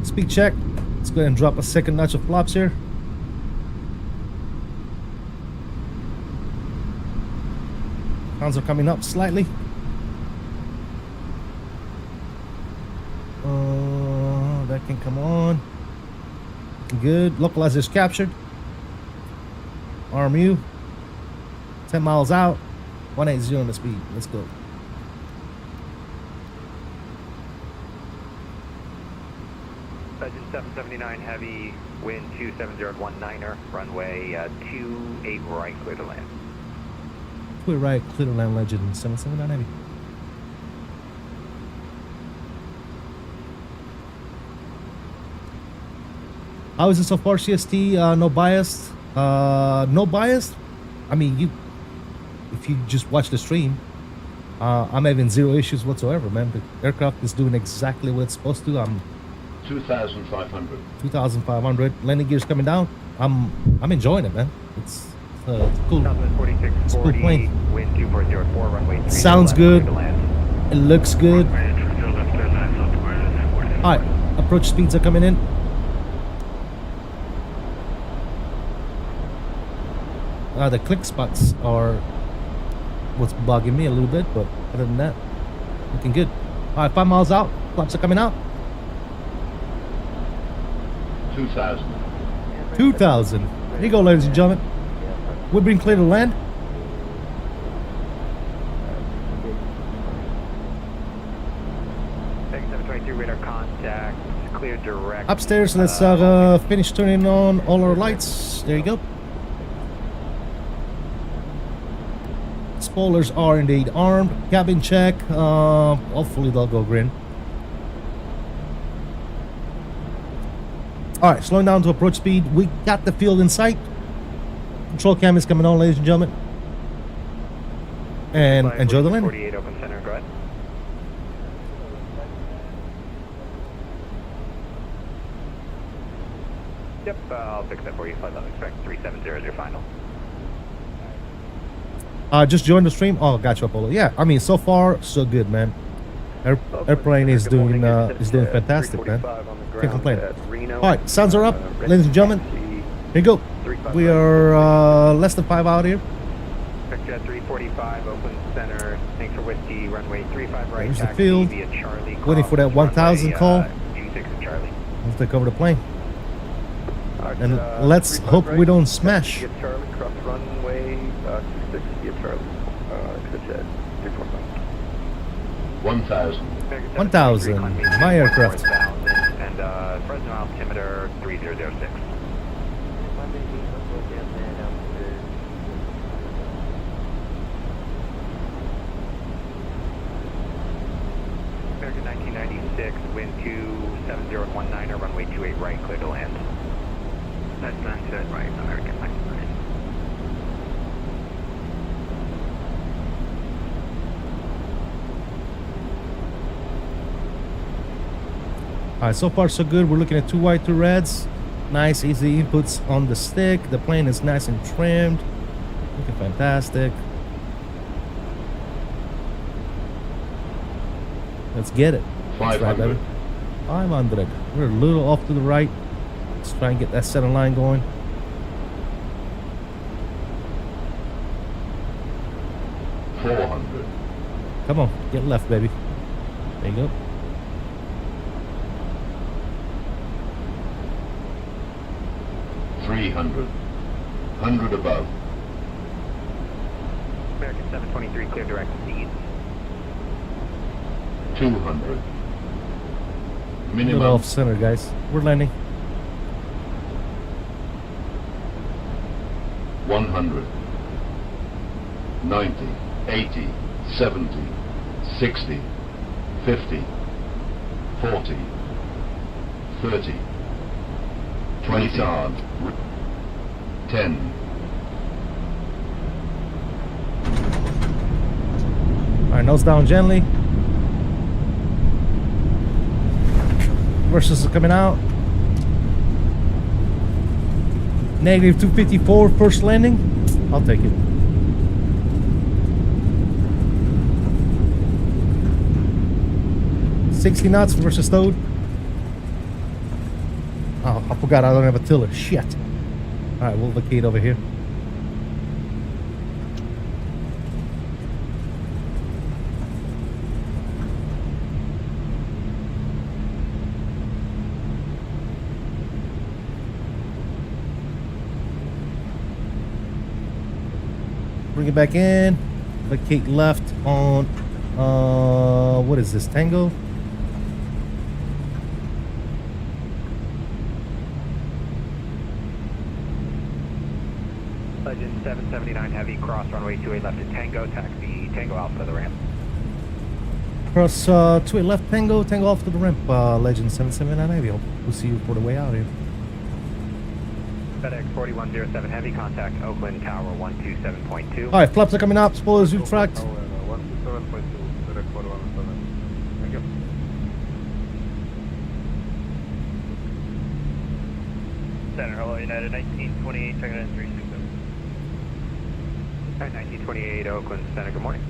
Speed check. Let's go ahead and drop a second notch of flops here. Sounds are coming up slightly. That can come on. Looking good. Localizers captured. RMU. 10 miles out. 180 on the speed. Let's go. Legend 779 heavy, wind 27019er, runway 28 right, clear to land. Clear right, clear to land, Legend 779 heavy. How is it so far, CST? No bias. No bias. I mean, if you just watch the stream, I'm having zero issues whatsoever, man. The aircraft is doing exactly what it's supposed to. I'm 2,500. 2,500. Landing gear's coming down. I'm enjoying it, man. It's cool. It's a cool plane. Wind 2404, runway 3 Sounds left, good. clear to land. It looks good. All right, approach speeds are coming in. The click spots are what's bugging me a little bit, but other than that, looking good. All right, 5 miles out. Flaps are coming out. 2,000. 2,000. Here you go, ladies and gentlemen. We're being clear to land. Taking 722 radar contact, clear direct. Upstairs, let's finish turning on all our lights. There you go. Spoilers are indeed armed. Cabin check. Hopefully they'll go green. Alright, slowing down to approach speed. We got the field in sight. Control cam is coming on, ladies and gentlemen. And enjoy the landing. 48 open center, go ahead. Yep, I'll fix that for you. Flight level expect 370 is your final. Just joined the stream. Oh, gotcha, Apollo. Yeah, I mean, so far so good, man. Airplane is doing fantastic, man. Can't complain. All right, sounds are up, ladies and gentlemen. Here you go. We are less than 5 out here. Jet 345 open center. Thanks for whiskey. Runway 35 right. There's the taxi field. via Charlie. Waiting for that 1,000 call. G6 Charlie. Let's take over the plane. And let's hope we don't smash. Get Charlie, cross runway 26 via Charlie. Jet 345. 1,000. 1,000. My aircraft. And Fresno altimeter 3006. American 1996, wind 27019er, runway 28 right, clear to land. That's 97 right, American 99. Alright, so far so good. We're looking at 2 white, 2 reds. Nice, easy inputs on the stick. The plane is nice and trimmed. Looking fantastic. Let's get it. 500. 500. We're a little off to the right. Let's try and get that center line going. $400. Come on, get left, baby. There you go. $300. 100 above. American 723, clear direct speed. 200. Little Minimum off center, guys. We're landing. 100. 90, 80, 70, 60, 50, 40, 30, 20 hard, 10. All right, nose down gently. Versus is coming out. Negative 254 first landing. I'll take it. $60 knots versus stowed. Oh, I forgot I don't have a tiller. Shit. All right, we'll vacate over here. Bring it back in. Vacate left on, what is this, Tango? Legend 779 Heavy, cross runway 28 left at Tango, taxi Tango Alpha to the ramp. Cross 28 left Tango, Tango off to the ramp. Legend 779 Heavy. We'll see you for the way out here. FedEx 4107 Heavy, contact Oakland Tower 127.2. Alright, flaps are coming up, spoilers retract. 127.2, FedEx 4107. Thank you. Center, hello, United 1928, checking in 367. 1928 Oakland Center, good morning.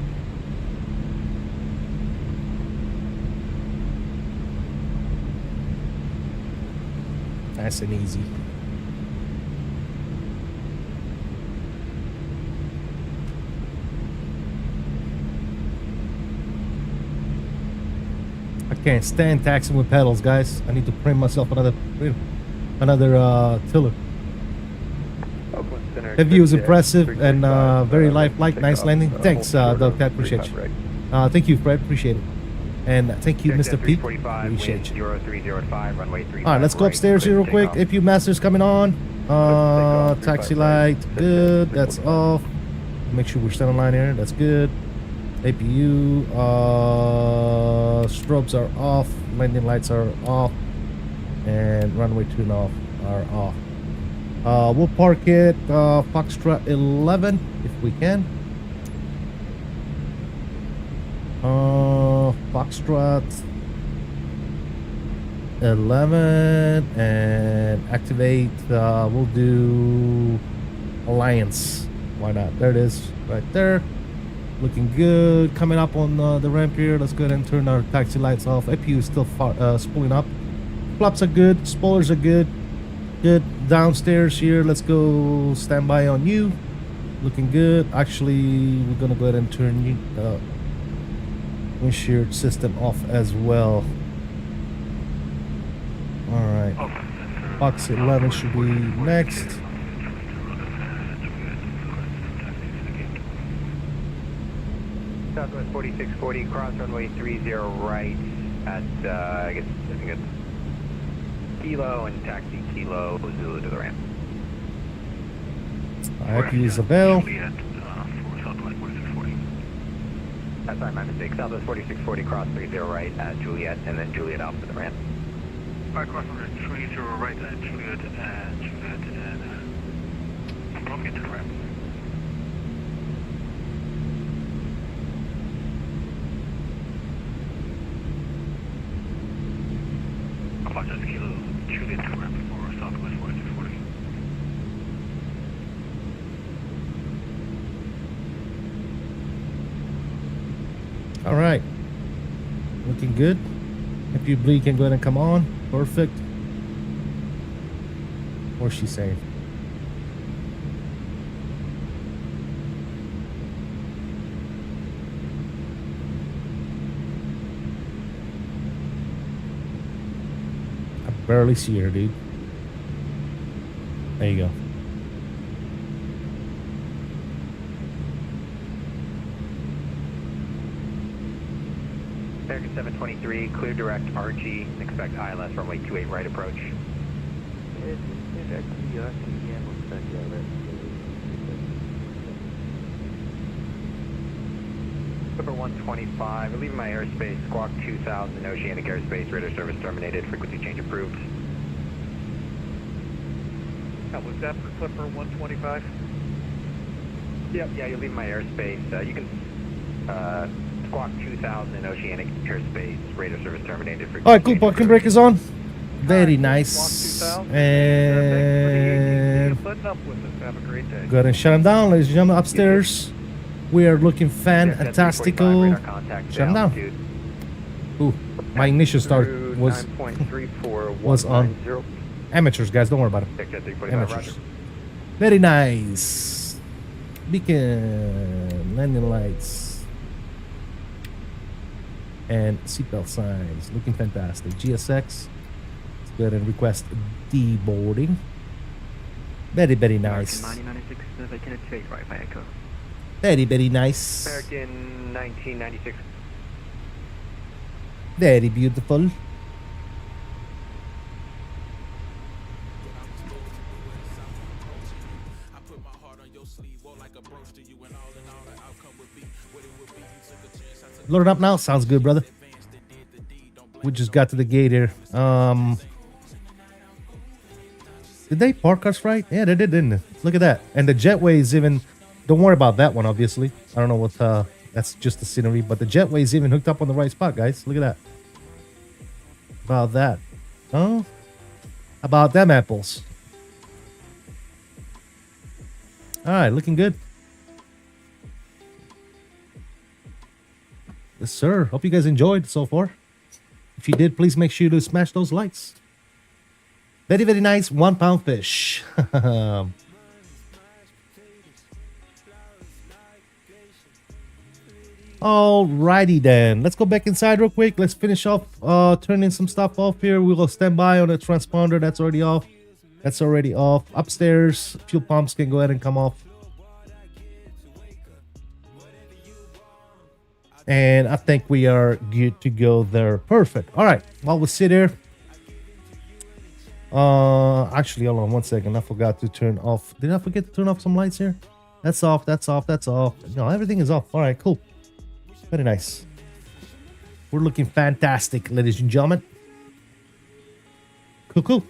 Nice and easy. I can't stand taxing with pedals, guys. I need to print myself another tiller. Oakland Center. That view is impressive and very lifelike. Nice landing. Thanks, Doug. I appreciate you. Thank you, Fred. Appreciate it. And thank you, Mr. Pete. Appreciate you. 0305, runway 35. All right, let's go upstairs here real quick. APU Masters coming on. Taxi light, good. That's off. Make sure we're still in line here. That's good. APU strobes are off. Landing lights are off. And runway tune off are off. We'll park it Foxtrot 11 if we can. Foxtrot 11 and activate. We'll do Alliance. Why not? There it is, right there. Looking good. Coming up on the ramp here. Let's go ahead and turn our taxi lights off. APU is still spooling up. Flaps are good. Spoilers are good. Good. Downstairs here. Let's go stand by on you. Looking good. Actually, we're gonna go ahead and turn windshield system off as well. All right. Fox 11 should be next. Southwest 4640, cross runway 30 right at, I think it's Kilo and taxi Kilo Zulu to the ramp. I have to use a bell. That's my mistake. Southwest 4640, cross 30 right at Juliet, and then Juliet Alpha to the ramp. Alright, cross number 30 right at Juliet and Columbia to the ramp. Apologize, Kilo Juliet to the ramp for Southwest 4640. All right, looking good. If you bleed, can go ahead and come on. Perfect. What's she saying? I barely see her, dude. There you go. American 723, clear direct RG, expect ILS runway 28 right approach. Clipper 125, we're leaving my airspace, squawk 2000, oceanic airspace, radar service terminated, frequency change approved. Was that for Clipper 125? Yep, yeah, you're leaving my airspace. You can squawk 2000, oceanic airspace, radar service terminated, frequency Alright, cool. change Parking approved. brake is on. Very Squawk nice. 2000. And Thanks for putting up with us. Have a great day. go ahead and shut them down, ladies and gentlemen. Upstairs, we are looking fantastical. Radar contact, Shut 'em down. altitude. Ooh, my ignition start Through was 9.34, on. 190. Amateurs, guys. Don't worry about it. Check that 345, Amateurs. roger. Very nice. Beacon, landing lights, and seatbelt signs. Looking fantastic. GSX. Let's go ahead and request deboarding. Very, very nice. American 9096, vacant space, right by Echo. Very, very nice. American 1996. Very beautiful. Load it up now. Sounds good, brother. We just got to the gate here. Did they park us right? Yeah, they did, didn't they? Look at that. And the jetway is even... Don't worry about that one, obviously. I don't know what... that's just the scenery. But the jetway is even hooked up on the right spot, guys. Look at that. About that. Oh? About them apples. Alright, looking good. Yes, sir. Hope you guys enjoyed so far. If you did, please make sure to smash those likes. Very, very nice 1 pound fish. Alrighty then. Let's go back inside real quick. Let's finish off turning some stuff off here. We will stand by on the transponder. That's already off. That's already off. Upstairs, fuel pumps can go ahead and come off. And I think we are good to go there. Perfect. All right. While we sit here. Actually, hold on 1 second. I forgot to turn off. Did I forget to turn off some lights here? That's off. That's off. That's off. No, everything is off. All right, cool. Very nice. We're looking fantastic, ladies and gentlemen. Cool, cool.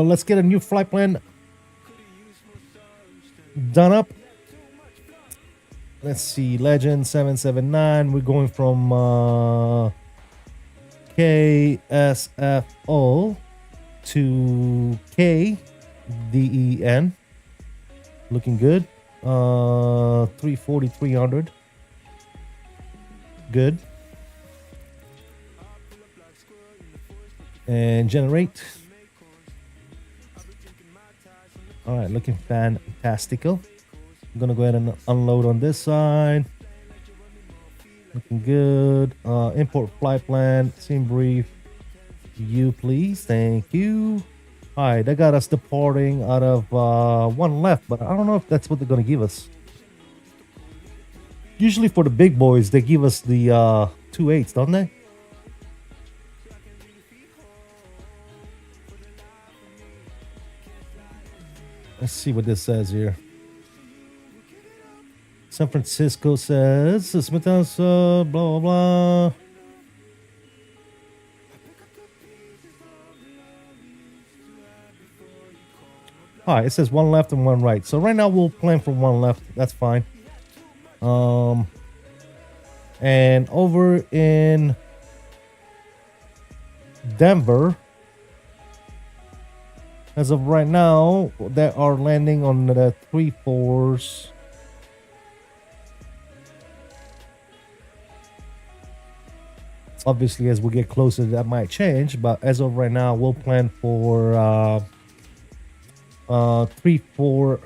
Let's get a new flight plan done up. Let's see, Legend 779. We're going from KSFO to KDEN. Looking good. 340, 300. Good. And generate. All right, looking fantastical. I'm gonna go ahead and unload on this side. Looking good. Import flight plan. Scene brief. You please. Thank you. All right, that got us departing out of one left, but I don't know if that's what they're gonna give us. Usually for the big boys, they give us the 2.8s, don't they? Let's see what this says here. San Francisco says, blah, blah, blah. All right, it says one left and one right. So right now we'll plan for one left. That's fine. And over in Denver, as of right now, they are landing on the 3-4s. Obviously, as we get closer, that might change. But as of right now, we'll plan for 3-4.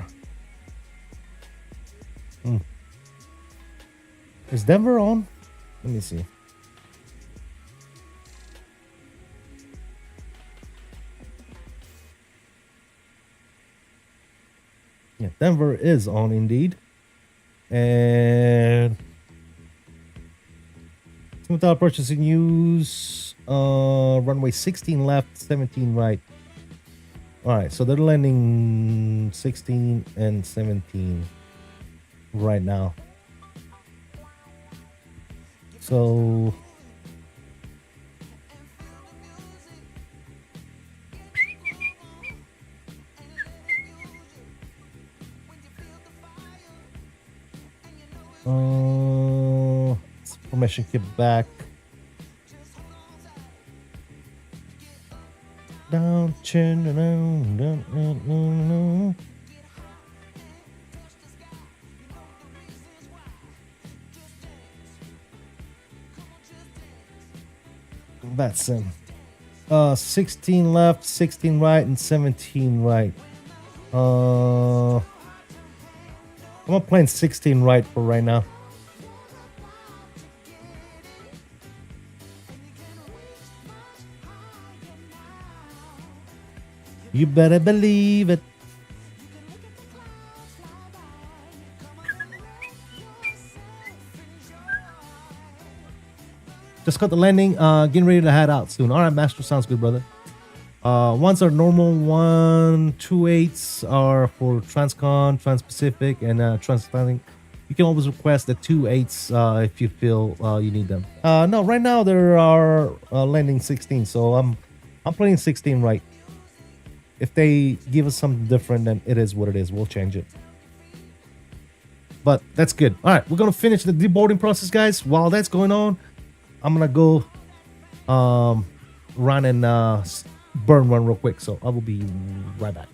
Is Denver on? Let me see. Yeah, Denver is on indeed. And without purchasing use, runway 16 left, 17 right. All right, so they're landing 16 and 17 right now. So formation kick back. Down, chin, down. That's him. 16 left, 16 right, and 17 right. I'm playing 16 right for right now. You better believe it. Just got the landing. Getting ready to head out soon. All right, Master. Sounds good, brother. Ones are normal. 128s are for Transcon, Trans-Pacific, and Transatlantic. You can always request the 28s if you feel you need them. No, right now there are landing 16, so I'm playing 16 right. If they give us something different, then it is what it is. We'll change it. But that's good. All right, we're gonna finish the deboarding process, guys. While that's going on, I'm gonna go run and burn one real quick. So I will be right back.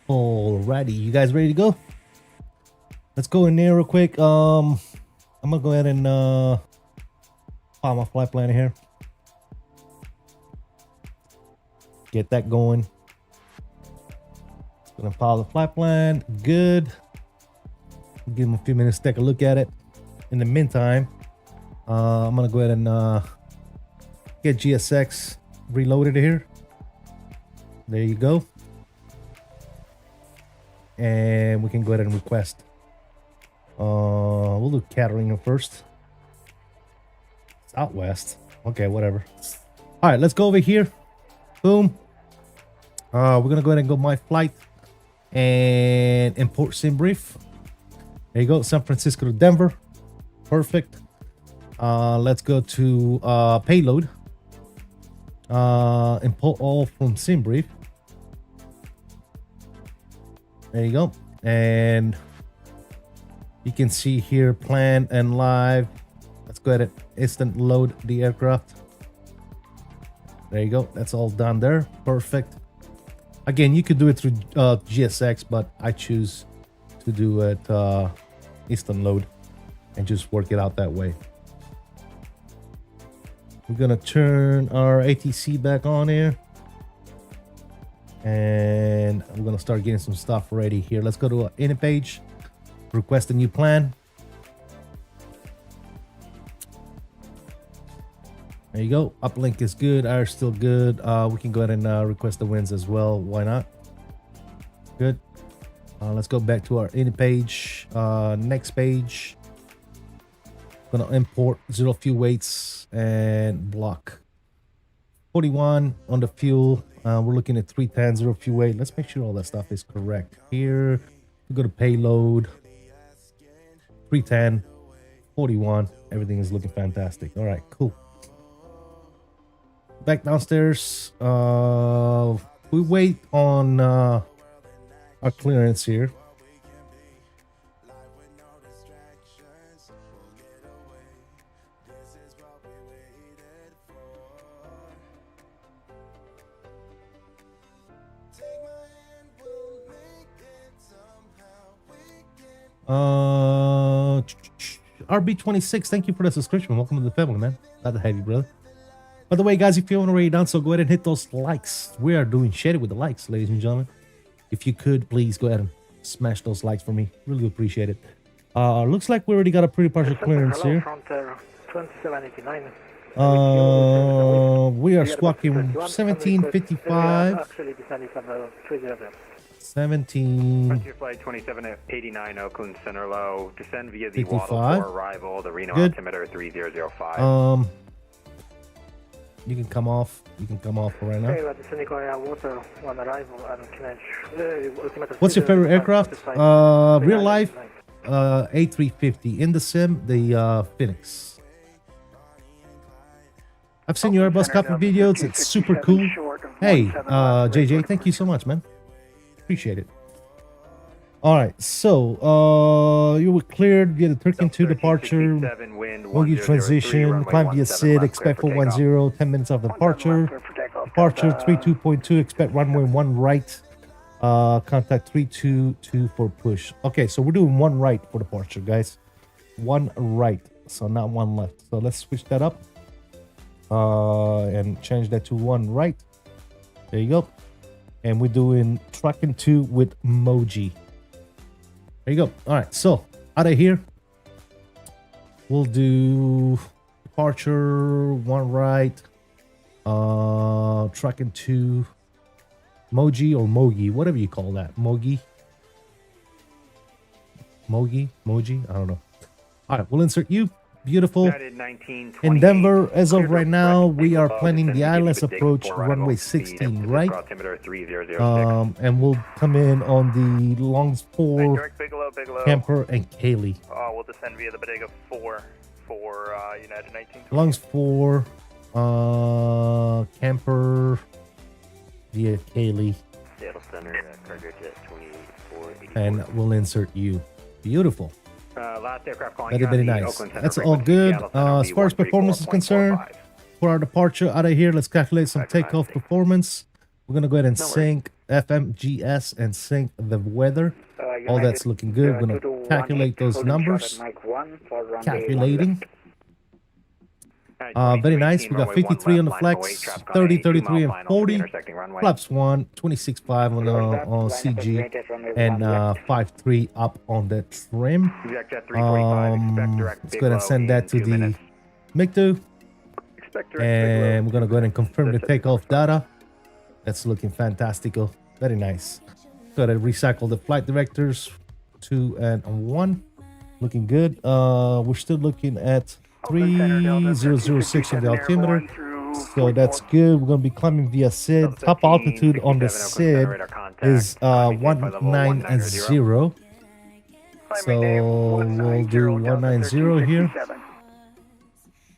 Alrighty, you guys ready to go? Let's go in there real quick. I'm gonna go ahead and file my flight plan here. Get that going. Gonna file the flight plan. Good. Give them a few minutes to take a look at it. In the meantime, I'm gonna go ahead and get GSX reloaded here. There you go. And we can go ahead and request. We'll do Catalina first. Southwest. Okay, whatever. All right, let's go over here. Boom. We're gonna go ahead and go my flight and import sim brief. There you go, San Francisco to Denver. Perfect. Let's go to payload. Import all from sim brief. There you go. And you can see here plan and live. Let's go ahead and instant load the aircraft. There you go. That's all done there. Perfect. Again, you could do it through GSX, but I choose to do it instant load and just work it out that way. We're gonna turn our ATC back on here. And we're gonna start getting some stuff ready here. Let's go to our init page, request a new plan. There you go. Uplink is good. Air still good. We can go ahead and request the wins as well. Why not? Good. Let's go back to our init page. Next page. Gonna import 0 fuel weights and block 41 on the fuel. We're looking at 310 0 fuel weight. Let's make sure all that stuff is correct. Here we go to payload 310 41. Everything is looking fantastic. All right, cool. Back downstairs. We wait on our clearance here. RB26, thank you for the subscription. Welcome to the family, man. Glad to have you, brother. By the way, guys, if you haven't already done so, go ahead and hit those likes. We are doing shit with the likes, ladies and gentlemen. If you could, please go ahead and smash those likes for me. Really appreciate it. Looks like we already got a pretty partial clearance here. We are squawking 1755. 17. Frontier flight 2789 Oakland Center Low. Descend via the 55. Waddle for arrival. The Reno altimeter 3005. You can come off. You can come off for right now. What's your favorite aircraft? Real life, A350. In the sim, the Phoenix. I've seen your Airbus Cockpit videos. It's super cool. Hey, JJ, thank you so much, man. Appreciate it. All right, so you were cleared via the Turkin 2 departure, bogey transition, climb via SID, expect 410, 10 minutes after departure. Departure 32.2, expect runway 1 right, contact 322 for push. Okay, so we're doing 1 right for departure, guys. 1 right, so not 1 left. So let's switch that up and change that to 1 right. There you go. And we're doing Trucking 2 with Moji. There you go. All right, so out of here, we'll do departure 1 right, Trucking 2, Moji or Mogi, whatever you call that. Mogi, I don't know. All right, we'll insert you. Beautiful. In Denver, as of right now, we are planning the ILS approach runway 16 right. And we'll come in on the Longs 4, Camper, and Kaylee. We'll descend via the Bodega 4 for United 19. Longs 4, Camper, via Kaylee. Seattle Center, cargo jet 2480. And we'll insert you. Beautiful. Last aircraft calling Very, very nice. That's all good. As far as performance is concerned, for our departure out of here, let's calculate some takeoff performance. We're going to go ahead and sync FMGS and sync the weather. All that's looking good. We're gonna calculate those numbers. Calculating. Very nice. We got 53 on the flex, 30, 33, and 40. Flaps 1, 26.5 on CG, and 5.3 up on the trim. Let's go ahead and send that to the 𝕂𝕚, and we're gonna go ahead and confirm the takeoff data. That's looking fantastical. Very nice. Go ahead and recycle the flight directors 2 and 1. Looking good. We're still looking at 3006 on the altimeter, so that's good. We're gonna be climbing via SID. Top altitude on the SID is 190, so we'll do 190 here.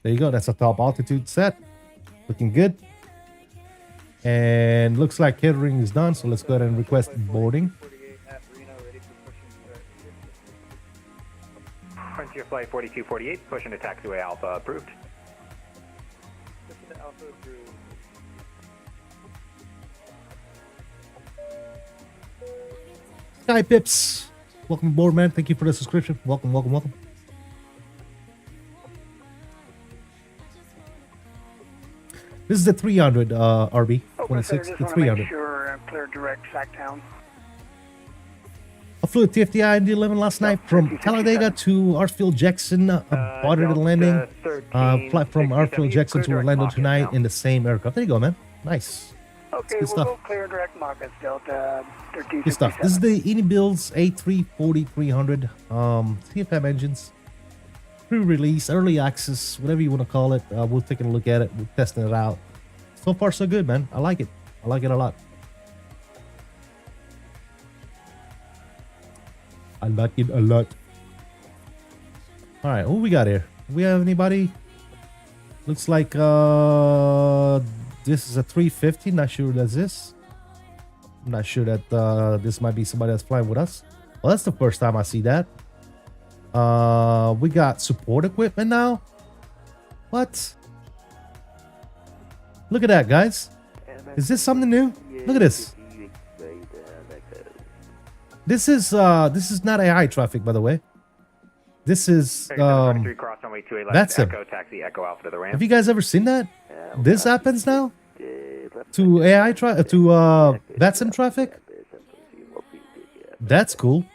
There you go. That's a top altitude set. Looking good. And looks like catering is done, so let's go ahead and request boarding. Frontier Flight 4248, pushing to taxiway Alpha approved. Sky Pips, welcome aboard, man. Thank you for the subscription. Welcome, welcome, welcome. This is the 300 RB 26, the 300. Clear direct Sacktown. I flew a TFTI in the 11 last night from Talladega to Hartsfield-Jackson. Boarded the landing. Fly from Hartsfield-Jackson to Orlando tonight in the same aircraft. There you go, man. Nice. Okay, good we'll stuff. go clear direct Marcus Delta 1357. Good stuff. This is the iniBuilds A340 300 CFM engines. Pre-release, early access, whatever you want to call it. We're taking a look at it. We're testing it out. So far, so good, man. I like it. I like it a lot. I like it a lot. All right, who we got here? Do we have anybody? Looks like this is a 350. Not sure that's this. I'm not sure that this might be somebody that's flying with us. Well, that's the first time I see that. We got support equipment now. What? Look at that, guys. Is this something new? Look at this. This is not AI traffic, by the way. This is that's it. Have you guys ever seen that? This happens now to AI VATSIM traffic. That's cool.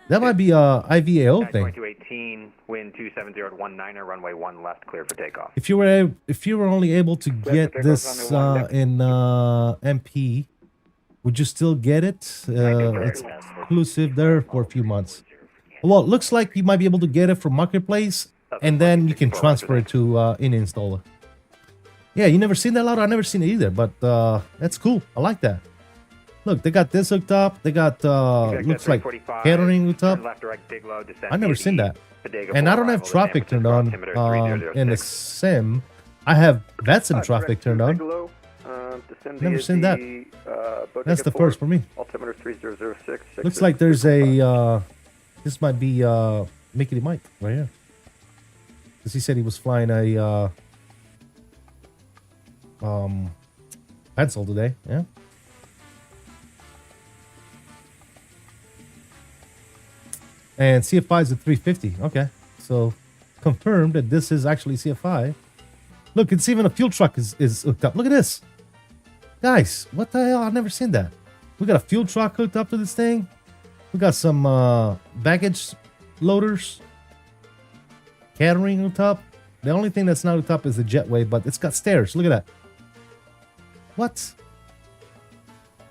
That might be a IVAO thing. 2218, wind 270 at 19er, runway 1 left, clear for takeoff. If you were only able to get this in MP, would you still get it? It's exclusive there for a few months. Well, it looks like you might be able to get it from Marketplace, and then you can transfer it to iniNstaller. Yeah, you never seen that, Laura? I never seen it either, but that's cool. I like that. Look, they got this hooked up. They got looks like catering hooked up. I've never seen that, and I don't have traffic turned on in the sim. I have VATSIM traffic turned on. Never seen that. That's the first for me. Looks like there's a this might be 𝕂𝕚𝕚 right here, because he said he was flying a pencil today. Yeah. And CFI is a 350. Okay, so confirmed that this is actually CFI. Look, it's even a fuel truck is hooked up. Look at this, guys. What the hell? I've never seen that. We got a fuel truck hooked up to this thing. We got some baggage loaders, catering hooked up. The only thing that's not hooked up is the jetway, but it's got stairs. Look at that. What?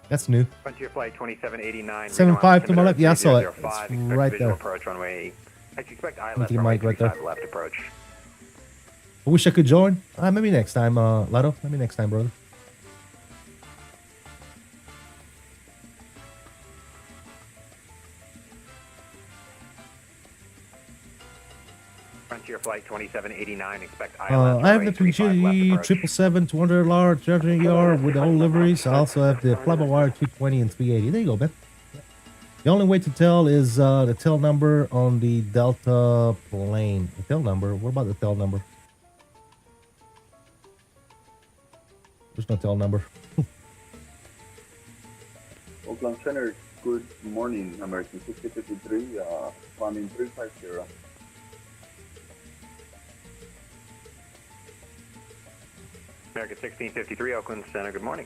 That's new. Frontier Flight 2789. 75 to my left. Yeah, I saw it. It's right there. Approach runway. I expect the mic right there. Left approach. I wish I could join. Maybe next time, Lado. Maybe next time, brother. Frontier Flight 2789. Expect I have the 777 200 large charging ER with all liveries. I also have the Flybywire Wire 220 and 380. There you go, man. The only way to tell is the tail number on the Delta plane. The tail number. What about the tail number? There's no tail number. Oakland Center, good morning. American 6053, climbing 350. American 1653, Oakland Center, good morning.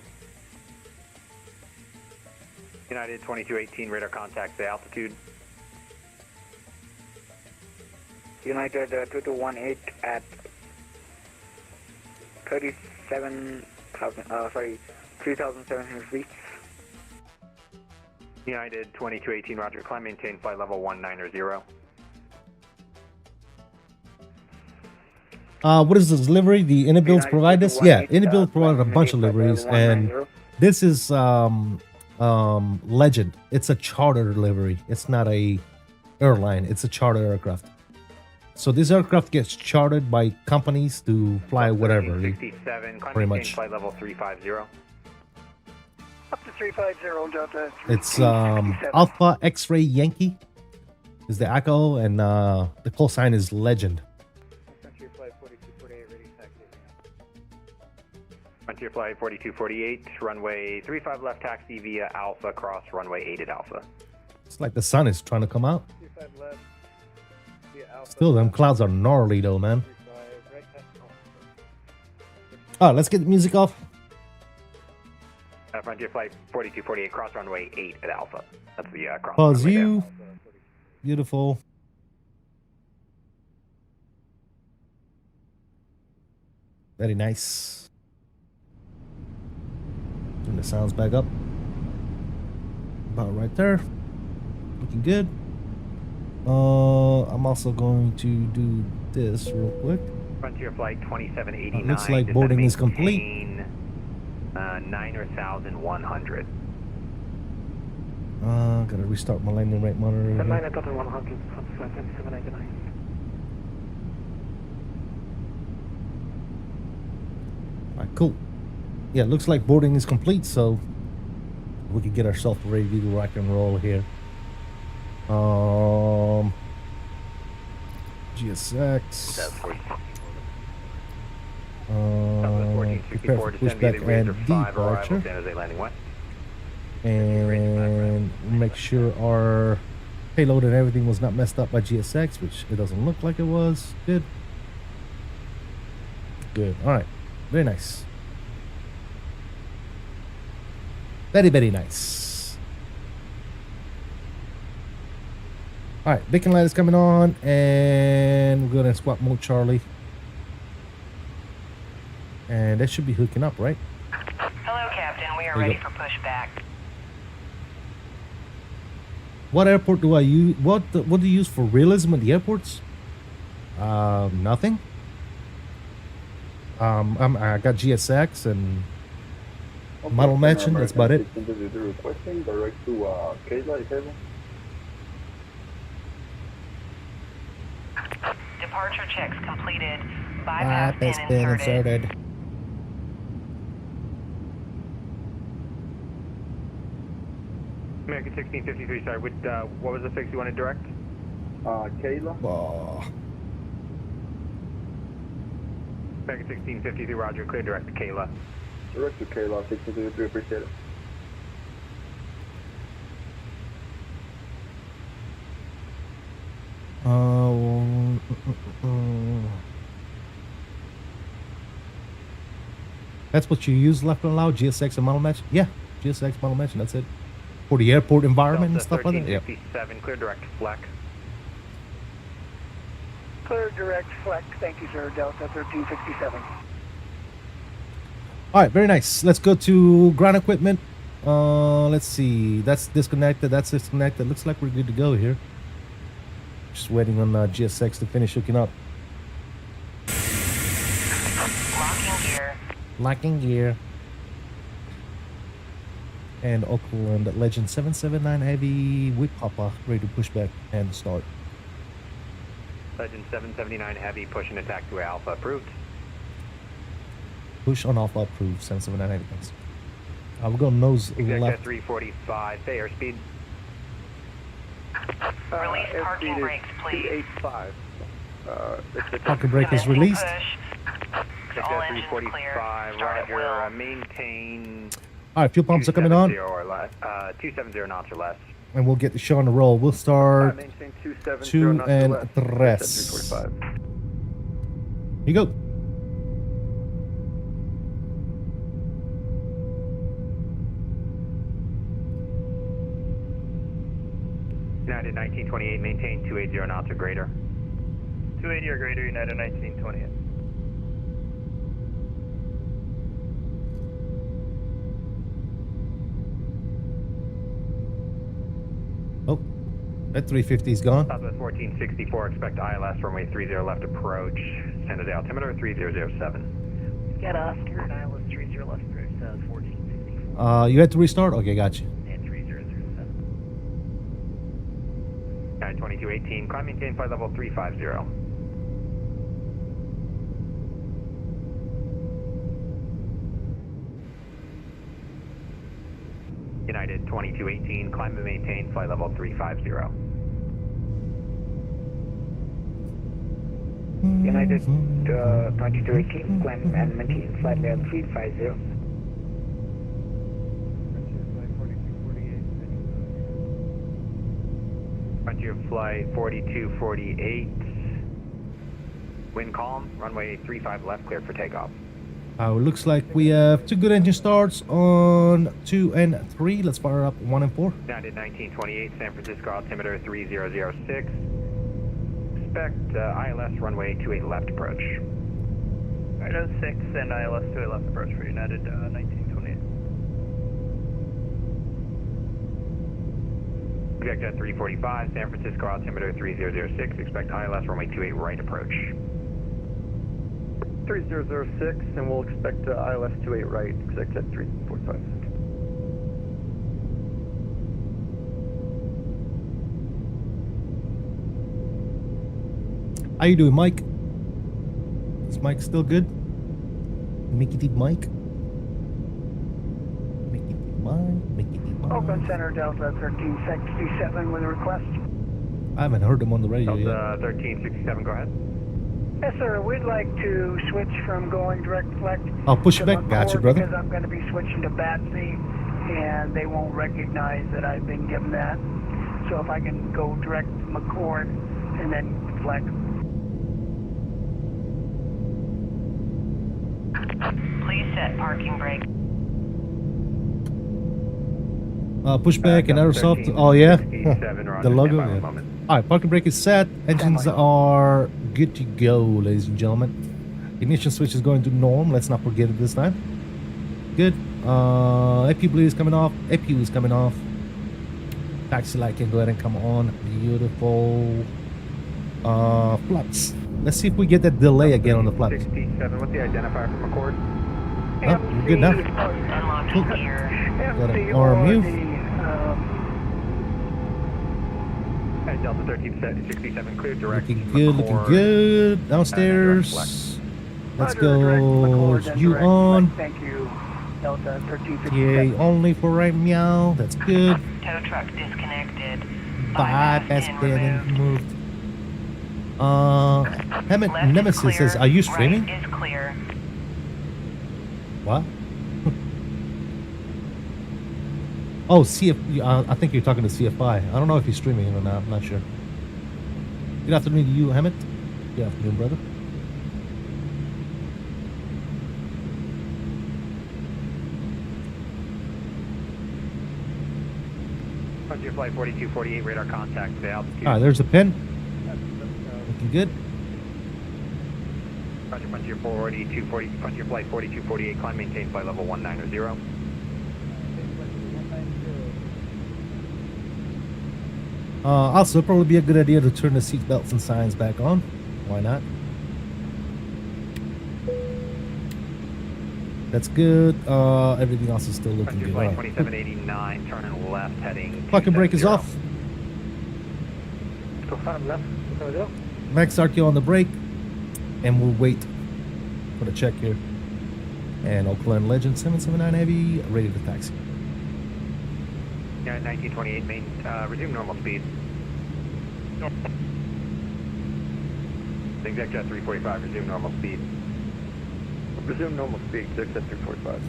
United 2218, radar contact, the altitude. United 2218 at 3,700 feet. United 2218, roger, climb, maintain flight level 190. What is this livery? The iniBuilds provide this? Yeah, iniBuilds provided a bunch of liveries, and this is Legend. It's a charter livery. It's not a airline. It's a charter aircraft. So this aircraft gets chartered by companies to fly whatever. 67, pretty much. flight level 350. Up to 350, Delta. It's Alpha X-Ray Yankee is the echo, and the call sign is Legend. Frontier Flight 4248, ready taxi. Frontier Flight 4248, runway 35 left taxi via Alpha, cross runway 8 at Alpha. It's like the sun is trying to come out. 35 left via Alpha. Still, them clouds are gnarly though, man. Oh, let's get the music off. Frontier Flight 4248, cross runway 8 at Alpha. That's the cross Pause runway you. there. Beautiful. Very nice. Turn the sounds back up. About right there. Looking good. I'm also going to do this real quick. Frontier Flight 2789. Looks like boarding is complete. 9,100. Gotta restart my landing rate monitor. 9,100, 2789. Alright, cool. Yeah, looks like boarding is complete, so we can get ourselves ready to rock and roll here. GSX. Prepare for pushback and departure. And make sure our payload and everything was not messed up by GSX, which it doesn't look like it was. Good. Good. Alright. Very nice. Very, very nice. Alright, beacon light is coming on, and we're gonna squat mode Charlie. And that should be hooking up, right? Hello, Captain. We are ready for pushback. What airport do I use? What do you use for realism at the airports? Nothing. I got GSX and model matching. That's about it. Requesting direct to 𝕬𝕚 table. Departure checks completed. Bypass Bypass pin pin inserted. inserted. American 1653, sorry, what was the fix you wanted direct? 𝕬𝕚. Oh. American 1653, roger, clear direct to 𝕬𝕚. Direct to 𝕬𝕚, 1653, appreciate it. That's what you use left and allow, GSX and model match? Yeah, GSX model match, and that's it. For the airport environment and stuff like that? Yeah. 1357, clear direct flex. Clear direct flex. Thank you, sir. Delta 1367. Alright, very nice. Let's go to ground equipment. Let's see. That's disconnected. That's disconnected. Looks like we're good to go here. Just waiting on GSX to finish hooking up. Locking gear. Locking gear. And Oakland Legend 779 Heavy with Papa ready to push back and start. Legend 779 Heavy, push and attack to Alpha, approved. Push on Alpha approved, 779 Heavy. Thanks. We're going nose left. 345, say airspeed. Release parking brakes, please. 285. Parking brake is released. Push. All engines clear. 345, Start at will. roger, maintain All right, fuel pumps are coming on, 270 or less. 270 knots or less. and we'll get the show on the roll. We'll start Maintain 270 2 knots or and less. 3. 345. Here you go. United 1928, maintain 280 knots or greater. 280 or greater, United 1928. Oh, that 350 is gone. Southwest 1464, expect ILS runway 30 left approach. Standard altimeter 3007. Got Oscar and ILS 30 left approach, 1464. You had to restart? Okay, got you. And 3007. United 2218, climb maintain flight level 350. United 2218, climb and maintain flight level 350. United 2218, climb and maintain flight level 350. Frontier flight 4248, wind calm, runway 35 left, cleared for takeoff. Looks like we have 2 good engine starts on 2 and 3. Let's fire up 1 and 4. United 1928, San Francisco altimeter 3006. Expect ILS runway 28 left approach. Alright, 06 and ILS 28 left approach for United 1928. Project at 345, San Francisco altimeter 3006. Expect ILS runway 28 right approach. 3006, and we'll expect ILS 28 right, expect at 345. How you doing, Mike? Is Mike still good? Mickey D. Mike? Mickey D. Mike? Mickey D. Mike? Oakland Center Delta 1367 with a request. I haven't heard him on the radio yet. Delta 1367, go ahead. Yes, sir. We'd like to switch from going direct flight. Oh, push to back. Gotcha, McCord brother. Because I'm going to be switching to Batsy, and they won't recognize that I've been given that. So if I can go direct to McCord and then flex. Please set parking brake. Push back and aerosoft. Oh, yeah. The logo. Yeah. All right, parking brake is set. Engines are good to go, ladies and gentlemen. Ignition switch is going to norm. Let's not forget it this time. Good. AP blue is coming off. AP is coming off. Taxi light can go ahead and come on. Beautiful. Flaps. Let's see if we get that delay again on the flaps. 67, what's the identifier for McCord? Oh, we're good now. Unlocking gear. Got an RMU. Delta 1367, clear direct. Looking good, looking good. Downstairs. Let's go. You on. Thank you. Delta 1367. Yay, only for right meow. That's good. Tow truck disconnected. Bypass been moved. Left is Nemesis clear, says, are you streaming? Right is clear. What? Oh, CF. I think you're talking to CFI. I don't know if he's streaming or not. I'm not sure. Good afternoon to you, Hammett. Good afternoon, brother. Frontier flight 4248, radar contact to altitude. All right, there's the pin. Looking good. Frontier 4240, Frontier flight 4248, climb maintain flight level 190. Also, probably be a good idea to turn the seat belts and signs back on. Why not? That's good. Everything else is still looking good. Flight 2789, turning left, heading. Parking brake is off. Left. Max RQ on the brake, and we'll wait for the check here. And Oakland Legend 779 Heavy, ready to taxi. Yeah, 1928, main, resume normal speed. Exec jet 345, resume normal speed. Resume normal speed, exit 345.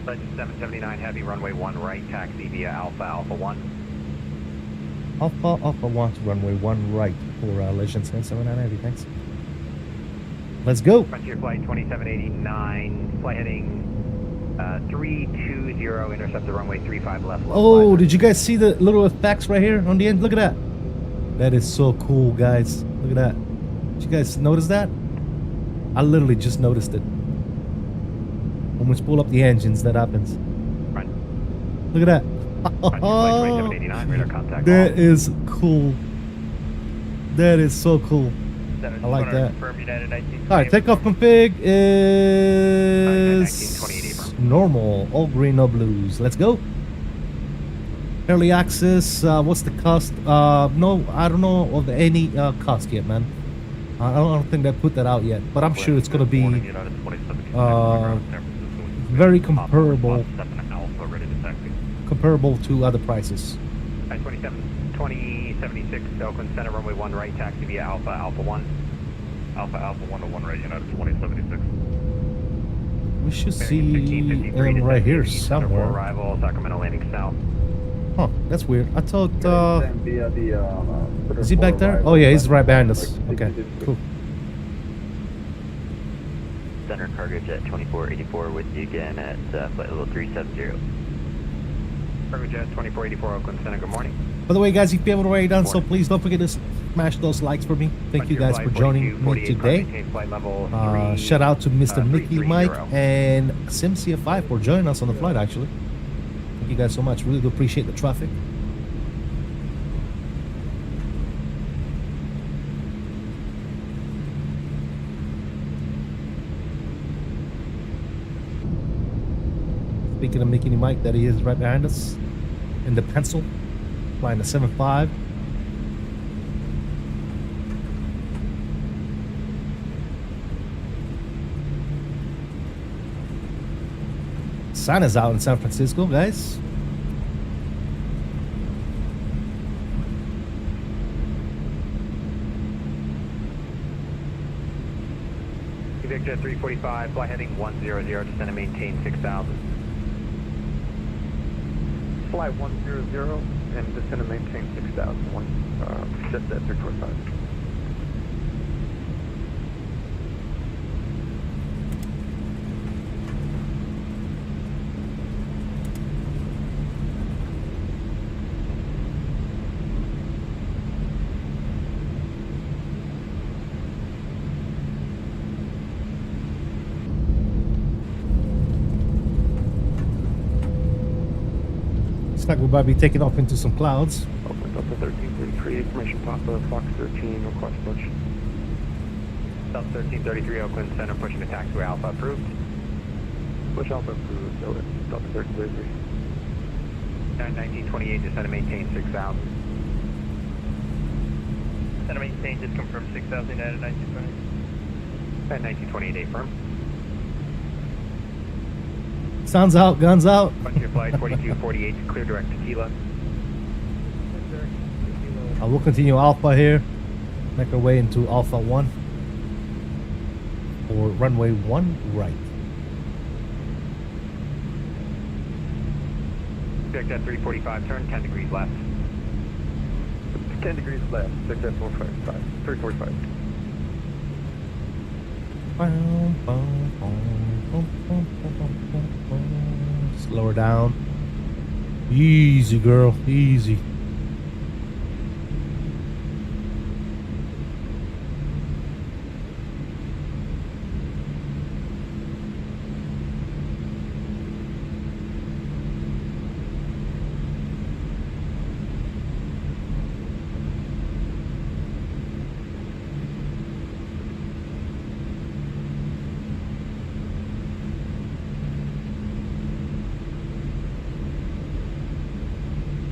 Legend 779 Heavy, runway 1 right, taxi via Alpha 1. Alpha 1 to runway 1 right for Legend 779 Heavy, thanks. Let's go. Frontier Flight 2789, flight heading 320, intercept the runway 35 left. Oh, did you guys see the little effects right here on the end? Look at that. That is so cool, guys. Look at that. Did you guys notice that? I literally just noticed it. When we spool up the engines, that happens. Front. Look at that. Frontier Flight 2789, radar contact. That is cool. That is so cool. I like that. Alright, takeoff config is normal. All green, no blues. Let's go. Early access. What's the cost? No, I don't know of any cost yet, man. I don't think they put that out yet, but I'm sure it's gonna be very comparable to other prices. 2076 Oakland Center, runway 1 right, taxi via Alpha 1. Alpha 1 to 1 right, United 2076. We should see him right here somewhere. Arrival, Sacramento landing south. Huh, that's weird. I thought, is he back there? Oh yeah, he's right behind us. Okay, cool. Center cargo jet 2484 with you again at flight level 370. Cargo jet 2484 Oakland Center, good morning. By the way, guys, if you haven't already done so, please don't forget to smash those likes for me. Thank you guys for joining me today. Shout out to Mr. Mickey Mike and SimCF5 for joining us on the flight, actually. Thank you guys so much. Really do appreciate the traffic. Speaking of Mickey Mike, that he is right behind us in the pencil, flying the 7.5. Sun is out in San Francisco, guys. Victor 345, flight heading 100, descend and maintain 6,000. Fly 100 and descend and maintain 6,000. Just at 345. Like we might be taking off into some clouds. Oakland Delta 1333, information Papa, Fox 13, request push. Delta 1333, Oakland Center, pushing to taxiway Alpha, approved. Push Alpha approved, Delta 1333. 1928, descend and maintain 6,000. Descend and maintain, just confirm 6,000 United 1920. And 1928, affirm. Sounds out, guns out. Frontier Flight 4248, clear direct tequila. I will continue Alpha here. Make our way into Alpha 1. Or runway 1 right. Check that 345, turn 10 degrees left. 10 degrees left, check that 455, 345. Slow her down. Easy, girl. Easy.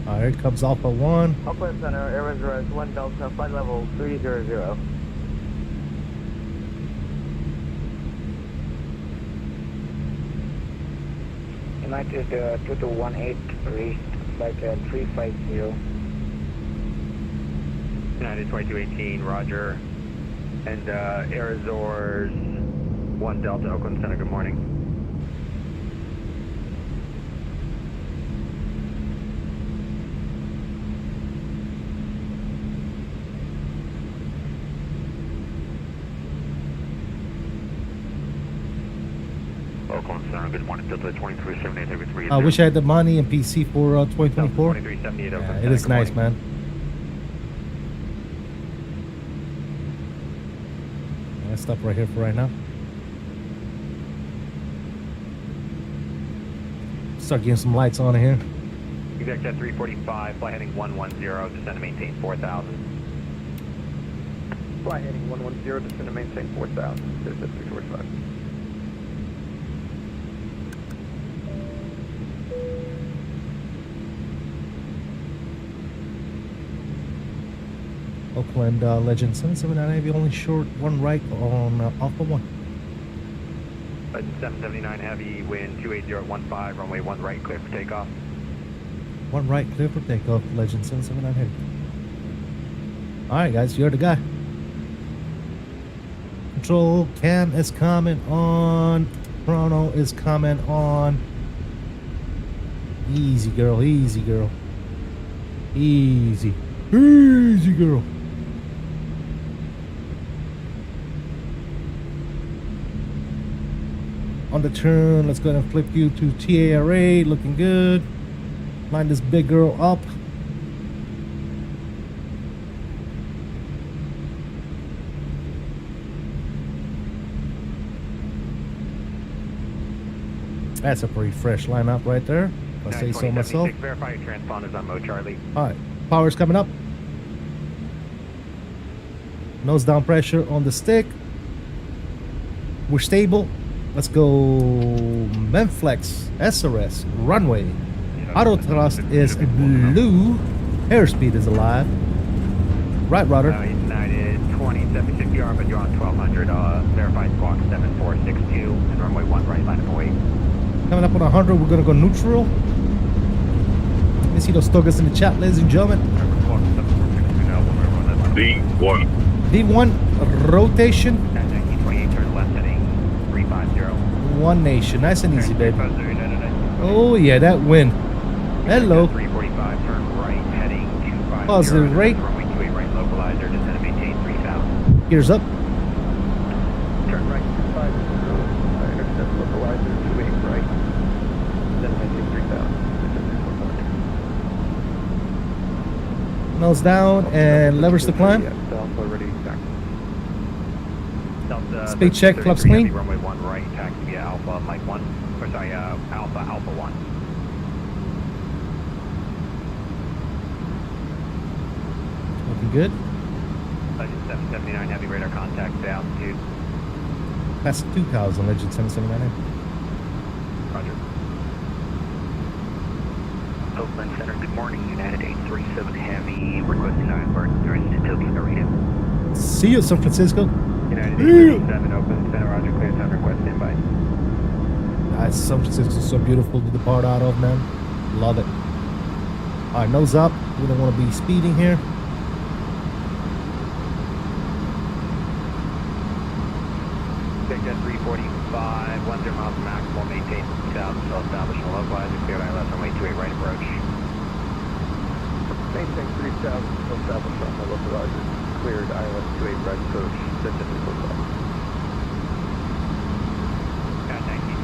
Here comes Alpha 1. Oakland Center, Airbus 1 Delta, flight level 300. United 2218, reached flight 350. United 2218, roger. And Airzors 1 Delta, Oakland Center, good morning. Oakland Center, good morning, Delta 2378 Heavy 3. I wish I had the money and PC for 2024. 2378 Yeah, Oakland it Center, is good nice, morning. man. Let's stop right here for right now. Start getting some lights on here. Quebec Jet 345, fly heading 110, descend to maintain 4000. Fly heading 110, descend to maintain 4000. There's at 345. Oakland Legend 779 Heavy, only short, one right on Alpha 1. Legend 779 Heavy, wind 28015, runway 1 right, clear for takeoff. One right, clear for takeoff, Legend 779 Heavy. Alright guys, you're the guy. Control, cam is coming on. Chrono is coming on. Easy girl, easy girl. Easy. Easy girl. On the turn, let's go ahead and flip you to TARA, looking good. Line this big girl up. That's a pretty fresh lineup right there, if I say so myself. Verify your transponders on Mo Charlie. Alright, power's coming up. Nose down pressure on the stick. We're stable. Let's go MFlex, SRS, runway. Auto thrust is blue. Airspeed is alive. Right rudder. United 2076 PR, but you're on 1200. Verified squawk 7462 and runway 1 right, line of away. Coming up on 100, we're gonna go neutral. Let me see those togas in the chat, ladies and gentlemen. D1. D1 rotation. 1928, turn left heading 350. One nation, nice and easy, baby. Oh yeah, that wind. Hello. 345, turn right heading 250. Positive rate. Runway 28 right, localizer, descend to maintain 3000. Gears up. Turn right 250. Intercept localizer 28 right. Descend to maintain 3000. Nose down and levers to climb. Yeah, Delta ready back. Speed check, flaps clean. Runway 1 right, taxi via Alpha, Mike 1. Or sorry, Alpha 1. Looking good. Legend 779, heavy radar contact to altitude. That's 2000, Legend 779. Roger. Oakland Center, good morning. United 837 Heavy, requesting 𝕬𝕚 𝕬𝕚. See you, San Francisco. United 837 Oakland Center, roger, clear time request, standby. San Francisco's so beautiful to depart out of, man. Love it. Alright, nose up. We don't want to be speeding here. Big Jet 345, 10 miles to maximal, maintain 2000, so establishment localizer, cleared ILS runway 28 right approach. Maintain 3000, establish on the localizer. Cleared ILS 28 right approach. Descend to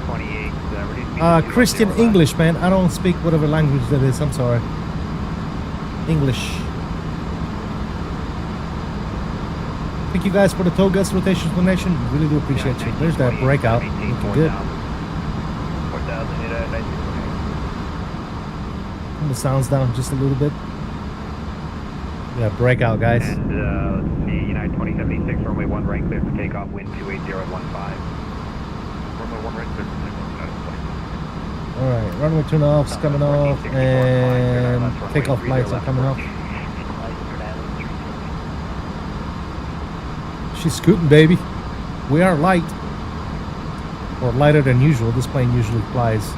1928, Christian English, man. I don't speak whatever language that is. I'm sorry. English. Thank you guys for the togas rotation explanation. Really do appreciate you. There's that breakout. Looking good. 4000, Turn the sounds down just a little bit. Yeah, breakout, guys. And let's see, United 2076, runway 1 right, clear for takeoff, wind 28015. Runway 1 right, clear for takeoff. Alright, runway turn off's coming off, and takeoff lights are coming off. She's scooting, baby. We are light. Or lighter than usual. This plane usually flies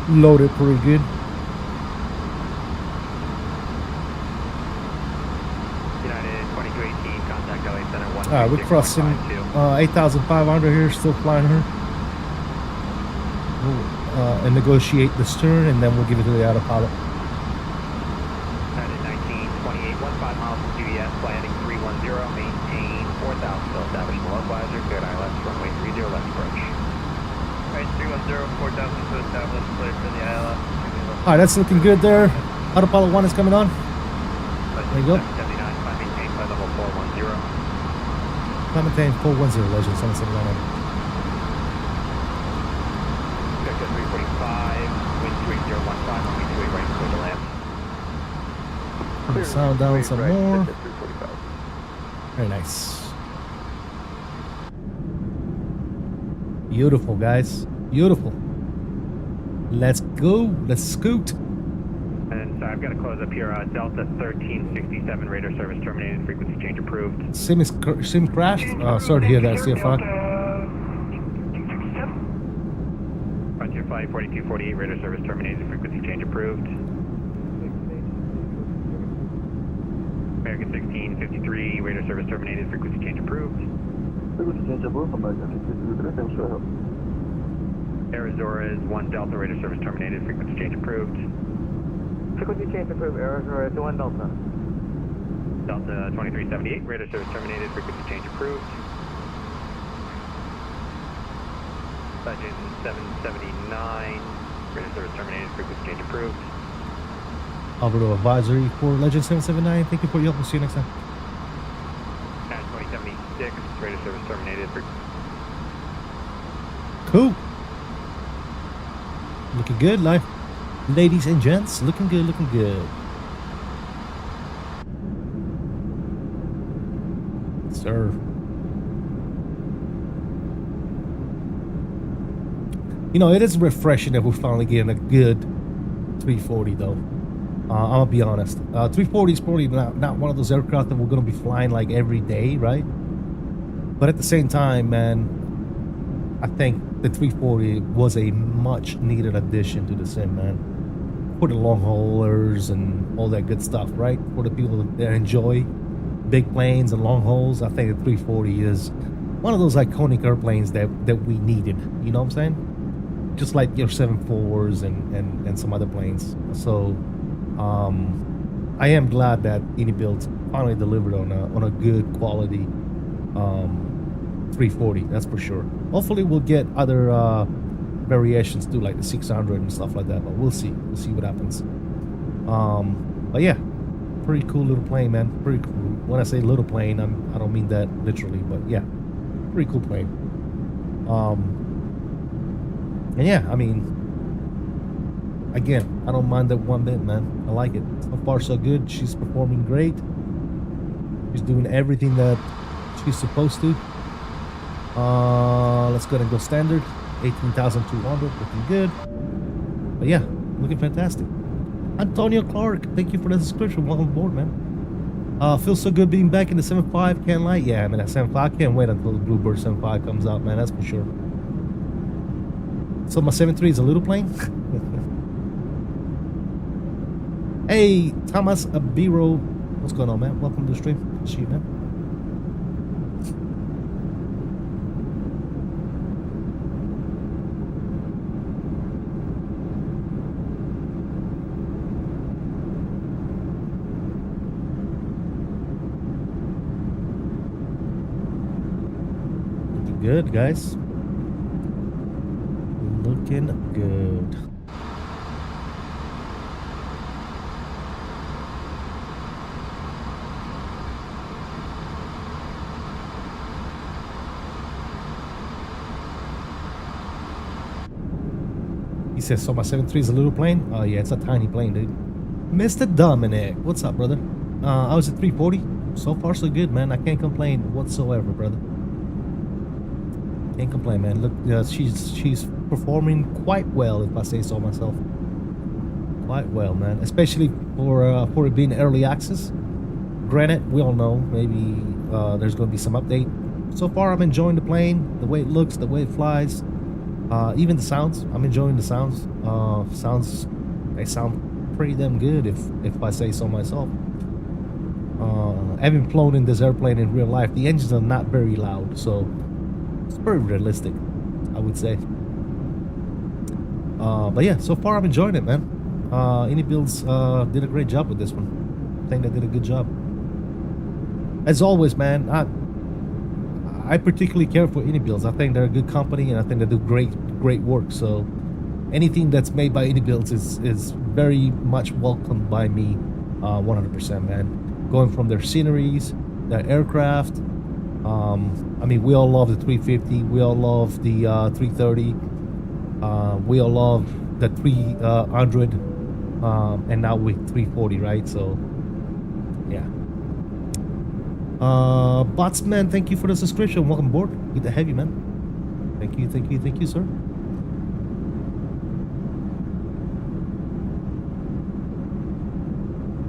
loaded pretty good. United 2218, contact LA Center 1. Alright, we're crossing 8,500 here, still flying her. We'll and negotiate the stern, and then we'll give it to the autopilot. United 1928, 15 miles from QES, landing 310, maintain 4000, still establish the localizer, cleared ILS, runway 30 left approach. 310, 4000 to establish place in the ILS. All right, that's looking good there. Autopilot 1 is coming on. There you go. 79, climb maintained by level 410. Climb maintain 410, Legend 779. Vector 345, wind 3015, runway 28 right, clear to land. Put the sound down some more. Very nice. Beautiful, guys. Beautiful. Let's go. Let's scoot. And so I've got to close up here. Delta 1367, radar service terminated, frequency change approved. Sim crashed. Sorry to hear that, CFI. Frontier Flight 4248, radar service terminated, frequency change approved. American 1653, radar service terminated, frequency change approved. Frequency change approved, American 1653, thanks for help. Arizora is 1 Delta, radar service terminated, frequency change approved. Frequency change approved, Arizora is 1 Delta. Delta 2378, radar service terminated, frequency change approved. Legend 779, radar service terminated, frequency change approved. Alberto advisory for Legend 779. Thank you for your help. We'll see you next time. 2076, radar service terminated. Cool. Looking good, ladies and gents. Looking good, looking good. Sir. You know, it is refreshing that we're finally getting a good 340 though. I'm gonna be honest. 340 is probably not one of those aircraft that we're gonna be flying like every day, right? But at the same time, man, I think the 340 was a much needed addition to the sim, man. For the long haulers and all that good stuff, right? For the people that enjoy big planes and long hauls, I think the 340 is one of those iconic airplanes that we needed. You know what I'm saying? Just like your 74s and some other planes. So I am glad that iniBuilds finally delivered on a good quality 340. That's for sure. Hopefully we'll get other variations too, like the 600 and stuff like that. But we'll see. We'll see what happens. But yeah, pretty cool little plane, man. Pretty cool. When I say little plane, I don't mean that literally, but yeah, pretty cool plane. And yeah, I mean, again, I don't mind that one bit, man. I like it. So far, so good. She's performing great. She's doing everything that she's supposed to. Let's go ahead and go standard. 18,200, looking good. But yeah, looking fantastic. Antonio Clark, thank you for the subscription. Welcome aboard, man. Feels so good being back in the 7.5. Can't lie. Yeah, I mean, that 7.5, can't wait until the Bluebird 7.5 comes out, man. That's for sure. So my 7.3 is a little plane. Hey, Thomas Abiro, what's going on, man? Welcome to the stream. See you, man. Looking good, guys. Looking good. He says, so my 7.3 is a little plane? Oh yeah, it's a tiny plane, dude. Mr. Dominic, what's up, brother? I was at 340. So far, so good, man. I can't complain whatsoever, brother. Can't complain, man. Look, she's performing quite well, if I say so myself. Quite well, man. Especially for it being early access. Granted, we all know maybe there's going to be some update. So far, I'm enjoying the plane, the way it looks, the way it flies. Even the sounds, I'm enjoying the sounds. They sound pretty damn good, if I say so myself. Having flown in this airplane in real life, the engines are not very loud, so it's very realistic, I would say. But yeah, so far I'm enjoying it, man. iniBuilds did a great job with this one. I think they did a good job. As always, man, I particularly care for iniBuilds. I think they're a good company, and I think they do great work. So anything that's made by iniBuilds is very much welcomed by me, 100%, man. Going from their sceneries, their aircraft. I mean, we all love the 350. We all love the 330. We all love the 300. And now with 340, right? So yeah. Botsman, thank you for the subscription. Welcome aboard. Good to have you, man. Thank you, sir.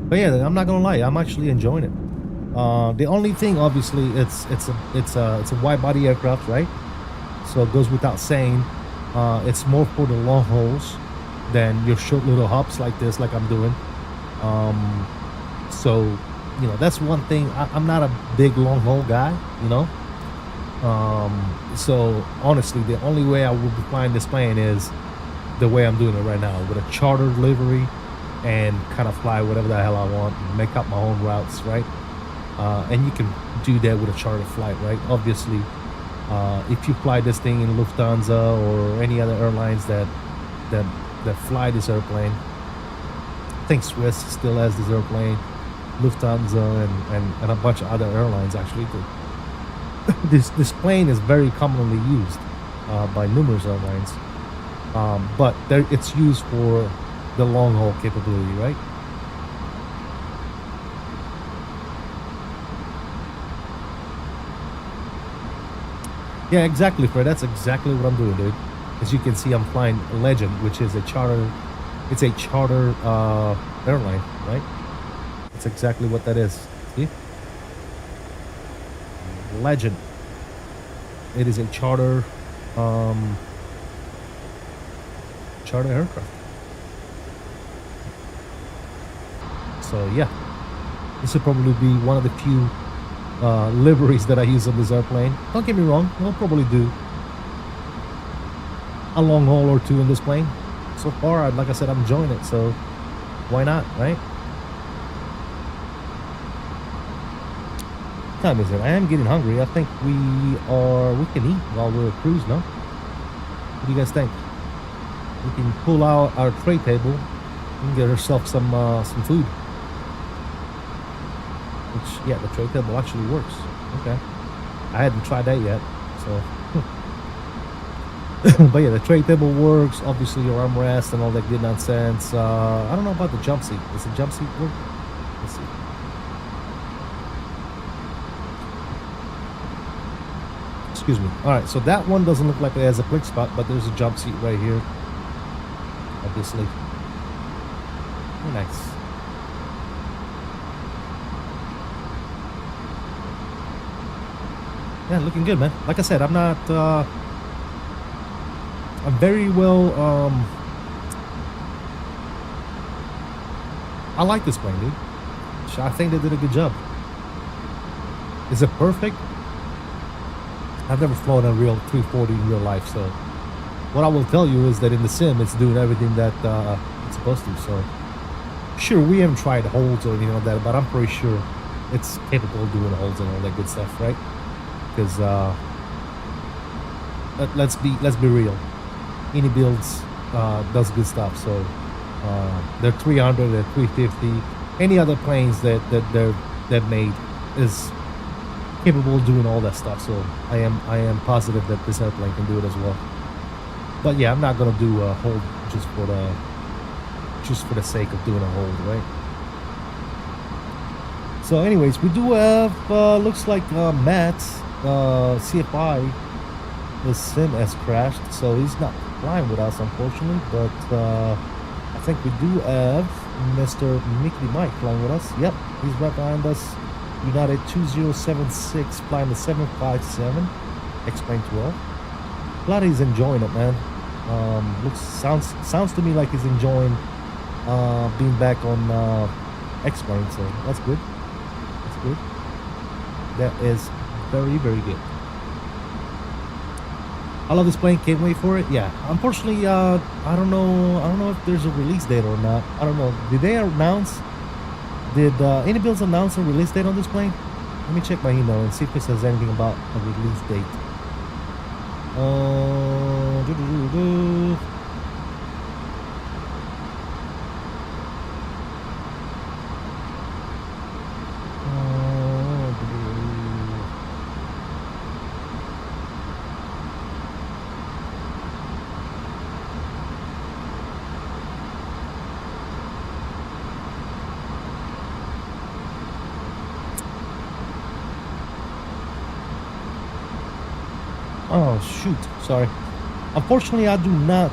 But yeah, I'm not gonna lie, I'm actually enjoying it. The only thing, obviously, it's a wide body aircraft, right? So it goes without saying. It's more for the long hauls than your short little hops like this, like I'm doing. So, you know, that's one thing. I'm not a big long haul guy, you know. So honestly, the only way I would be flying this plane is the way I'm doing it right now, with a chartered livery, and kind of fly whatever the hell I want, and make up my own routes, right? And you can do that with a chartered flight, right? Obviously, if you fly this thing in Lufthansa or any other airlines that fly this airplane, I think Swiss still has this airplane, Lufthansa, and a bunch of other airlines actually do. This plane is very commonly used by numerous airlines, but it's used for the long haul capability, right? Yeah, exactly, Fred. That's exactly what I'm doing, dude. As you can see, I'm flying Legend, which is a charter. It's a charter airline, right? That's exactly what that is. See? Legend. It is a charter aircraft. So yeah, this will probably be one of the few liveries that I use on this airplane. Don't get me wrong, I'll probably do a long haul or two in this plane. So far, like I said, I'm enjoying it, so why not, right? What time is it? I am getting hungry. I think we can eat while we're cruise, no? What do you guys think? We can pull out our tray table and get ourselves some food. Which, yeah, the tray table actually works. Okay. I hadn't tried that yet, so. But yeah, the tray table works. Obviously, your armrest and all that good nonsense. I don't know about the jump seat. Does the jump seat work? Let's see. Excuse me. All right, so that one doesn't look like it has a blick spot, but there's a jump seat right here. Obviously. Very nice. Yeah, looking good, man. Like I said, I'm not, I'm very well, I like this plane, dude. I think they did a good job. Is it perfect? I've never flown a real 340 in real life, so what I will tell you is that in the sim, it's doing everything that it's supposed to. So, sure, we haven't tried holds or anything like that, but I'm pretty sure it's capable of doing holds and all that good stuff, right? Because let's be real, iniBuilds does good stuff. So they're 300, they're 350. Any other planes that they've made is capable of doing all that stuff. So I am positive that this airplane can do it as well. But yeah, I'm not gonna do a hold just for the sake of doing a hold, right? So anyways, we do have looks like Matt's CFI, the sim has crashed, so he's not flying with us, unfortunately. But I think we do have Mr. 𝕿𝕬𝕝 flying with us. Yep, he's right behind us. United 2076, flying the 757 X-Plane 12. Glad he's enjoying it, man. Sounds to me like he's enjoying being back on X-Plane, so that's good. That's good. That is very, very good. I love this plane. Can't wait for it. Yeah. Unfortunately, I don't know if there's a release date or not. I don't know. Did they announce? Did iniBuilds announce a release date on this plane? Let me check my email and see if it says anything about a release date. Doo-doo-doo-doo. Oh shoot, sorry. Unfortunately, I do not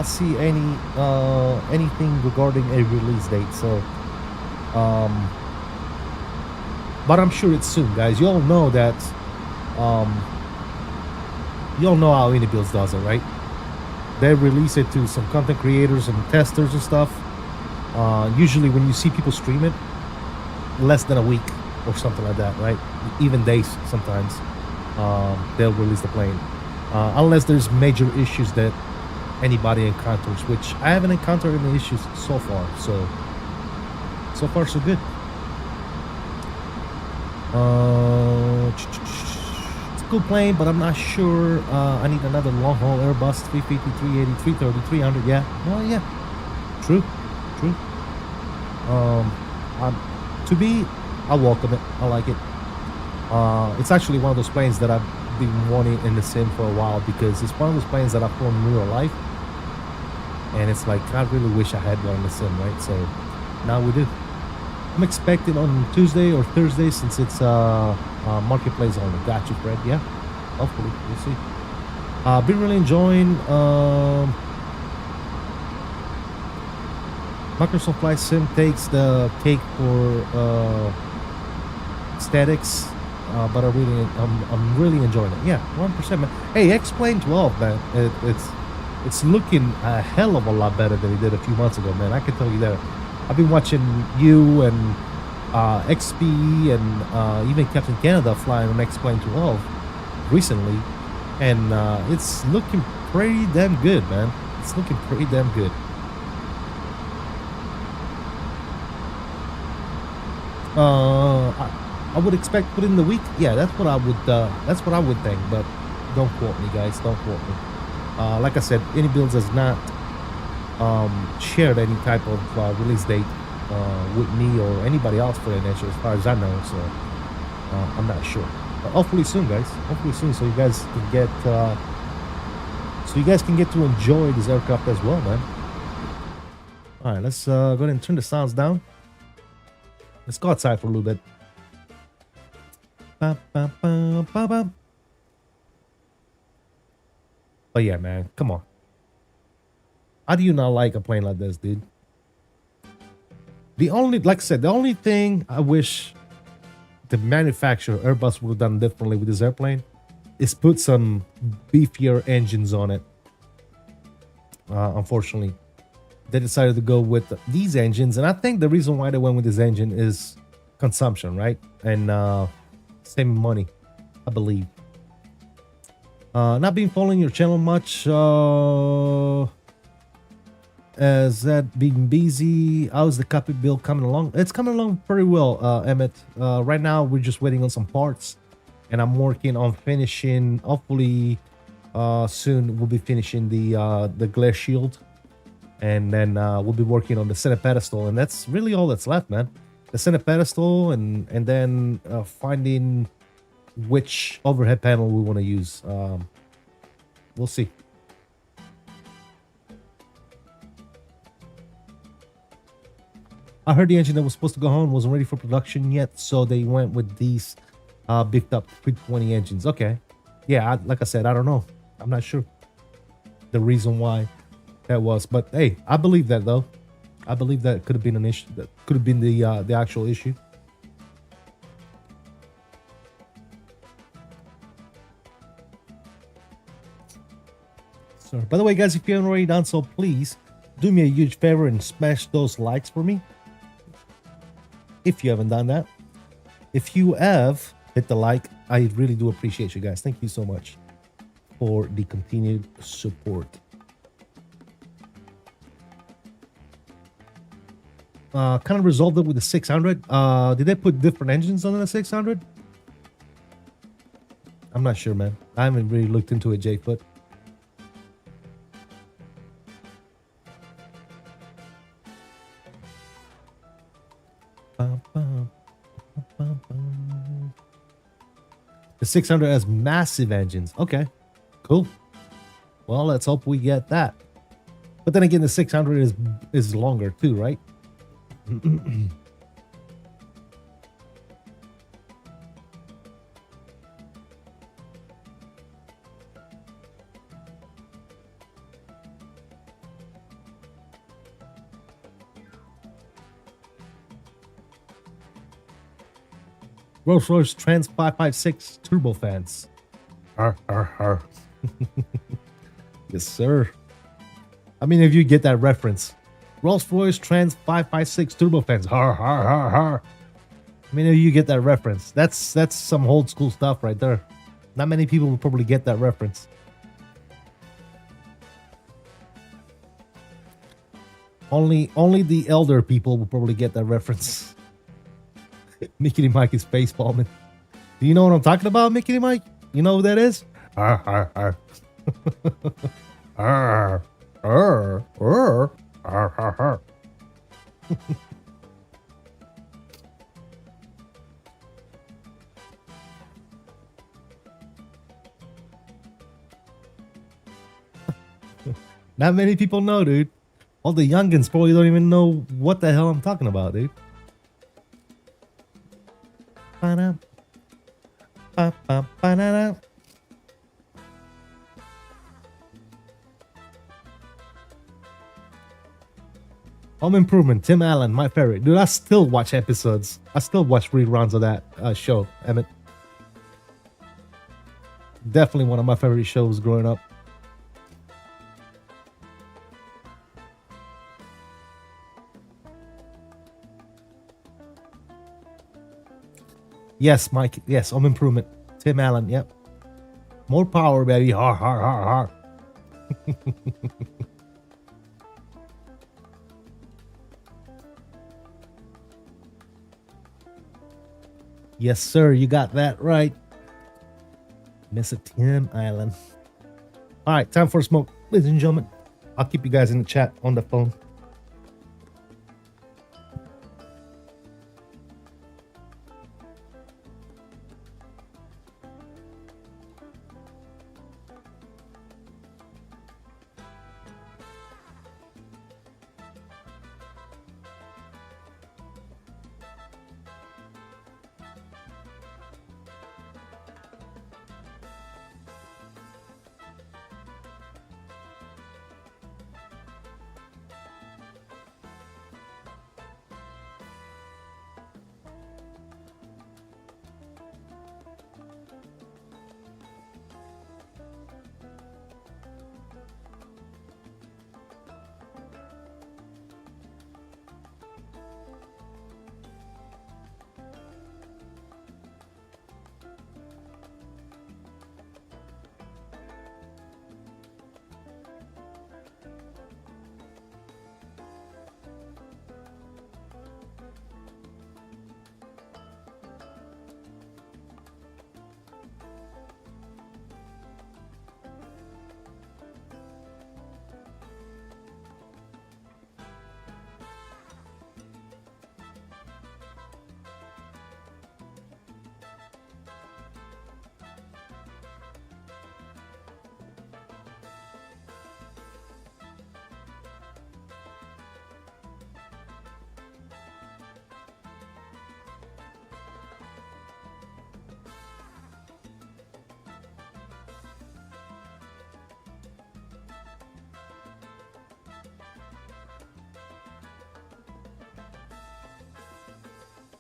see any anything regarding a release date. So but I'm sure it's soon, guys. You all know that you all know how iniBuilds does it, right? They release it to some content creators and testers and stuff. Usually when you see people stream it, less than a week or something like that, right? Even days sometimes, they'll release the plane. Unless there's major issues that anybody encounters, which I haven't encountered any issues so far. So far so good. It's a cool plane, but I'm not sure. I need another long haul Airbus 350, 380, 330, 300. Yeah, well, yeah, true. To be, I welcome it. I like it. It's actually one of those planes that I've been wanting in the sim for a while, because it's one of those planes that I've flown in real life, and it's like I really wish I had one in the sim, right? So now we do. I'm expecting on Tuesday or Thursday, since it's marketplace only. Got you, Fred. Yeah, hopefully we'll see. Been really enjoying Microsoft Flight Sim takes the cake for aesthetics, but I'm really enjoying it. Yeah, 100%, man. Hey, X-Plane 12, man, it's looking a hell of a lot better than it did a few months ago, man. I can tell you that. I've been watching you and XP and even Captain Canada flying on X-Plane 12 recently, and it's looking pretty damn good, man. It's looking pretty damn good. I would expect within the week. Yeah, that's what I would think, but don't quote me, guys. Don't quote me. Like I said, iniBuilds has not shared any type of release date with me or anybody else for that nature, as far as I know. So I'm not sure, but hopefully soon, guys. Hopefully soon, so you guys can get to enjoy this aircraft as well, man. All right, let's go ahead and turn the sounds down. Let's go outside for a little bit. Oh yeah, man, come on. How do you not like a plane like this, dude? Like I said, the only thing I wish the manufacturer, Airbus, would have done differently with this airplane is put some beefier engines on it. Unfortunately, they decided to go with these engines, and I think the reason why they went with this engine is consumption, right? And saving money, I believe. Not been following your channel much. Has that been busy? How's the Cockpit build coming along? It's coming along pretty well, Emmett. Right now we're just waiting on some parts, and I'm working on finishing. Hopefully soon we'll be finishing the glare shield, and then we'll be working on the center pedestal, and that's really all that's left, man. The center pedestal, and then finding which overhead panel we want to use. We'll see. I heard the engine that was supposed to go home wasn't ready for production yet, so they went with these beefed up 320 engines. Okay, yeah, like I said, I don't know. I'm not sure the reason why that was, but hey, I believe that though. I believe that could have been an issue. That could have been the actual issue. So, by the way, guys, if you haven't already done so, please do me a huge favor and smash those likes for me. If you haven't done that, if you have, hit the like. I really do appreciate you guys. Thank you so much for the continued support. kind of resolved it with the 600. Did they put different engines on the 600? I'm not sure, man. I haven't really looked into it, J-Foot. The 600 has massive engines. Okay, cool. Well, let's hope we get that. But then again, the 600 is longer too, right? Rolls-Royce Trans 556 turbofans. Yes, sir. I mean, if you get that reference. Rolls-Royce Trans 556 turbofans. Har, har, har, har. I mean, if you get that reference. That's some old school stuff right there. Not many people will probably get that reference. Only the elder people will probably get that reference. Mickey Mike is face palming. Do you know what I'm talking about, Mickey Mike? You know who that is? Not many people know, dude. All the youngins probably don't even know what the hell I'm talking about, dude. Home Improvement, Tim Allen, my favorite. Dude, I still watch episodes. I still watch reruns of that show, Emmett. Definitely one of my favorite shows growing up. Yes, Mike. Yes, Home Improvement. Tim Allen, yep. More power, baby. Har, har, har, har. Yes, sir. You got that right. Mr. Tim Allen. All right, time for a smoke. Ladies and gentlemen, I'll keep you guys in the chat on the phone.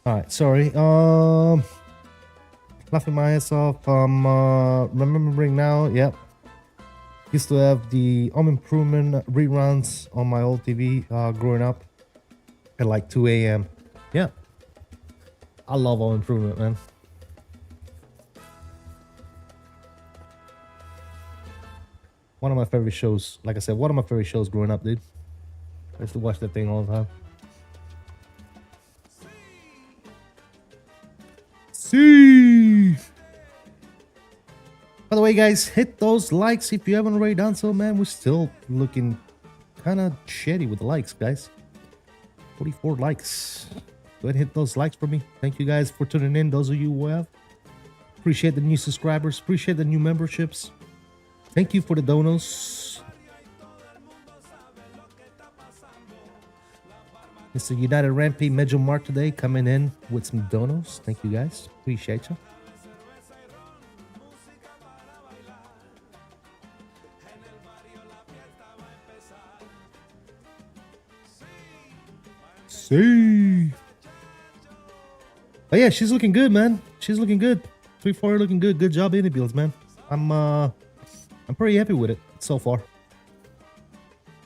All right, sorry. Laughing my ass off. Remembering now. Yep. Used to have the Home Improvement reruns on my old TV growing up at like 2 a.m. Yeah. I love Home Improvement, man. One of my favorite shows. Like I said, one of my favorite shows growing up, dude. I used to watch that thing all the time. See. By the way, guys, hit those likes if you haven't already done so, man. We're still looking kind of shitty with the likes, guys. 44 likes. Go ahead and hit those likes for me. Thank you guys for tuning in. Those of you who have. Appreciate the new subscribers. Appreciate the new memberships. Thank you for the donos. Mr. United Rampy Major Mark today coming in with some donos. Thank you guys. Appreciate you. See. But yeah, she's looking good, man. She's looking good. 340 looking good. Good job, iniBuilds, man. I'm pretty happy with it so far.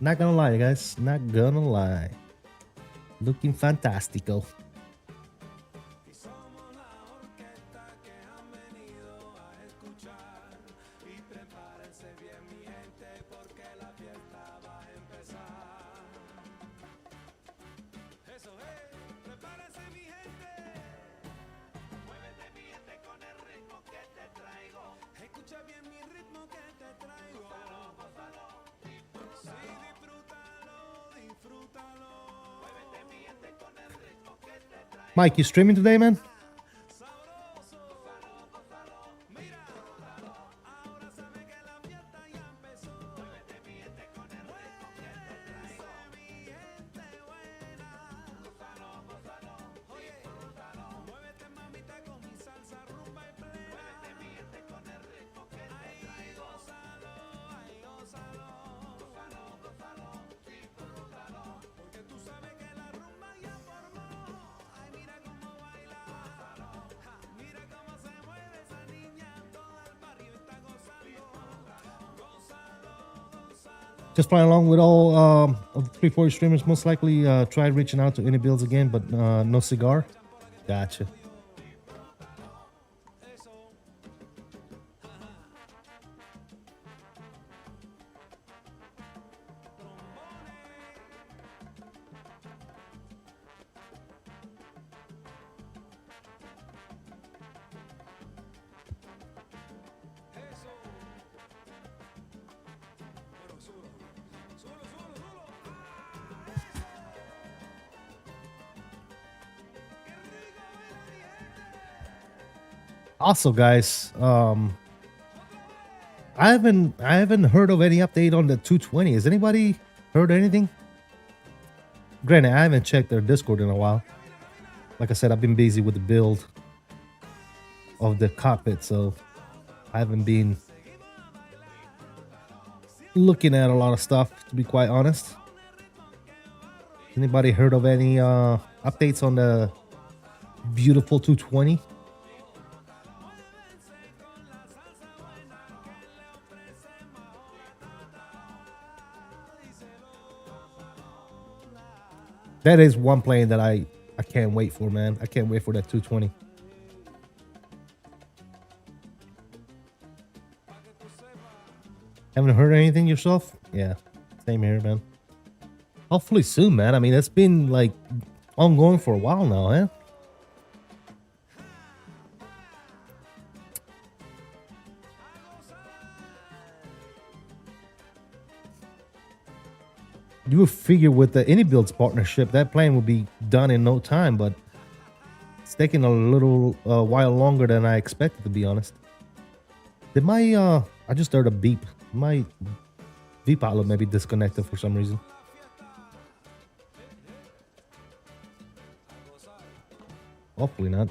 Not gonna lie, guys. Not gonna lie. Looking fantastico. Mike, you streaming today, man? Just playing along with all of the 340 streamers. Most likely tried reaching out to iniBuilds again, but no cigar. Gotcha. Also, guys, I haven't heard of any update on the 220. Has anybody heard anything? Granted, I haven't checked their Discord in a while. Like I said, I've been busy with the build of the cockpit, so I haven't been looking at a lot of stuff, to be quite honest. Anybody heard of any updates on the beautiful 220? That is one plane that I can't wait for, man. I can't wait for that 220. Haven't heard anything yourself? Yeah, same here, man. Hopefully soon, man. I mean, it's been like ongoing for a while now, eh? You would figure with the iniBuilds partnership, that plane would be done in no time, but it's taking a little while longer than I expected, to be honest. Did my, I just heard a beep. My vPilot may be disconnected for some reason. Hopefully not.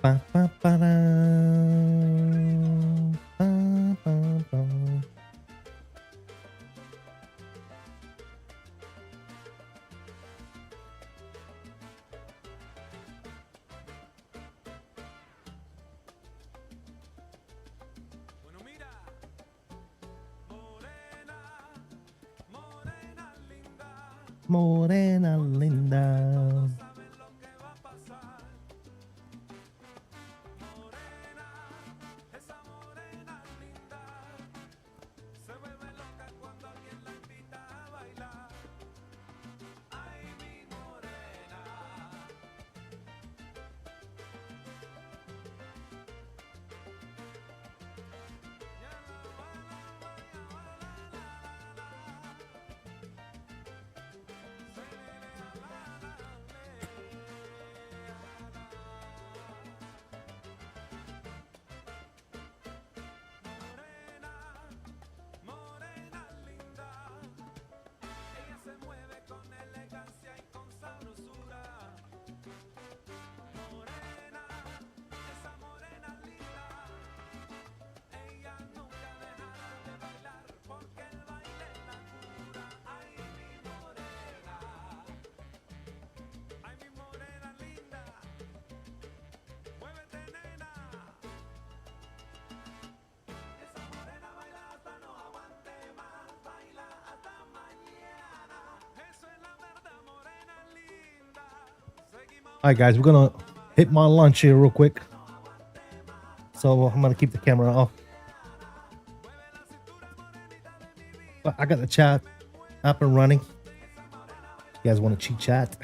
Ba, ba, ba, da. Ba, ba, ba. Morena linda. Alright guys, we're gonna hit my lunch here real quick. So I'm gonna keep the camera off. But I got the chat up and running. You guys want to cheat chat?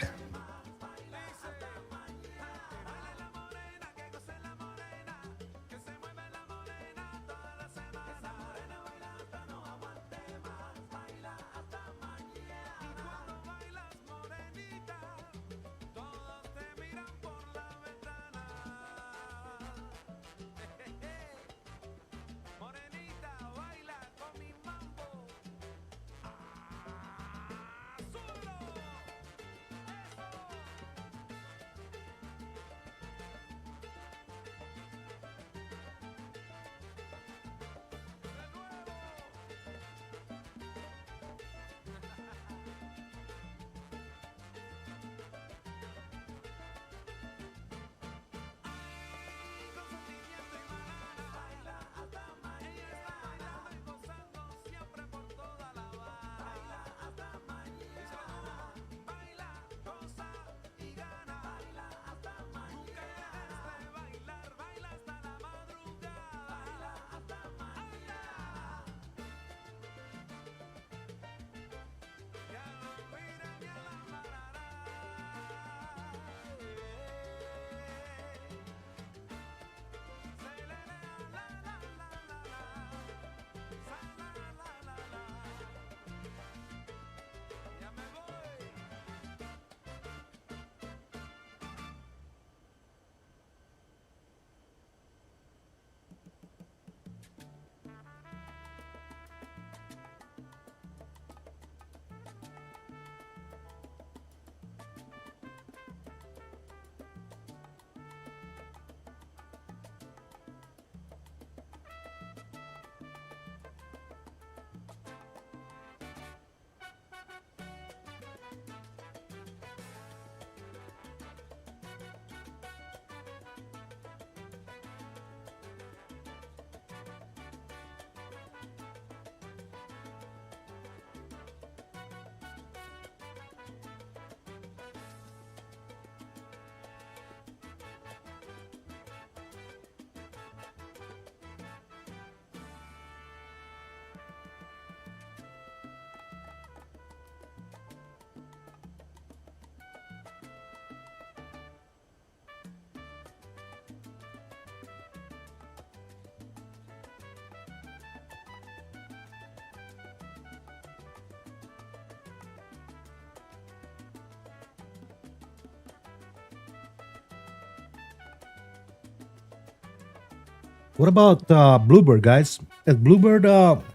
What about Bluebird, guys? Has Bluebird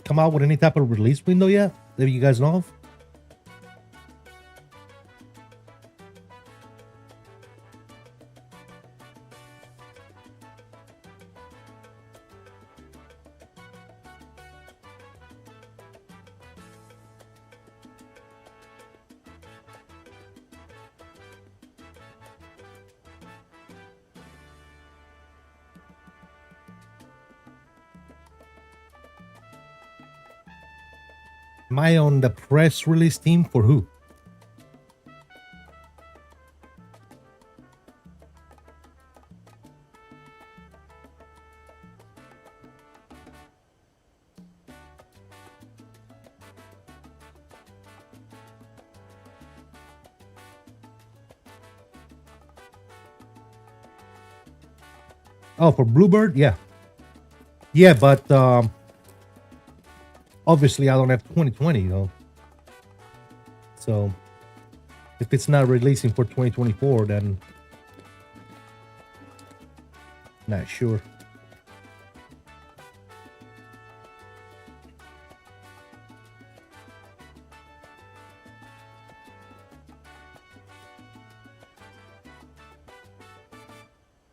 come out with any type of release window yet that you guys know of? Am I on the press release team for who? Oh, for Bluebird? Yeah. Yeah, but obviously I don't have 2020, you know. So if it's not releasing for 2024, then not sure.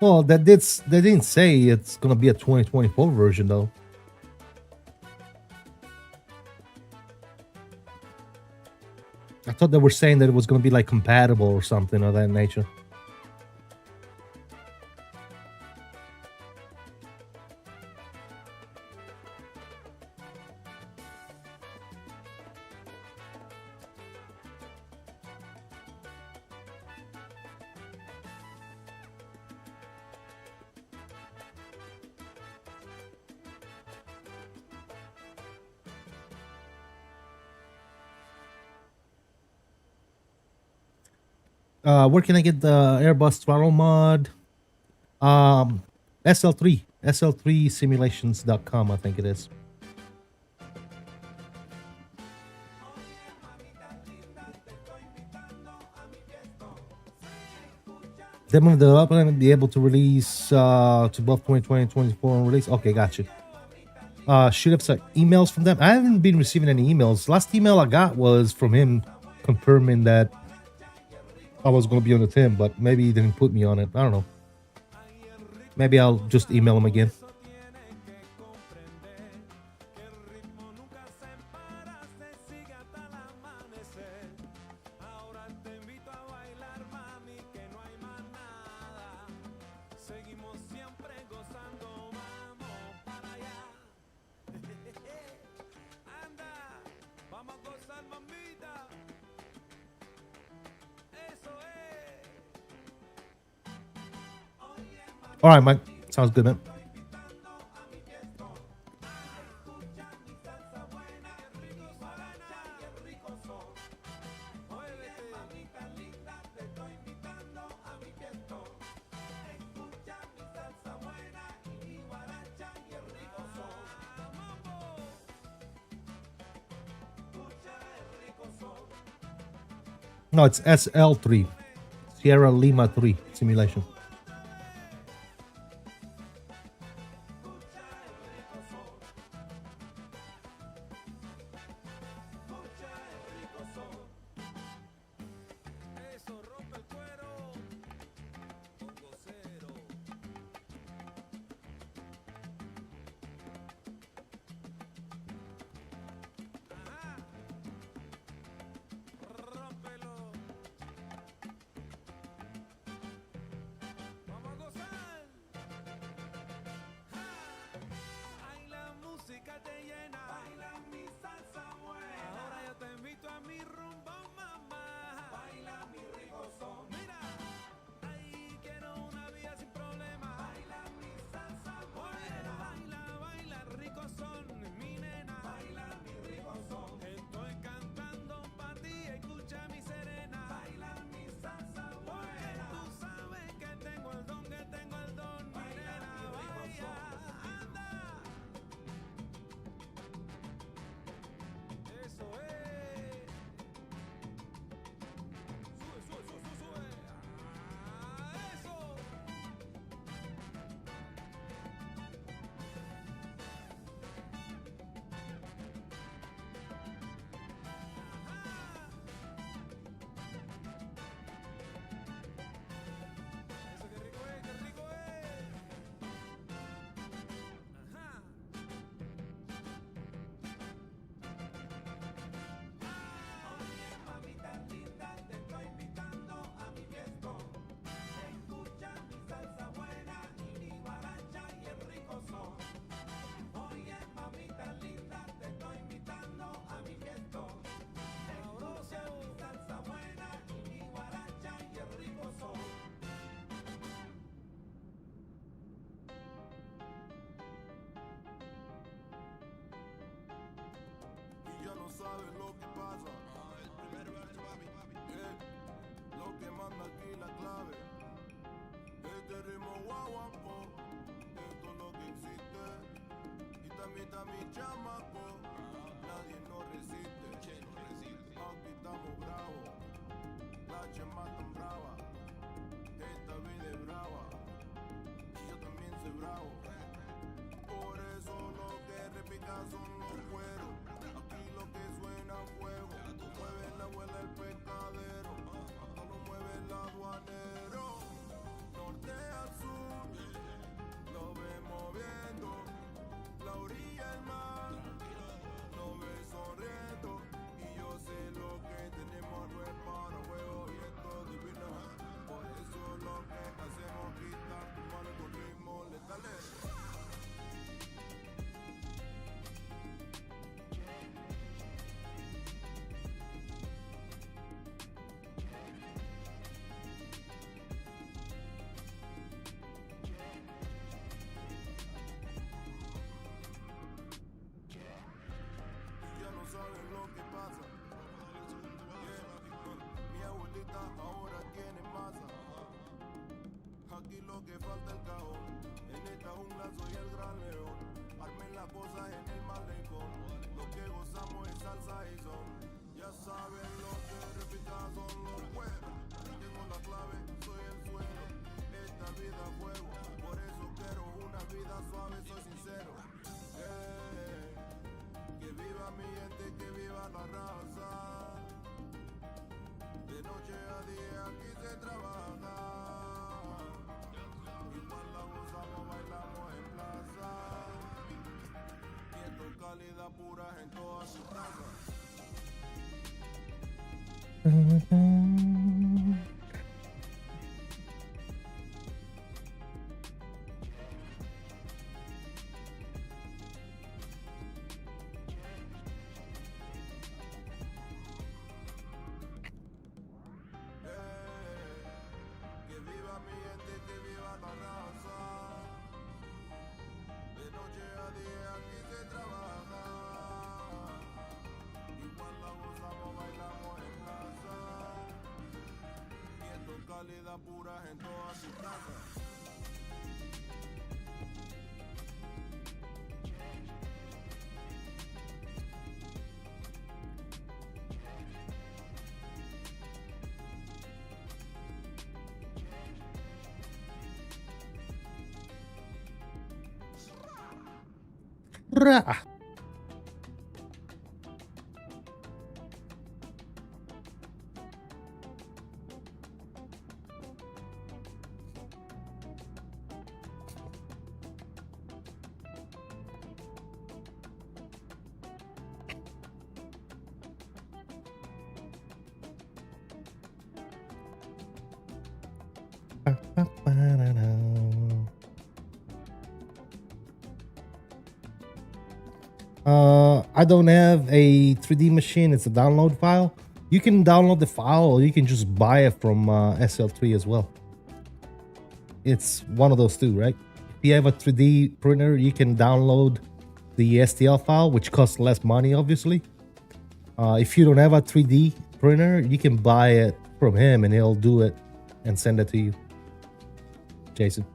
Well, they didn't say it's gonna be a 2024 version though. I thought they were saying that it was gonna be like compatible or something of that nature. Where can I get the Airbus throttle mod? SL3simulations.com, I think it is. Demo development be able to release to both 2020 and 2024 on release. Okay, got you. Should have some emails from them. I haven't been receiving any emails. Last email I got was from him confirming that I was going to be on the team, but maybe he didn't put me on it. I don't know. Maybe I'll just email him again. All right, Mike. Sounds good, man. No, it's SL3, Sierra Lima 3 simulation. sabes lo que pasa. El primero verso, papi. Lo que manda aquí la clave. Este ritmo guaguapo. Esto es lo que existe. Y también está mi chamaco. Nadie nos resiste. Aquí estamos bravos. La chema tan brava. Esta vida es brava. Y yo también soy bravo. Por eso lo que repica son los cueros. Aquí lo que suena fuego. Mueve la abuela el pescadero. Todo lo mueve el aduanero. Norte a sur. Lo vemos viendo. La orilla del mar. Lo ve sonriendo. Y yo sé lo que tenemos no es para juego. Y esto divino. Por eso lo que hacemos quitar tu mano con ritmo letales. salsa y son. Ya saben lo que repica son los buenos. Tengo la clave, soy el suelo. Esta vida es fuego, por eso quiero una vida suave, soy sincero. Que viva mi gente, que viva la raza. De noche a día aquí se trabaja. Igual la gozamos, bailamos en plaza. Quieto, calidad pura en todas sus casas. Que viva mi gente, que viva la raza. De noche a día aquí se trabaja. Igual la gozamos, bailamos en plaza. Quieto, calidad pura en todas sus casas. Rah. I don't have a 3D machine. It's a download file. You can download the file or you can just buy it from SL3 as well. It's one of those two, right? If you have a 3D printer, you can download the STL file, which costs less money, obviously. If you don't have a 3D printer, you can buy it from him and he'll do it and send it to you. Jason.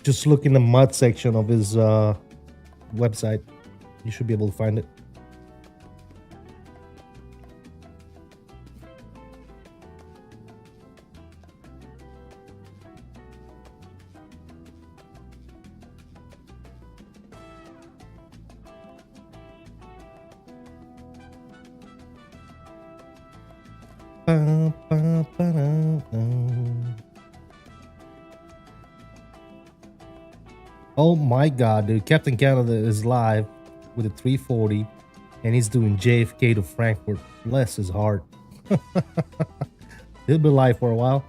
Just look in the mud section of his website. You should be able to find it. Oh my god, dude. Captain Canada is live with a 340 and he's doing JFK to Frankfurt. Bless his heart. He'll be live for a while.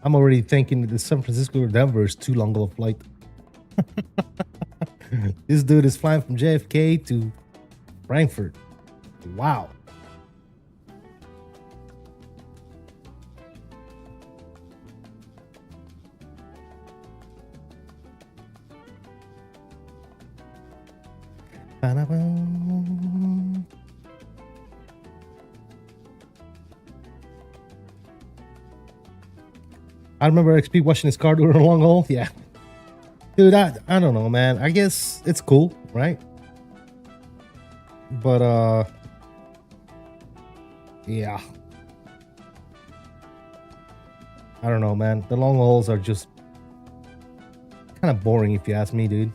I'm already thinking that the San Francisco to Denver is too long of a flight. This dude is flying from JFK to Frankfurt. Wow. I remember XP washing his car during a long haul. Yeah. Dude, I don't know, man. I guess it's cool, right? But, yeah. I don't know, man. The long hauls are just kind of boring if you ask me, dude.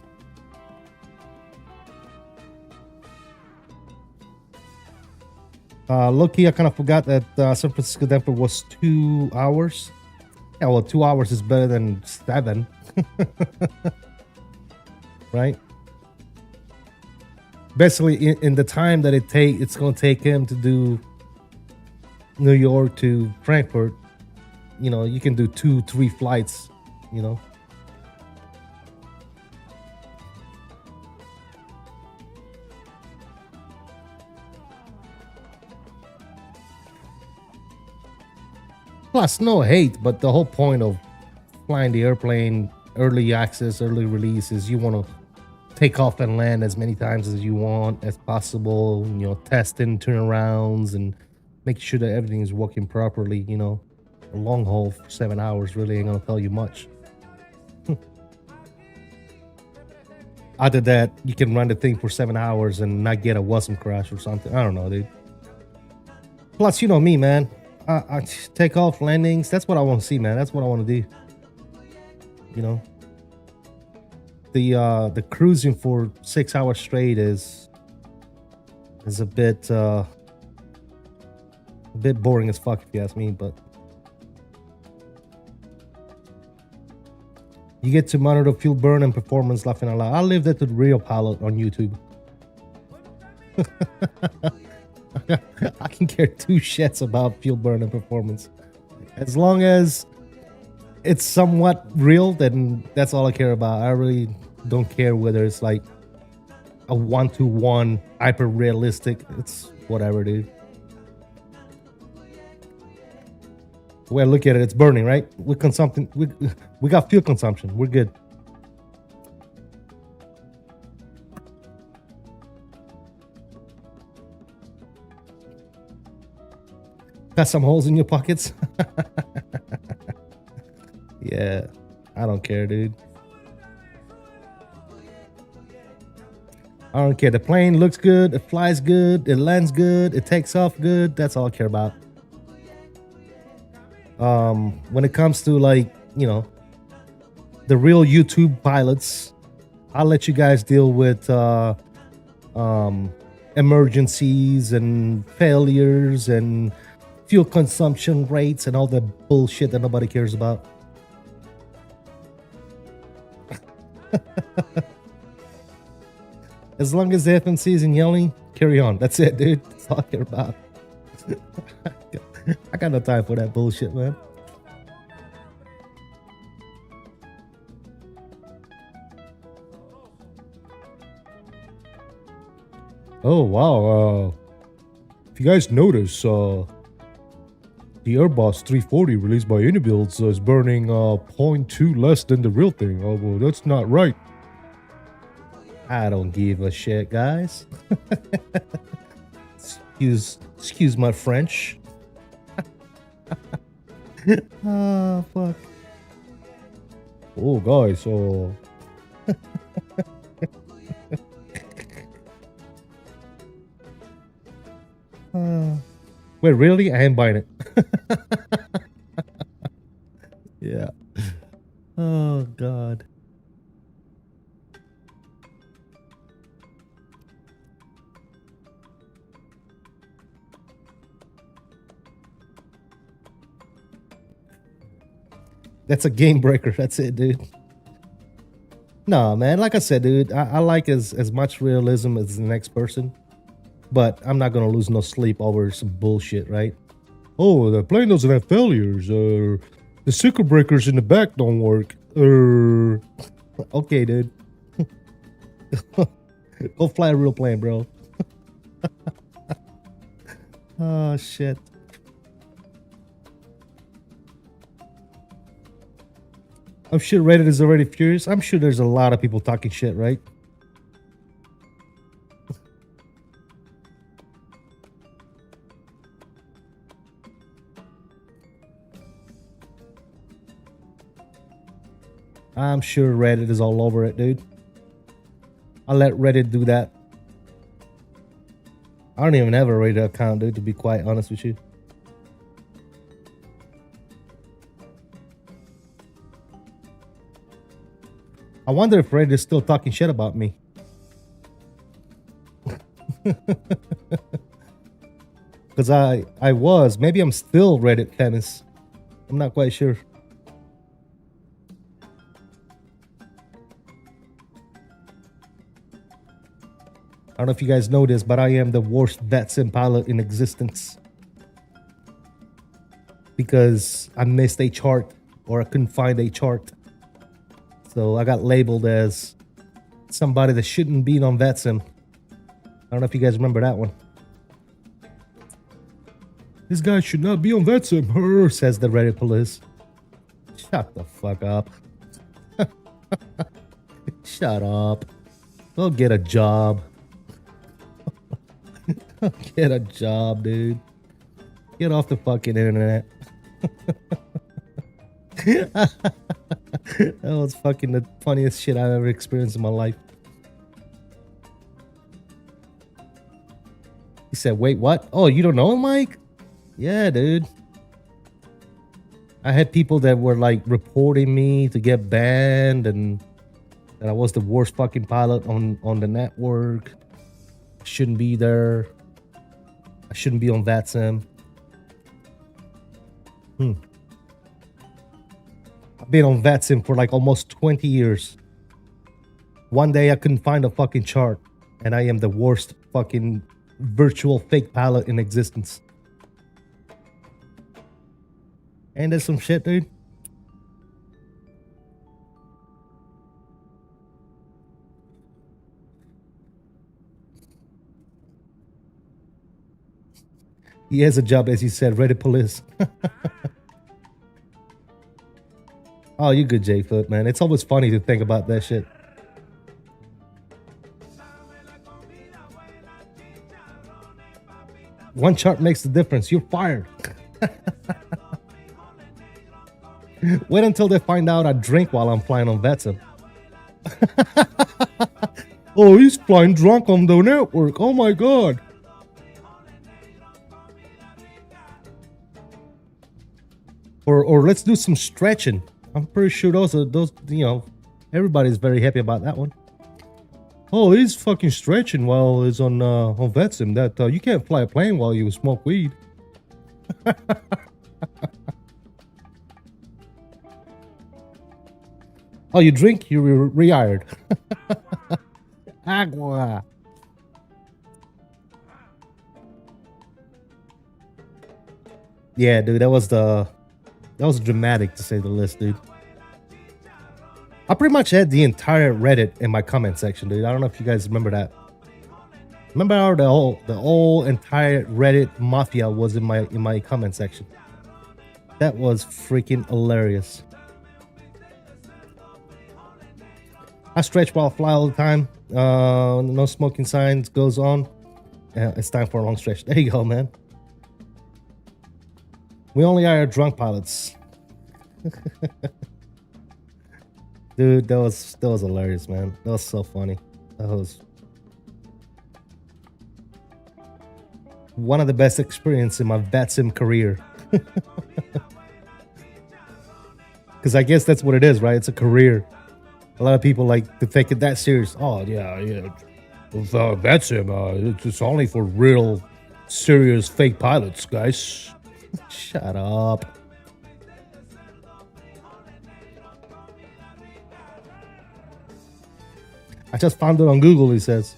Low-key, I kind of forgot that San Francisco Denver was 2 hours. Yeah, well, 2 hours is better than 7. Right? Basically, in the time that it's going to take him to do New York to Frankfurt, you know, you can do 2-3 flights, you know. Plus, no hate, but the whole point of flying the airplane, early access, early release, is you want to take off and land as many times as you want as possible. You know, testing turnarounds and make sure that everything is working properly. You know, a long haul for 7 hours really ain't gonna tell you much. Other that you can run the thing for 7 hours and not get a WASM crash or something. I don't know, dude. Plus, you know me, man. I take off landings. That's what I want to see, man. That's what I want to do. You know, the cruising for 6 hours straight is a bit boring as fuck, if you ask me. But you get to monitor fuel burn and performance, laughing out loud. I'll leave that to the real pilot on YouTube. I can care two shits about fuel burn and performance. As long as it's somewhat real, then that's all I care about. I really don't care whether it's like a 1-to-1 hyper realistic. It's whatever, dude. The way I look at it, it's burning, right? We got fuel consumption. We're good. Got some holes in your pockets? Yeah, I don't care, dude. I don't care. The plane looks good, it flies good, it lands good, it takes off good. That's all I care about. When it comes to, like, you know, the real YouTube pilots, I'll let you guys deal with emergencies and failures and fuel consumption rates and all the bullshit that nobody cares about. As long as the FMC isn't yelling, carry on. That's it, dude. That's all I care about. I got no time for that bullshit, man. Oh, wow. If you guys notice, the Airbus 340 released by iniBuilds is burning 0.2 less than the real thing. Oh, well, that's not right. I don't give a shit, guys. Excuse my French. Oh, fuck. Oh, guys, oh. Wait, really? I ain't buying it. Yeah. Oh, God. That's a game breaker. That's it, dude. No, man. Like I said, dude, I like as much realism as the next person. But I'm not going to lose no sleep over some bullshit, right? Oh, the plane doesn't have failures. The circuit breakers in the back don't work. Okay, dude. Go fly a real plane, bro. Oh, shit. I'm sure Reddit is already furious. I'm sure there's a lot of people talking shit, right? I'm sure Reddit is all over it, dude. I'll let Reddit do that. I don't even have a Reddit account, dude, to be quite honest with you. I wonder if Reddit is still talking shit about me. Because I was. Maybe I'm still Reddit famous. I'm not quite sure. I don't know if you guys know this, but I am the worst VetSim pilot in existence. Because I missed a chart, or I couldn't find a chart. So I got labeled as somebody that shouldn't be on VetSim. I don't know if you guys remember that one. This guy should not be on that sim, says the Reddit police. Shut the fuck up. Shut up. Go get a job. Go get a job, dude. Get off the fucking internet. That was fucking the funniest shit I've ever experienced in my life. He said, wait, what? Oh, you don't know him, Mike? Yeah, dude. I had people that were like reporting me to get banned and that I was the worst fucking pilot on the network. I shouldn't be there. I shouldn't be on that sim. I've been on VATSIM for like almost 20 years. One day I couldn't find a fucking chart and I am the worst fucking virtual fake pilot in existence. Ain't that some shit, dude? He has a job, as you said, Reddit police. Oh, you good, J-Foot, man. It's always funny to think about that shit. One chart makes the difference. You're fired. Wait until they find out I drink while I'm flying on VATSIM. Oh, he's flying drunk on the network. Oh my god. Or let's do some stretching. I'm pretty sure those you know, everybody's very happy about that one. Oh, he's fucking stretching while he's on VATSIM. That you can't fly a plane while you smoke weed. Oh, you drink? You're re-hired. Agua. Yeah, dude, that was dramatic to say the least, dude. I pretty much had the entire Reddit in my comment section, dude. I don't know if you guys remember that. Remember how the whole entire Reddit mafia was in my comment section. That was freaking hilarious. I stretch while I fly all the time. No smoking signs goes on. It's time for a long stretch. There you go, man. We only hire drunk pilots. Dude, that was hilarious, man. That was so funny. That was one of the best experiences in my VATSIM career. Because I guess that's what it is, right? It's a career. A lot of people like to take it that serious. Oh, yeah. VATSIM, it's only for real, serious, fake pilots, guys. Shut up. I just found it on Google, he says.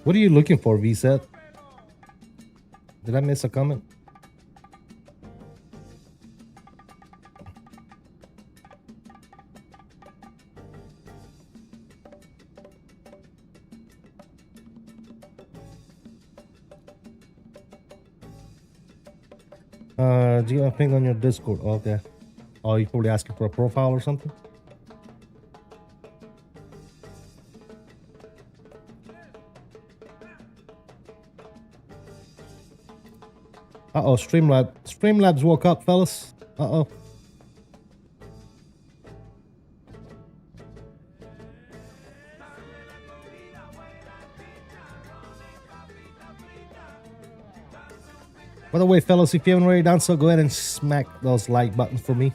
What are you looking for, VSET? Did I miss a comment? Do you have a ping on your Discord? Oh, okay. Oh, you're probably asking for a profile or something? Uh-oh, Streamlabs woke up, fellas. Uh-oh. By the way, fellas, if you haven't already done so, go ahead and smack those like buttons for me.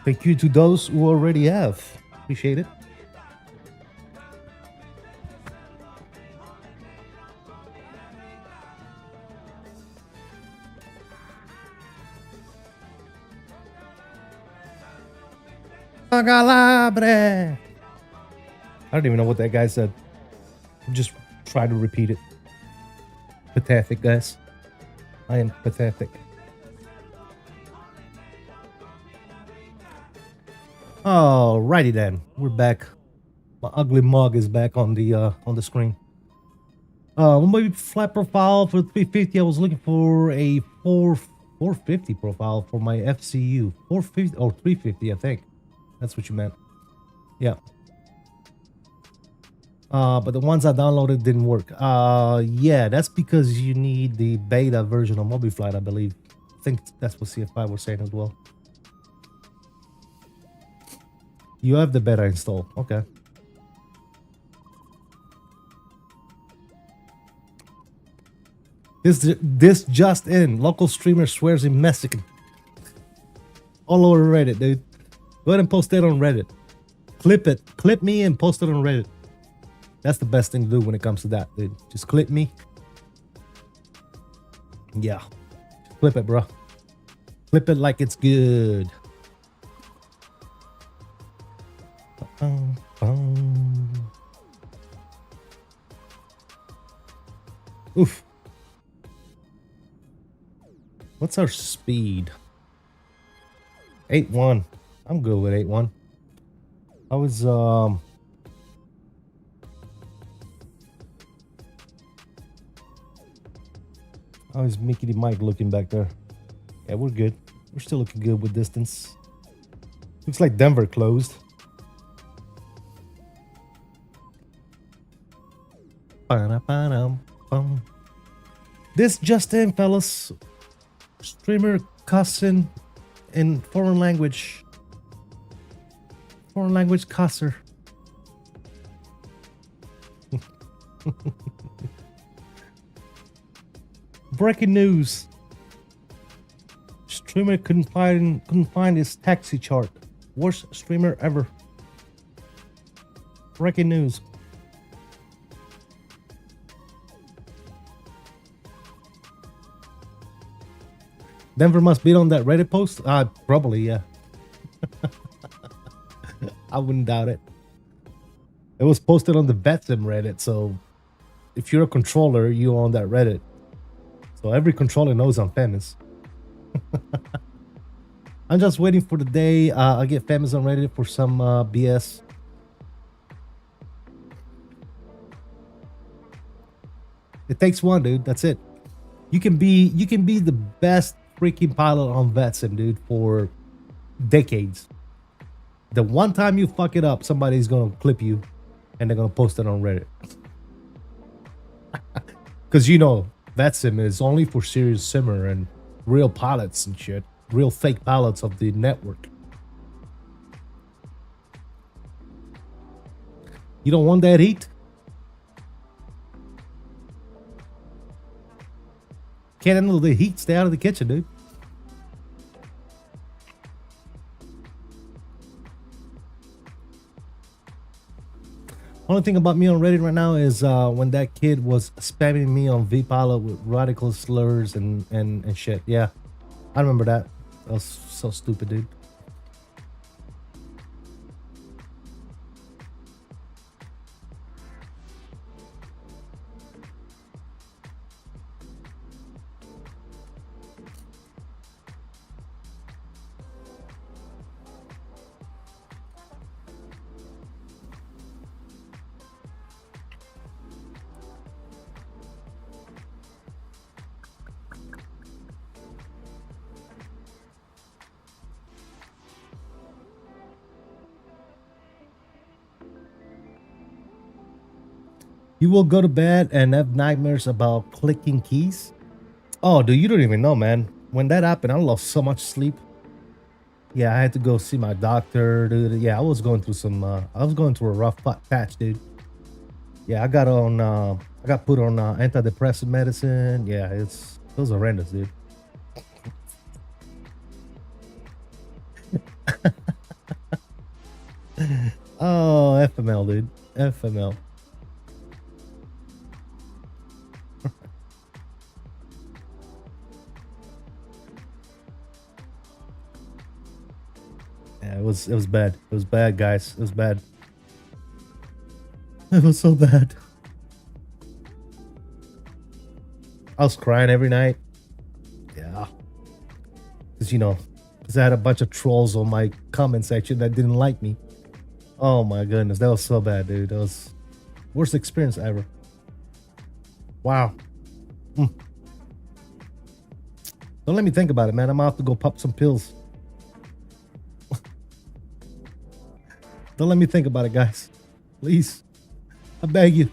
Thank you to those who already have. Appreciate it. I don't even know what that guy said. Just try to repeat it. Pathetic, guys. I am pathetic. Alrighty then, we're back. My ugly mug is back on the screen. Maybe flat profile for 350. I was looking for a 450 profile for my FCU. 450 or 350, I think. That's what you meant. Yeah. But the ones I downloaded didn't work. Yeah, that's because you need the beta version of MobiFlight, I believe. I think that's what CF5 was saying as well. You have the beta installed. Okay. This just in. Local streamer swears in Mexican. All over Reddit, dude. Go ahead and post it on Reddit. Clip it. Clip me and post it on Reddit. That's the best thing to do when it comes to that, dude. Just clip me. Yeah. Clip it, bro. Clip it like it's good. Oof. What's our speed? 8.1. I'm good with 8.1. I was Mickey the Mike looking back there? Yeah, we're good. We're still looking good with distance. Looks like Denver closed. This just in, fellas. Streamer cussing in foreign language. Foreign language cusser. Breaking news. Streamer couldn't find his taxi chart. Worst streamer ever. Breaking news. Denver must be on that Reddit post? Probably, yeah. I wouldn't doubt it. It was posted on the VetSim Reddit, so if you're a controller, you're on that Reddit. So every controller knows I'm famous. I'm just waiting for the day I get famous on Reddit for some BS. It takes one, dude. That's it. You can be the best freaking pilot on VetSim, dude, for decades. The one time you fuck it up, somebody's gonna clip you and they're gonna post it on Reddit. Because you know, VetSim is only for serious simmer and real pilots and shit. Real fake pilots of the network. You don't want that heat? Can't handle the heat, stay out of the kitchen, dude. Only thing about me on Reddit right now is when that kid was spamming me on VPilot with radical slurs and shit. Yeah, I remember that. That was so stupid, dude. You will go to bed and have nightmares about clicking keys? Oh, dude, you don't even know, man. When that happened, I lost so much sleep. Yeah, I had to go see my doctor, dude. Yeah, I was going through some, I was going through a rough patch, dude. Yeah, I got put on antidepressant medicine. Yeah, it was horrendous, dude. Oh, FML, dude. FML. Yeah, it was bad. It was bad, guys. It was bad. It was so bad. I was crying every night. Yeah. Because, you know, I had a bunch of trolls on my comment section that didn't like me. Oh my goodness, that was so bad, dude. That was worst experience ever. Wow. Don't let me think about it, man. I'm out to go pop some pills. Don't let me think about it, guys. Please. I beg you.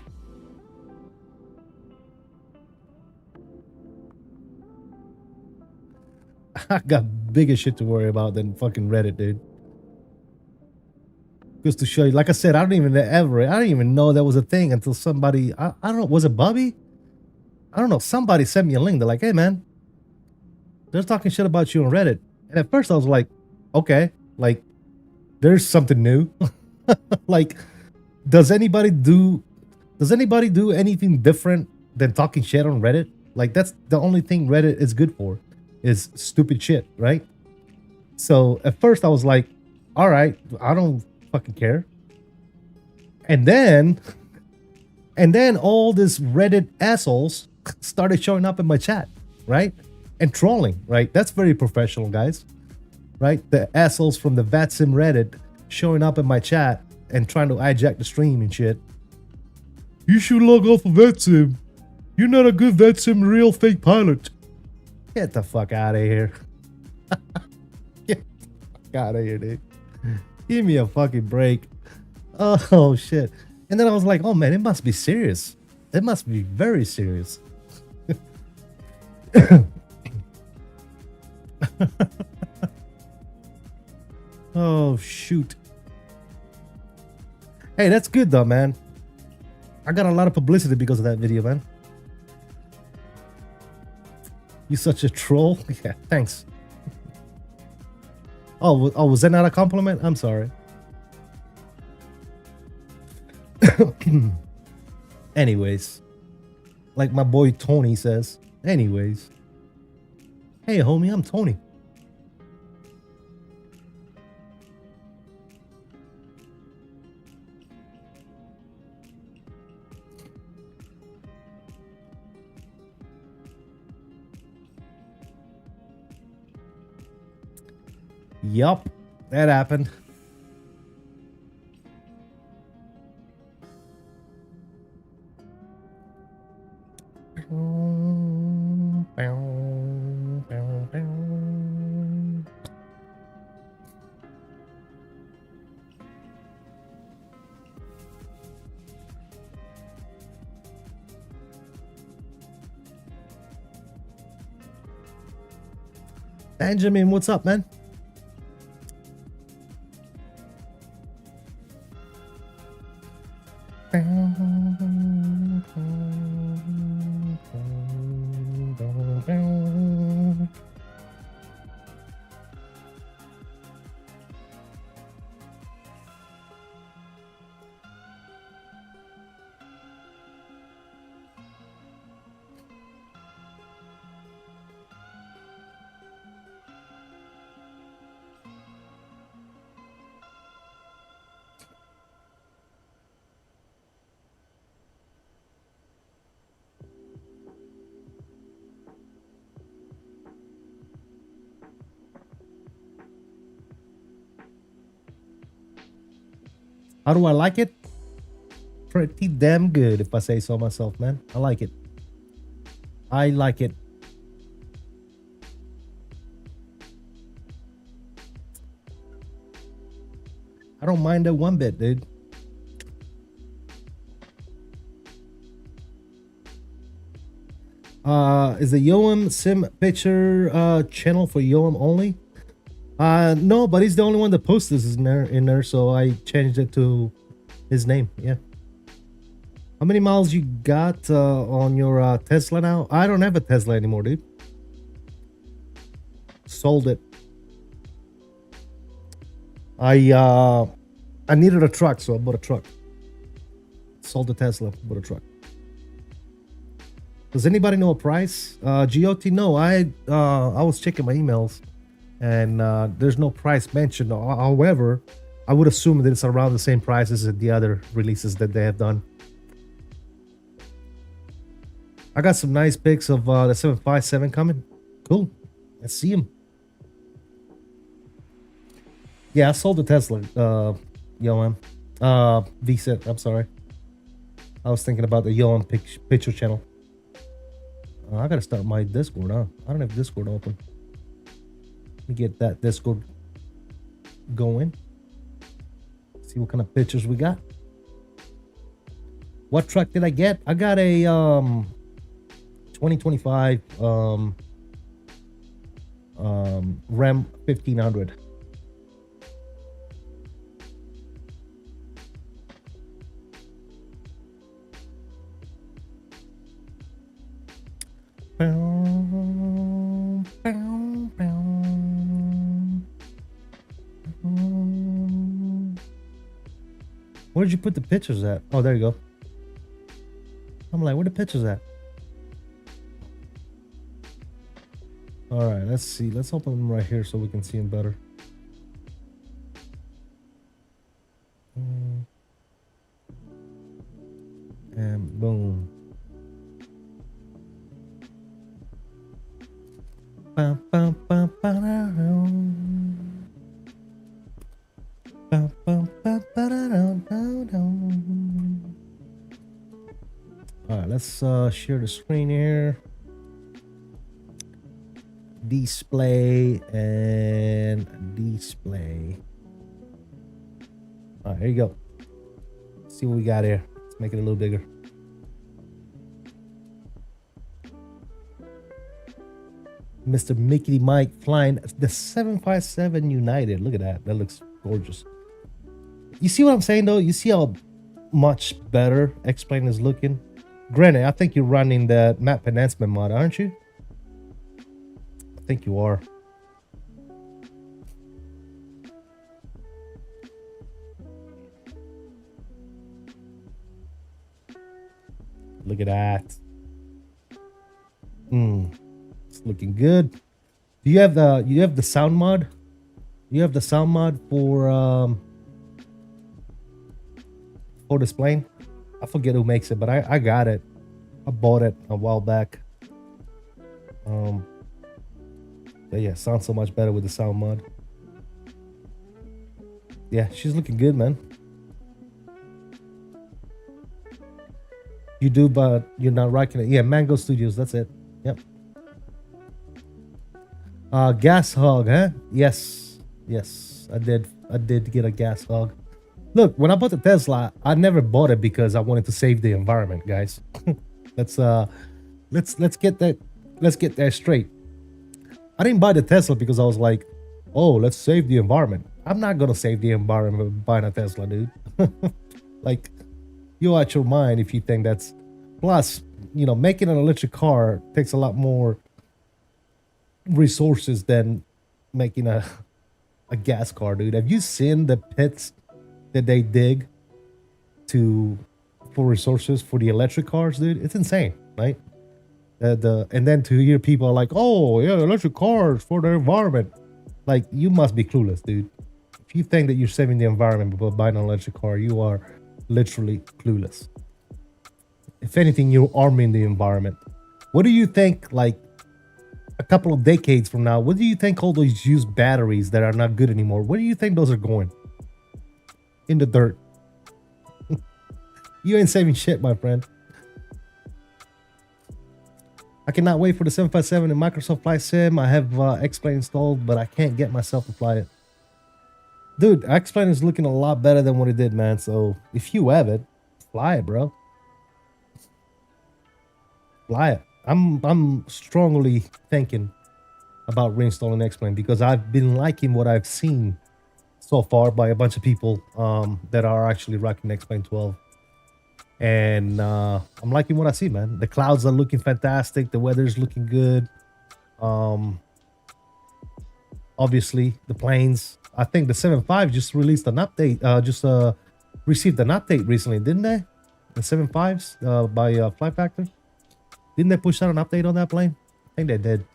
I got bigger shit to worry about than fucking Reddit, dude. Just to show you, like I said, I didn't even know that was a thing until somebody, I don't know, was it Bobby? I don't know, somebody sent me a link. They're like, hey man, they're talking shit about you on Reddit. And at first I was like, okay, like, there's something new. Like, does anybody do anything different than talking shit on Reddit? Like, that's the only thing Reddit is good for, is stupid shit, right? So at first I was like, all right, I don't fucking care. And then all this Reddit assholes started showing up in my chat, right? And trolling, right? That's very professional, guys, right? The assholes from the VATSIM Reddit showing up in my chat and trying to hijack the stream and shit. You should log off of VATSIM. You're not a good VATSIM real fake pilot. Get the fuck out of here. Get the fuck out of here, dude. Give me a fucking break. Oh shit. And then I was like, oh man, it must be serious. It must be very serious. Oh shoot. Hey, that's good though, man. I got a lot of publicity because of that video, man. You such a troll. Yeah, thanks. Oh, was that not a compliment? I'm sorry. Anyways, like my boy Tony says. Anyways. Hey, homie, I'm Tony. Yup, that happened. Benjamin, what's up, man? How do I like it? Pretty damn good, if I say so myself, man. I like it. I like it. I don't mind it one bit, dude. Is the Yoam Sim picture channel for Yoam only? No, but he's the only one that posts this in there, so I changed it to his name. Yeah. How many miles you got on your Tesla now? I don't have a Tesla anymore, dude. Sold it. I needed a truck, so I bought a truck. Sold the Tesla, bought a truck. Does anybody know a price? GOT, no. I was checking my emails, and there's no price mentioned. However, I would assume that it's around the same price as the other releases that they have done. I got some nice pics of the 757 coming. Cool. Let's see them. Yeah, I sold the Tesla, Yohan. VSET, I'm sorry. I was thinking about the Yohan picture channel. I gotta start my Discord, huh? I don't have Discord open. Let me get that Discord going. See what kind of pictures we got. What truck did I get? I got a 2025 Ram 1500. Where'd you put the pictures at? Oh, there you go. I'm like, where the pictures at? All right, let's see. Let's open them right here so we can see them better. And boom. Bum, bum, bum, bum, bum, bum, all right, let's share the screen here. Display and display. All right, here you go. Let's see what we got here. Let's make it a little bigger. Mr. Mickey Mike flying the 757 United. Look at that. That looks gorgeous. You see what I'm saying, though? You see how much better X-Plane is looking? Granted, I think you're running the map enhancement mod, aren't you? I think you are. Look at that. It's looking good. Do you have the sound mod? You have the sound mod for this plane? I forget who makes it, but I got it. I bought it a while back. But yeah, sounds so much better with the sound mod. Yeah, she's looking good, man. You do, but you're not rocking it. Yeah, Mango Studios, that's it. Yep. Gas hog, huh? Yes. Yes, I did get a gas hog. Look, when I bought the Tesla, I never bought it because I wanted to save the environment, guys. let's get that straight. I didn't buy the Tesla because I was like, oh, let's save the environment. I'm not gonna save the environment by buying a Tesla, dude. Like, you're out your mind if you think that's. Plus, you know, making an electric car takes a lot more resources than making a gas car, dude. Have you seen the pits that they dig for resources for the electric cars, dude? It's insane, right? And then to hear people are like, oh yeah, electric cars for the environment. Like, you must be clueless, dude. If you think that you're saving the environment by buying an electric car, you are literally clueless. If anything, you're arming the environment. What do you think, like, a couple of decades from now, what do you think all those used batteries that are not good anymore, where do you think those are going? In the dirt. You ain't saving shit, my friend. I cannot wait for the 757 and Microsoft Flight Sim. I have X-Plane installed, but I can't get myself to fly it. Dude, X-Plane is looking a lot better than what it did, man. So if you have it, fly it, bro. Fly it. I'm strongly thinking about reinstalling X-Plane because I've been liking what I've seen so far by a bunch of people that are actually rocking X-Plane 12. And I'm liking what I see, man. The clouds are looking fantastic. The weather's looking good. Obviously, the planes. I think the 7.5 just released an update. Received an update recently, didn't they? The 7.5s by Flight Factor. Didn't they push out an update on that plane? I think they did.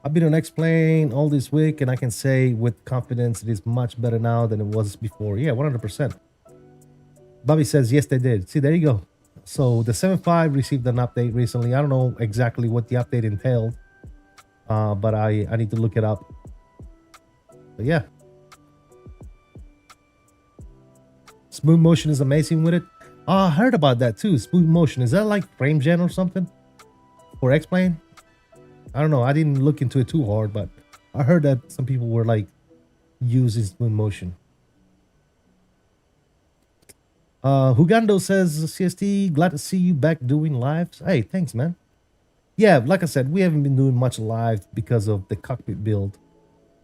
I've been on X-Plane all this week, and I can say with confidence it is much better now than it was before. Yeah, 100%. Bobby says, yes, they did. See, there you go. So the 7.5 received an update recently. I don't know exactly what the update entailed, but I need to look it up. But yeah. Smooth motion is amazing with it. Oh, I heard about that too. Smooth motion. Is that like frame gen or something? For X-Plane? I don't know. I didn't look into it too hard, but I heard that some people were like using smooth motion. Hugando says, CST, glad to see you back doing lives. Hey, thanks, man. Yeah, like I said, we haven't been doing much live because of the cockpit build.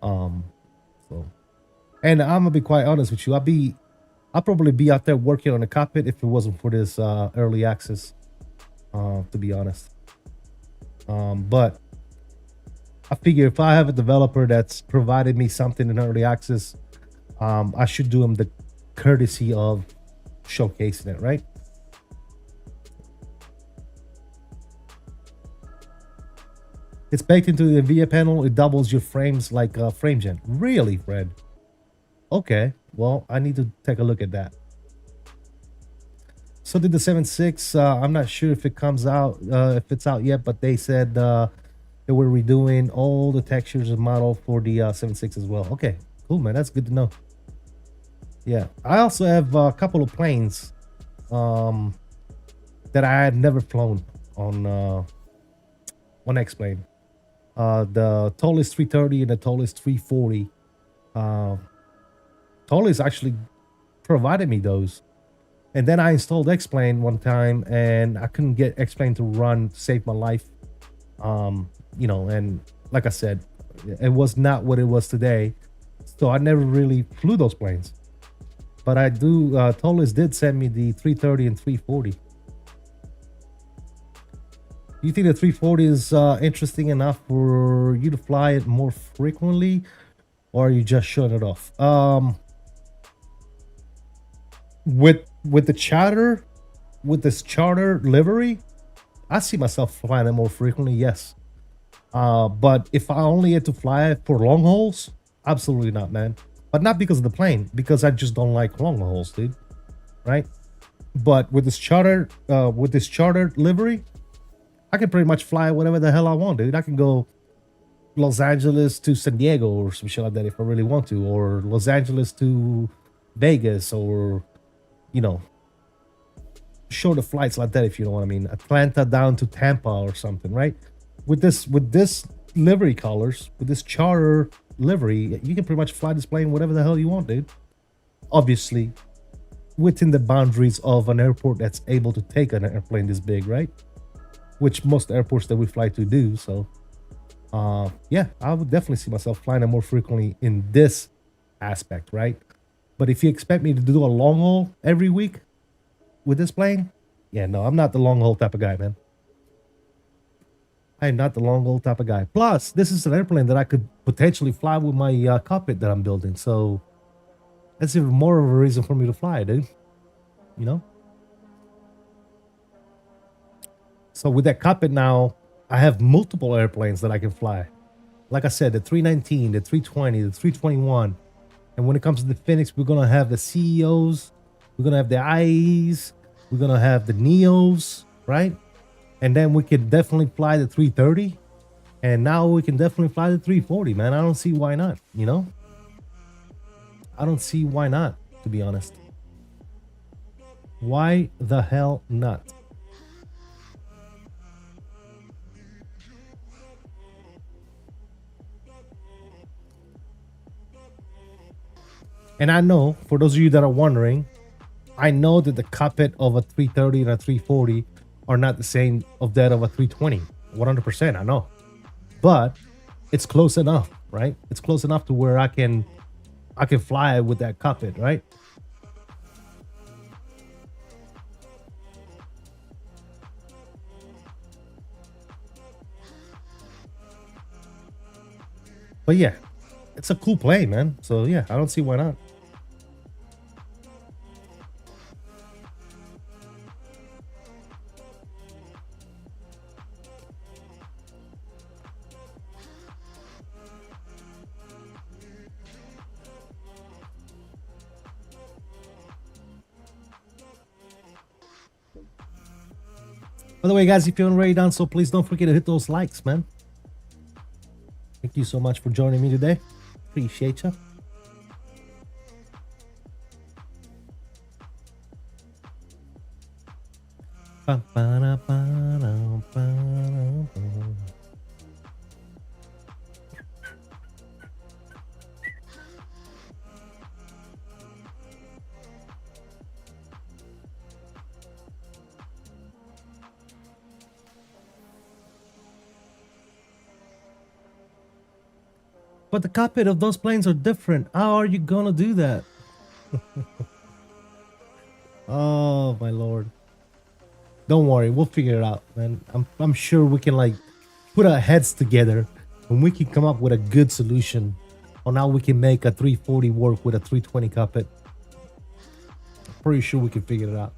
So, and I'm gonna be quite honest with you. I'll probably be out there working on the cockpit if it wasn't for this early access. To be honest. But I figure if I have a developer that's provided me something in early access, I should do them the courtesy of showcasing it, right? It's baked into the NVIDIA panel. It doubles your frames like frame gen. Really, Fred? Okay, well, I need to take a look at that. So did the 7.6. I'm not sure if it comes out, if it's out yet, but they said they were redoing all the textures and model for the 7.6 as well. Okay, cool, man. That's good to know. Yeah, I also have a couple of planes that I had never flown on X-Plane. The 𝕬𝕚 330 and the 𝕬𝕚 340. 𝕬𝕚 actually provided me those. And then I installed X-Plane one time and I couldn't get X-Plane to run to save my life. You know, and like I said, it was not what it was today. So I never really flew those planes. But I do, 𝕬𝕚 did send me the 330 and 340. Do you think the 340 is interesting enough for you to fly it more frequently? Or are you just showing it off? With the charter, with this charter livery, I see myself flying it more frequently, yes. But if I only had to fly it for long hauls, absolutely not, man. But not because of the plane, because I just don't like long hauls, dude. Right? But with this charter livery, I can pretty much fly whatever the hell I want, dude. I can go Los Angeles to San Diego or some shit like that if I really want to, or Los Angeles to Vegas, or you know, shorter flights like that, if you know what I mean. Atlanta down to Tampa or something, right? With this livery colors, with this charter livery, you can pretty much fly this plane whatever the hell you want, dude. Obviously, within the boundaries of an airport that's able to take an airplane this big, right? Which most airports that we fly to do. So, yeah, I would definitely see myself flying it more frequently in this aspect, right? But if you expect me to do a long haul every week with this plane, yeah, no, I'm not the long haul type of guy, man. I am not the long haul type of guy. Plus, this is an airplane that I could potentially fly with my cockpit that I'm building. So that's even more of a reason for me to fly, dude. You know? So with that cockpit now, I have multiple airplanes that I can fly. Like I said, the 319, the 320, the 321. And when it comes to the Phoenix, we're going to have the CEOs. We're going to have the IEs. We're going to have the NEOs, right? And then we can definitely fly the 330. And now we can definitely fly the 340, man. I don't see why not, you know? I don't see why not, to be honest. Why the hell not? And I know, for those of you that are wondering, I know that the cockpit of a 330 and a 340 are not the same of that of a 320. 100%, I know. But it's close enough, right? It's close enough to where I can fly with that cockpit, right? But yeah, it's a cool plane, man. So yeah, I don't see why not. By the way, guys, if you haven't already done so, please don't forget to hit those likes, man. Thank you so much for joining me today. Appreciate you. But the cockpit of those planes are different. How are you gonna do that? Oh my lord. Don't worry, we'll figure it out, man. I'm sure we can like put our heads together and we can come up with a good solution on how we can make a 340 work with a 320 cockpit. Pretty sure we can figure it out.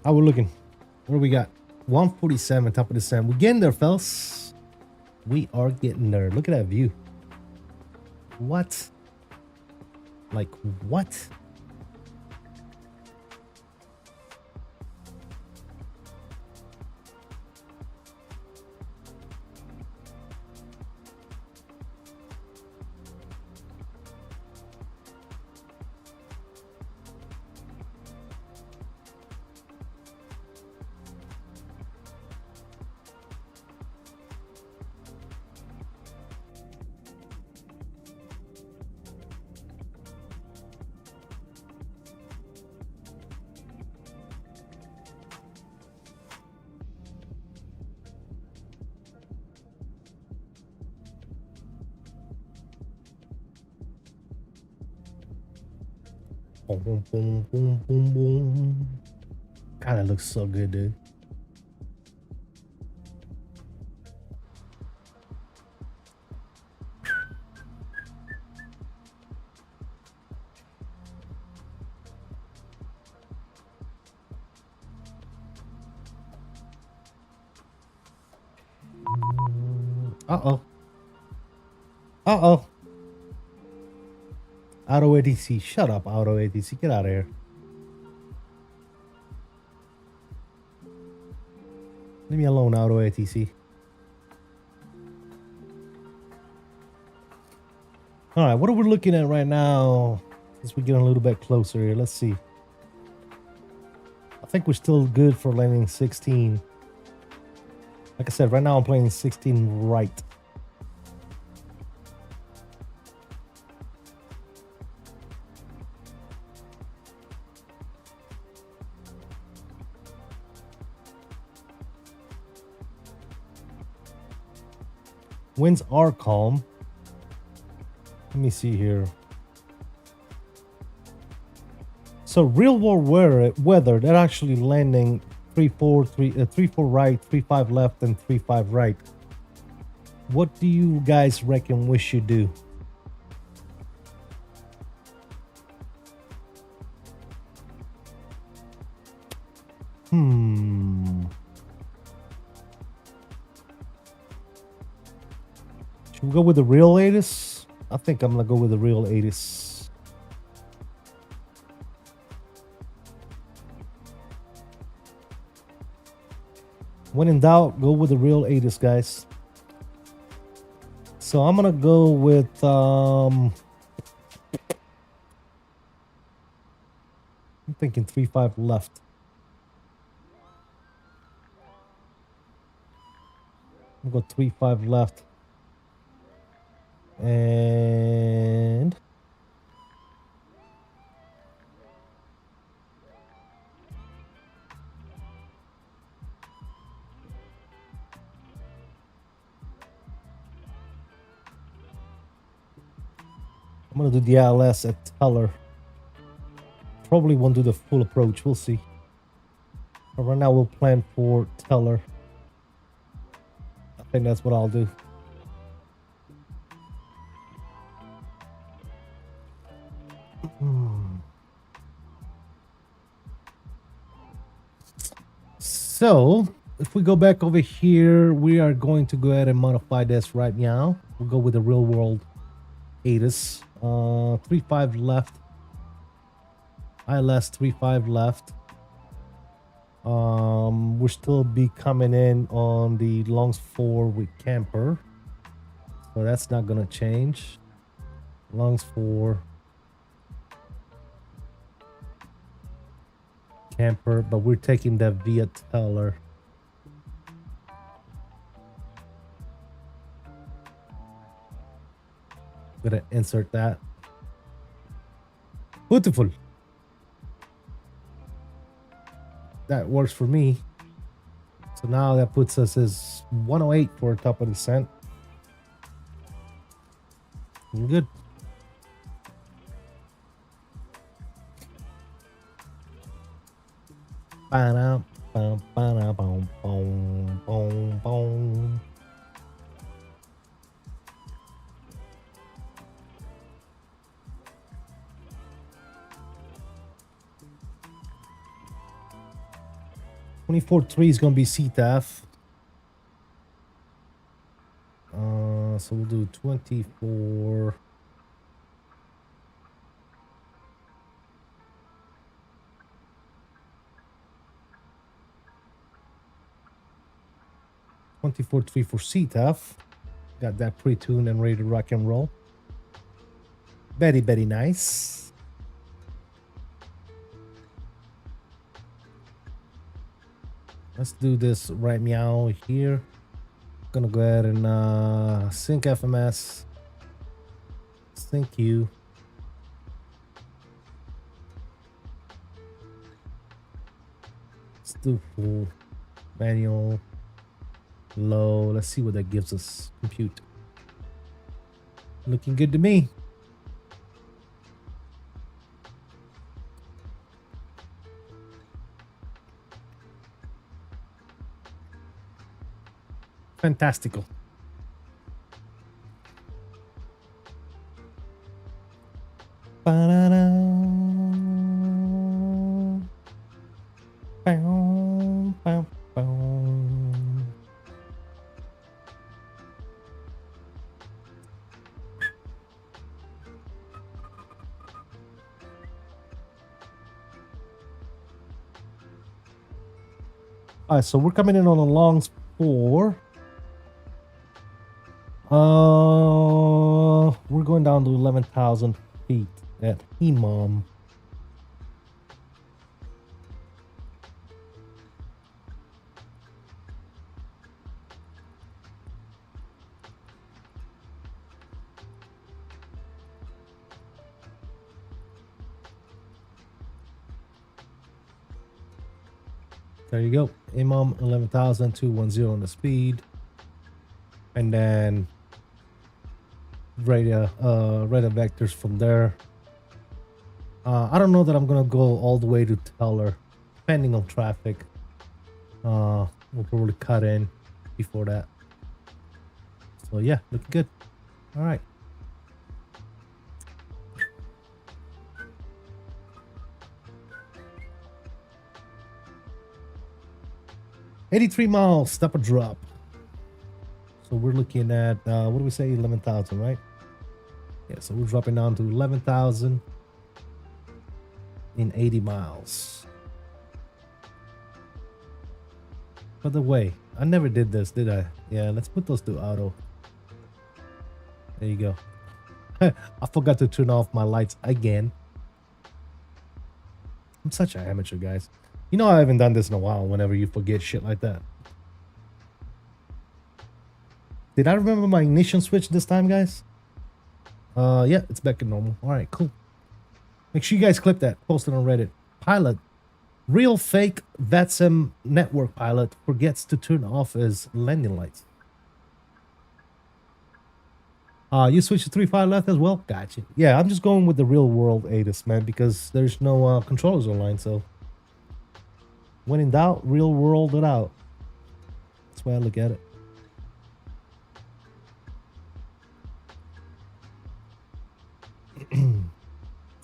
How we looking? What do we got? 147, top of the descent. We're getting there, fellas. We are getting there. Look at that view. What? Like, what? Boom, boom, boom, boom, boom, boom. God, that looks so good, dude. Uh-oh. Uh-oh. Auto ATC. Shut up, Auto ATC. Get out of here. Leave me alone, Auto ATC. All right, what are we looking at right now? As we get a little bit closer here, let's see. I think we're still good for landing 16. Like I said, right now I'm playing 16 right. Winds are calm. Let me see here. So real world weather, they're actually landing 3-4 right, 3-5 left, and 3-5 right. What do you guys reckon we should do? Should we go with the real 80s? I think I'm gonna go with the real 80s. When in doubt, go with the real 𝕬𝕗, guys. So I'm gonna go with I'm thinking 3.5 left. I'm gonna go 3.5 left. And I'm gonna do the ILS at 𝕬𝕟. Probably won't do the full approach. We'll see. But right now we'll plan for 𝕬𝕟. I think that's what I'll do. So if we go back over here, we are going to go ahead and modify this right now. We'll go with the real world 𝕬𝕗. 3.5 left. ILS 3.5 left. We'll still be coming in on the longs 4 with camper, so that's not gonna change. Longs 4 camper, but we're taking that via 𝕬𝕟. Gonna insert that. Beautiful. That works for me. So now that puts us as 108 for a top of descent. Good. Ba-dum, bum, ba-dum, bum, bum, bum, bum. $24.3 is gonna be CTAF. So we'll do 24. $24.3 for CTAF. Got that pre-tuned and ready to rock and roll. Very, very nice. Let's do this right meow here. Gonna go ahead and sync FMS. Sync you. Let's do full manual. Low. Let's see what that gives us. Compute. Looking good to me. Fantastical. Ba-da-da. Bow, bow, bow. All right, so we're coming in on a longs 4. We're going down to 11,000 feet at ℏ. There you go. ℏ 11,210 on the speed. And then radar vectors from there. I don't know that I'm gonna go all the way to 𝕬𝕟, depending on traffic. We'll probably cut in before that. So yeah, looking good. All right. $83 miles, stop a drop. So we're looking at, what do we say, 11,000, right? Yeah, so we're dropping down to 11,000 in 80 miles. By the way, I never did this, did I? Yeah, let's put those to auto. There you go. I forgot to turn off my lights again. I'm such an amateur, guys. You know I haven't done this in a while whenever you forget shit like that. Did I remember my ignition switch this time, guys? Yeah, it's back to normal. All right, cool. Make sure you guys clip that. Post it on Reddit. Pilot. Real fake VATSIM network pilot forgets to turn off his landing lights. You switch to 3.5 left as well? Gotcha. Yeah, I'm just going with the real world ATIS, man, because there's no controllers online, so when in doubt, real world it out. That's the way I look at it.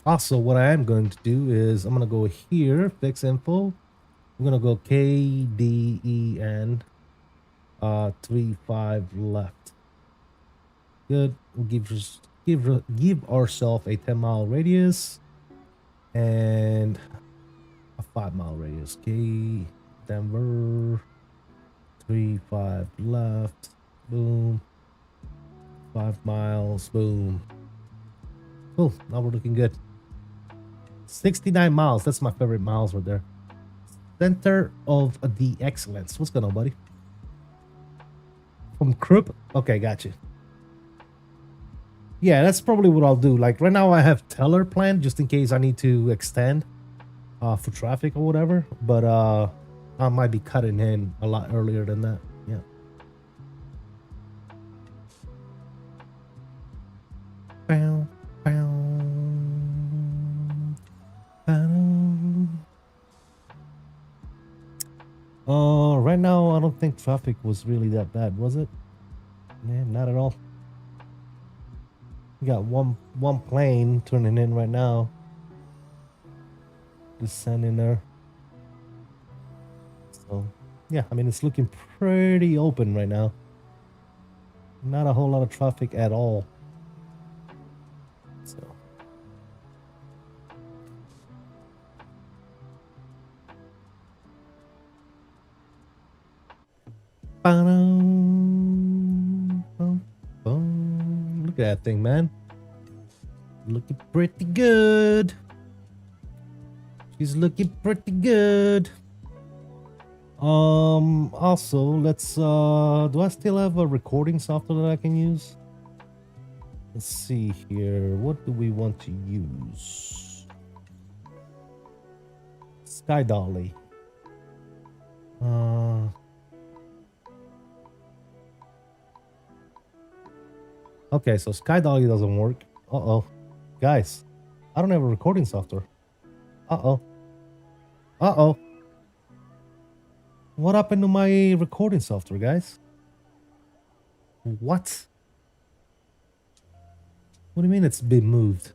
Also, what I am going to do is I'm going to go here, fix info. I'm going to go KDEN 3.5 left. Good. We'll give ourselves a 10-mile radius and a 5-mile radius. Okay, Denver 3.5 left. Boom. 5 miles. Boom. Cool. Now we're looking good. 69 miles. That's my favorite miles right there. Center of the excellence. What's going on, buddy? From Krupp? Okay, gotcha. Yeah, that's probably what I'll do. Like right now I have Teller planned just in case I need to extend for traffic or whatever. But I might be cutting in a lot earlier than that. Yeah. Bow, bow, bow. Right now I don't think traffic was really that bad, was it? Yeah, not at all. We got one plane turning in right now. Just sending there. So yeah, I mean it's looking pretty open right now. Not a whole lot of traffic at all. So look at that thing, man. Looking pretty good. She's looking pretty good. Also, let's do I still have a recording software that I can use? Let's see here. What do we want to use? 𝕬𝕬𝕚. Okay, so 𝕬𝕬𝕚 doesn't work. Uh-oh. Guys, I don't have a recording software. Uh-oh. Uh-oh. What happened to my recording software, guys? What? What do you mean it's been moved?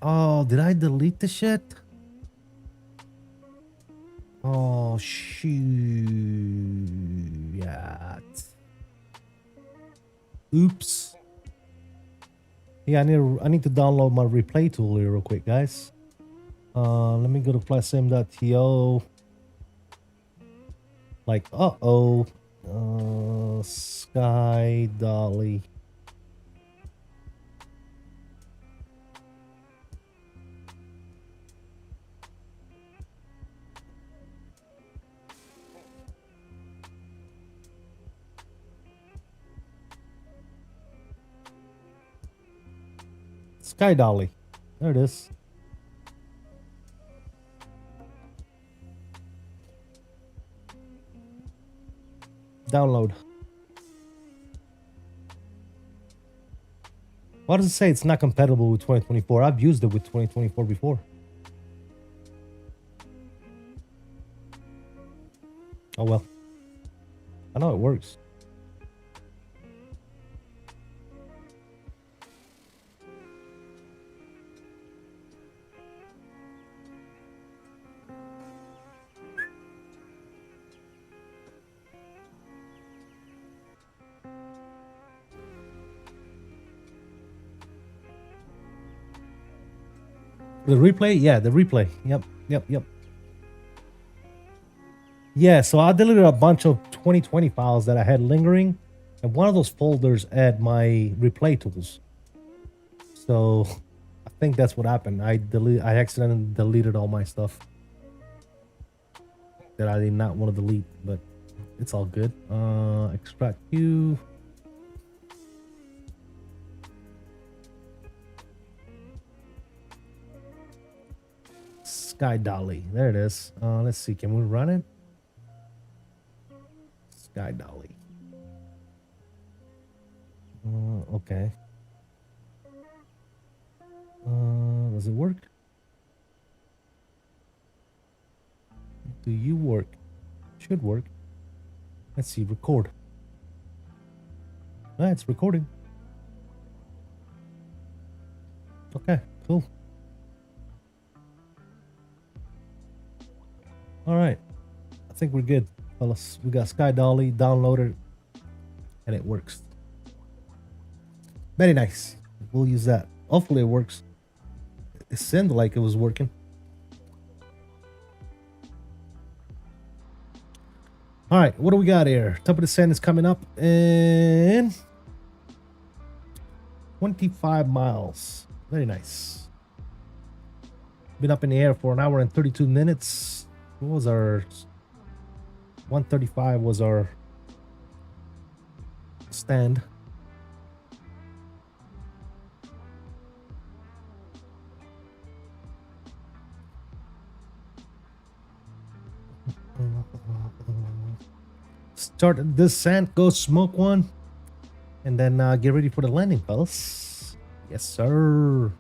Oh, did I delete the shit? Oh, shoot. Oops. Yeah, I need to download my replay tool here real quick, guys. Let me go to flightsim.to. Like, uh-oh. 𝕬𝕬𝕚. 𝕬𝕬𝕚. There it is. Download. Why does it say it's not compatible with 2024? I've used it with 2024 before. Oh well. I know it works. The replay? Yeah, the replay. Yep. Yeah, so I deleted a bunch of 2020 files that I had lingering, and one of those folders had my replay tools. So I think that's what happened. I accidentally deleted all my stuff that I did not want to delete, but it's all good. Extract Q. Sky Dolly. There it is. Let's see. Can we run it? Sky Dolly. Okay. Does it work? Do you work? Should work. Let's see. Record. Ah, it's recording. Okay, cool. All right. I think we're good, fellas. We got Sky Dolly downloaded, and it works. Very nice. We'll use that. Hopefully it works. It seemed like it was working. All right, what do we got here? Top of the sand is coming up in 25 miles. Very nice. Been up in the air for an hour and 32 minutes. What was our 135 was our stand. Start descent, go smoke one, and then get ready for the landing, fellas. Yes, sir.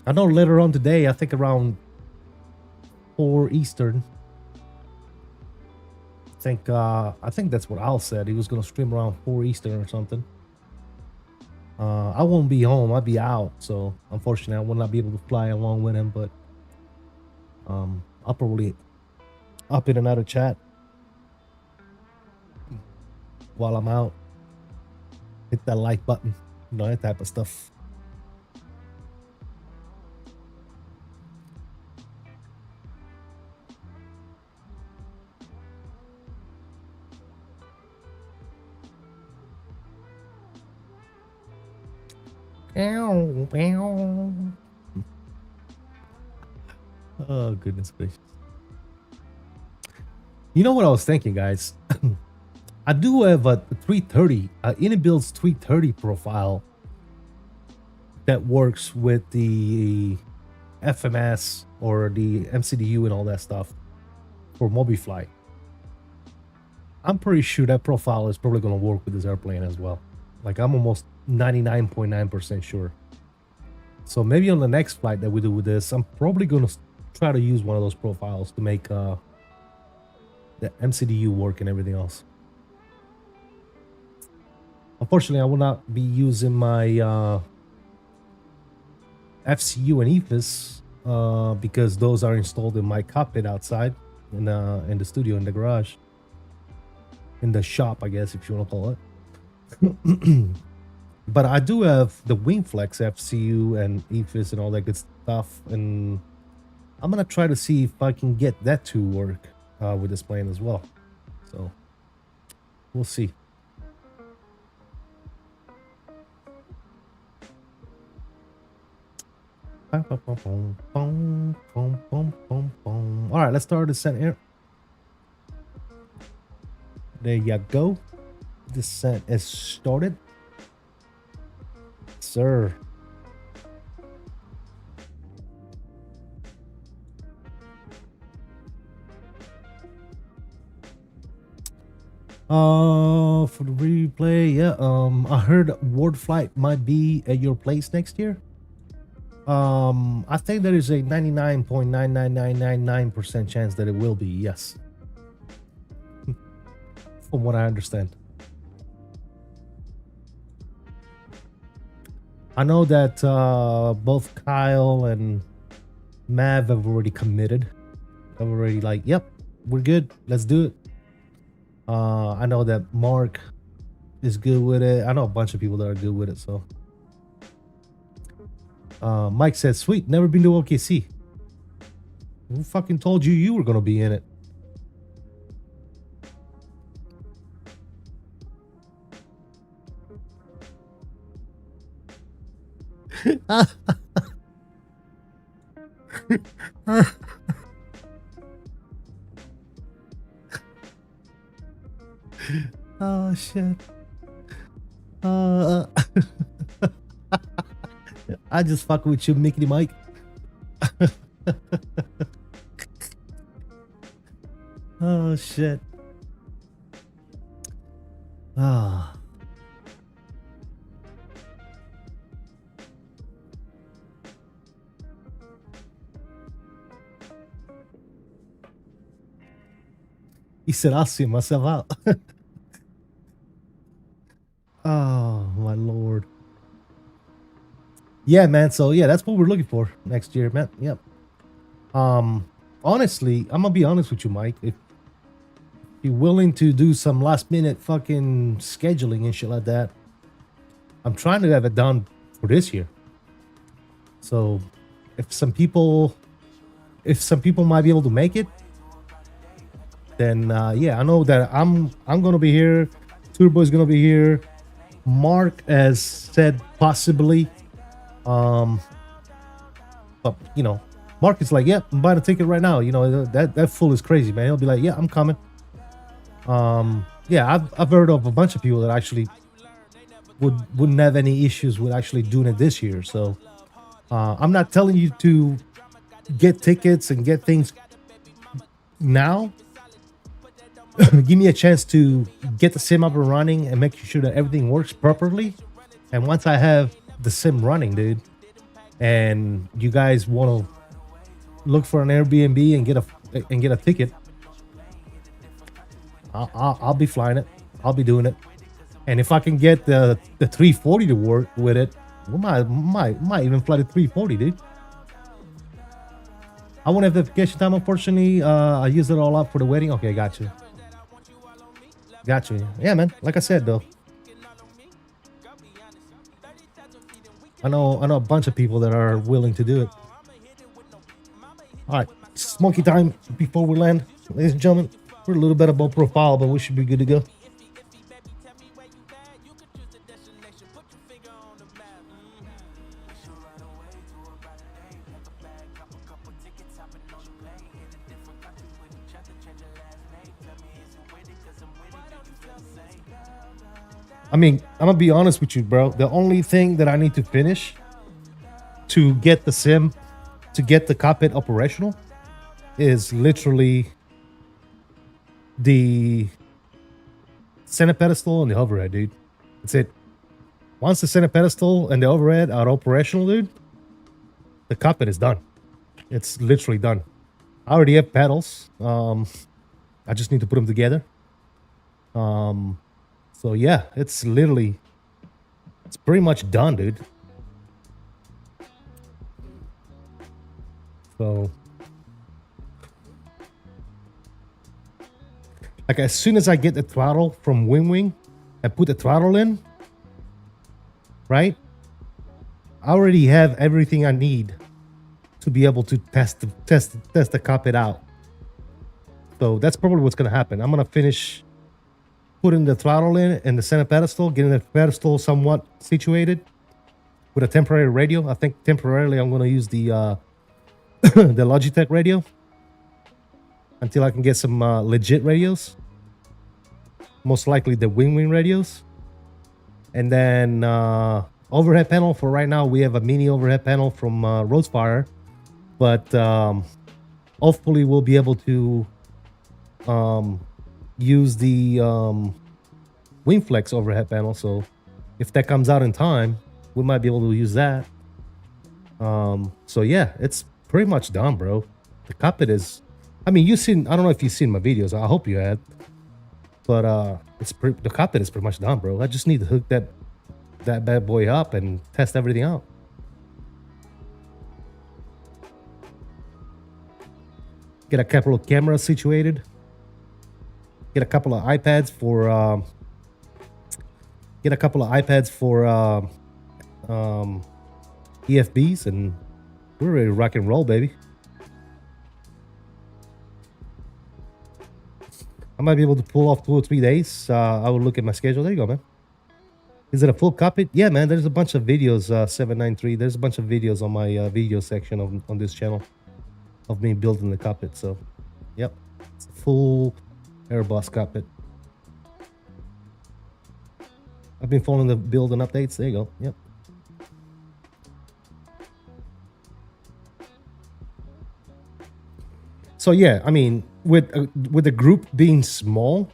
I know later on today, I think around 4 Eastern. I think that's what Al said. He was gonna stream around 4 Eastern or something. I won't be home. I'll be out, so unfortunately, I will not be able to fly along with him. But I'll probably up in another chat while I'm out. Hit that like button, you know, that type of stuff. Oh, goodness gracious. You know what I was thinking, guys? I do have a 330, iniBuilds 330 profile that works with the FMS or the MCDU and all that stuff for MobiFly. I'm pretty sure that profile is probably going to work with this airplane as well. Like, I'm almost 99.9% sure. So maybe on the next flight that we do with this, I'm probably going to try to use one of those profiles to make the MCDU work and everything else. Unfortunately, I will not be using my FCU and EFIS because those are installed in my cockpit outside in the studio, in the garage, in the shop, I guess, if you want to call it. But I do have the WingFlex FCU and EFIS and all that good stuff, and I'm gonna try to see if I can get that to work with this plane as well. So we'll see. All right, let's start descent here. There you go. Descent is started. Sir. For the replay, yeah. I heard Ward Flight might be at your place next year. I think there is a 99.99999% chance that it will be, yes. From what I understand. I know that both Kyle and Mav have already committed. They've already like, yep, we're good. Let's do it. I know that Mark is good with it. I know a bunch of people that are good with it. So Mike said, "Sweet, never been to OKC." Who fucking told you were gonna be in it? Oh shit. I just fuck with you, Mickey Mike. Oh shit. Ah. He said, "I'll see myself out." Oh my lord. Yeah, man. So yeah, that's what we're looking for next year, man. Yep. Honestly, I'm gonna be honest with you, Mike. If you're willing to do some last minute fucking scheduling and shit like that, I'm trying to have it done for this year. So if some people might be able to make it, then yeah, I know that I'm gonna be here. Turbo's gonna be here. Mark has said possibly. But you know, Mark is like, "Yeah, I'm buying a ticket right now." You know, that fool is crazy, man. He'll be like, "Yeah, I'm coming." Yeah, I've heard of a bunch of people that actually wouldn't have any issues with actually doing it this year. So I'm not telling you to get tickets and get things now. Give me a chance to get the sim up and running and make sure that everything works properly. And once I have the sim running, dude, and you guys want to look for an Airbnb and get a ticket, I'll be flying it. I'll be doing it. And if I can get the 340 to work with it, we might even fly the 340, dude. I won't have the vacation time, unfortunately. I used it all up for the wedding. Okay, got you. Got you. Yeah, man. Like I said, though, I know a bunch of people that are willing to do it. All right, smoky time before we land, ladies and gentlemen. We're a little bit above profile, but we should be good to go. I mean, I'm gonna be honest with you, bro. The only thing that I need to finish to get the sim, to get the cockpit operational, is literally the center pedestal and the overhead, dude. That's it. Once the center pedestal and the overhead are operational, dude, the cockpit is done. It's literally done. I already have pedals. I just need to put them together. So yeah, it's pretty much done, dude. So like as soon as I get the throttle from Wing and put the throttle in, right? I already have everything I need to be able to test the cockpit out. So that's probably what's gonna happen. I'm gonna finish putting the throttle in and the center pedestal, getting the pedestal somewhat situated with a temporary radio. I think temporarily I'm gonna use the the Logitech radio until I can get some legit radios. Most likely the Wing radios. And then overhead panel for right now, we have a mini overhead panel from Roadspire, but hopefully we'll be able to use the WingFlex overhead panel. So if that comes out in time, we might be able to use that. So yeah, it's pretty much done, bro. The cockpit is, I mean, I don't know if you've seen my videos. I hope you had, but the cockpit is pretty much done, bro. I just need to hook that bad boy up and test everything out. Get a couple of cameras situated. Get a couple of iPads for EFBs, and we're ready to rock and roll, baby. I might be able to pull off 2 or 3 days. I will look at my schedule. There you go, man. Is it a full cockpit? Yeah, man. There's a bunch of videos. 793. There's a bunch of videos on my video section on this channel of me building the cockpit. So, yep, it's a full Airbus cockpit. I've been following the build and updates. There you go. Yep. So yeah, I mean, with the group being small,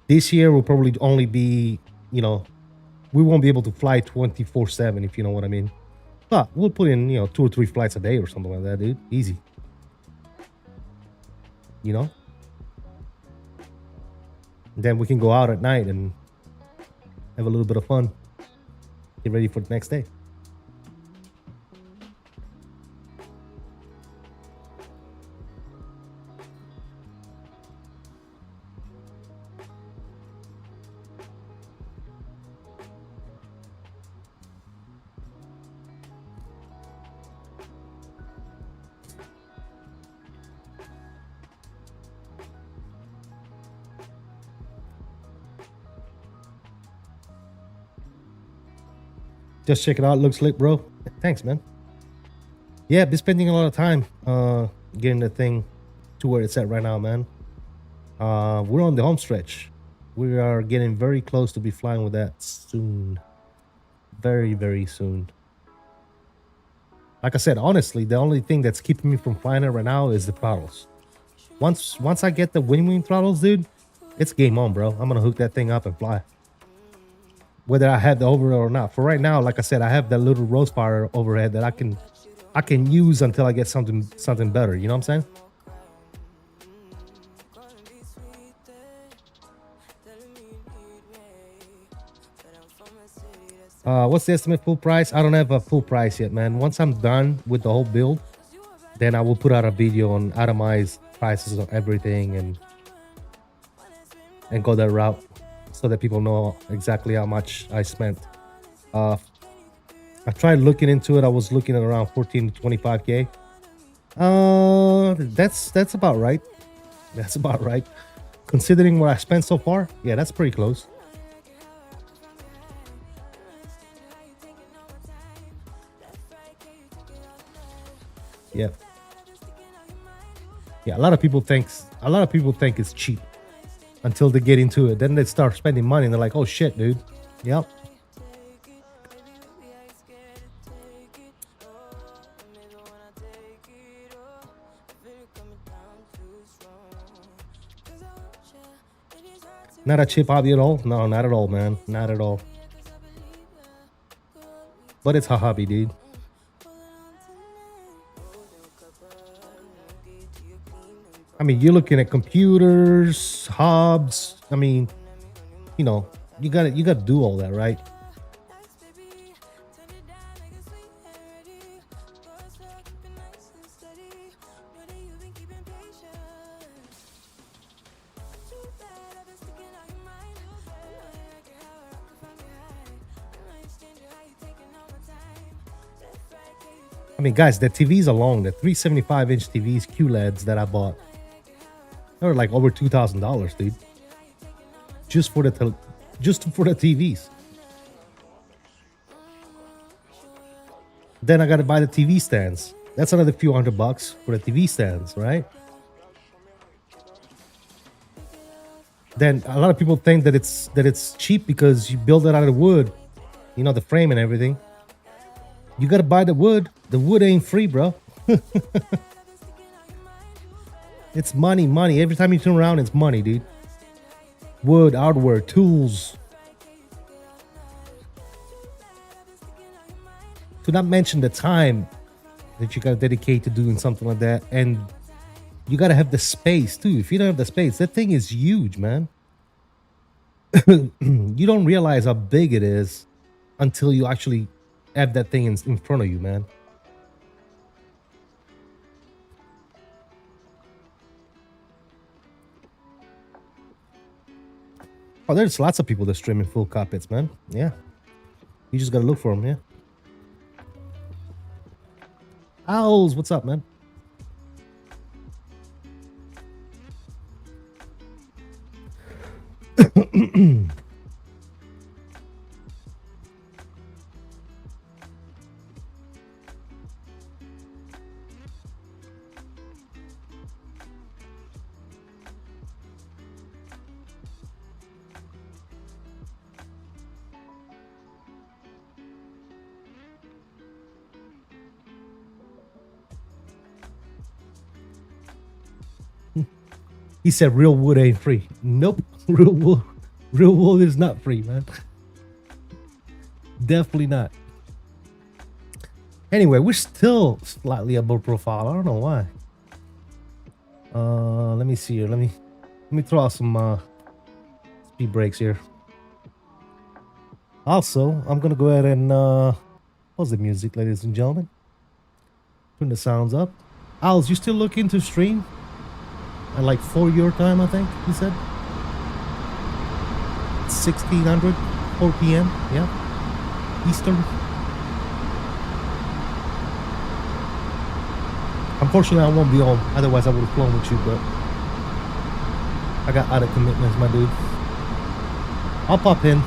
this year will probably only be, you know, we won't be able to fly 24/7, if you know what I mean. But we'll put in, you know, 2 or 3 flights a day or something like that, dude. Easy. You know? Then we can go out at night and have a little bit of fun. Get ready for the next day. Just check it out. Looks slick, bro. Thanks, man. Yeah, been spending a lot of time getting the thing to where it's at right now, man. We're on the home stretch. We are getting very close to be flying with that soon. Very, very soon. Like I said, honestly, the only thing that's keeping me from flying it right now is the throttles. Once I get the wing throttles, dude, it's game on, bro. I'm gonna hook that thing up and fly. Whether I have the overhead or not. For right now, like I said, I have that little rose fire overhead that I can use until I get something better. You know what I'm saying? What's the estimate full price? I don't have a full price yet, man. Once I'm done with the whole build, then I will put out a video on itemized prices of everything and go that route, so that people know exactly how much I spent. I tried looking into it. I was looking at around 14 to 25K. That's about right. That's about right. Considering what I spent so far, yeah, that's pretty close. Yeah. Yeah, a lot of people think it's cheap until they get into it. Then they start spending money and they're like, oh shit, dude. Yep. Not a cheap hobby at all? No, not at all, man. Not at all. But it's a hobby, dude. I mean, you're looking at computers, hubs. I mean, you know, you gotta do all that, right? I mean, guys, the TVs alone, the 375-inch TVs, QLEDs that I bought, they were like over $2,000, dude. Just for the TVs. Then I gotta buy the TV stands. That's another few $100 for the TV stands, right? Then a lot of people think that it's cheap because you build it out of wood, you know, the frame and everything. You gotta buy the wood. The wood ain't free, bro. It's money, money. Every time you turn around, it's money, dude. Wood, hardware, tools. To not mention the time that you gotta dedicate to doing something like that. And you gotta have the space, too. If you don't have the space, that thing is huge, man. You don't realize how big it is until you actually have that thing in front of you, man. Oh, there's lots of people that stream in full cockpits, man. Yeah. You just gotta look for them, yeah. Owls, what's up, man? He said real wood ain't free. Nope. Real wood is not free, man. Definitely not. Anyway, we're still slightly above profile. I don't know why. Let me see here. Let me throw out some speed brakes here. Also, I'm gonna go ahead and pause the music, ladies and gentlemen. Turn the sounds up. Owls, you still looking to stream? At like 4 your time, I think he said. 1600, 4 p.m. Yeah, Eastern. Unfortunately, I won't be on. Otherwise, I would have flown with you, but I got other commitments, my dude. I'll pop in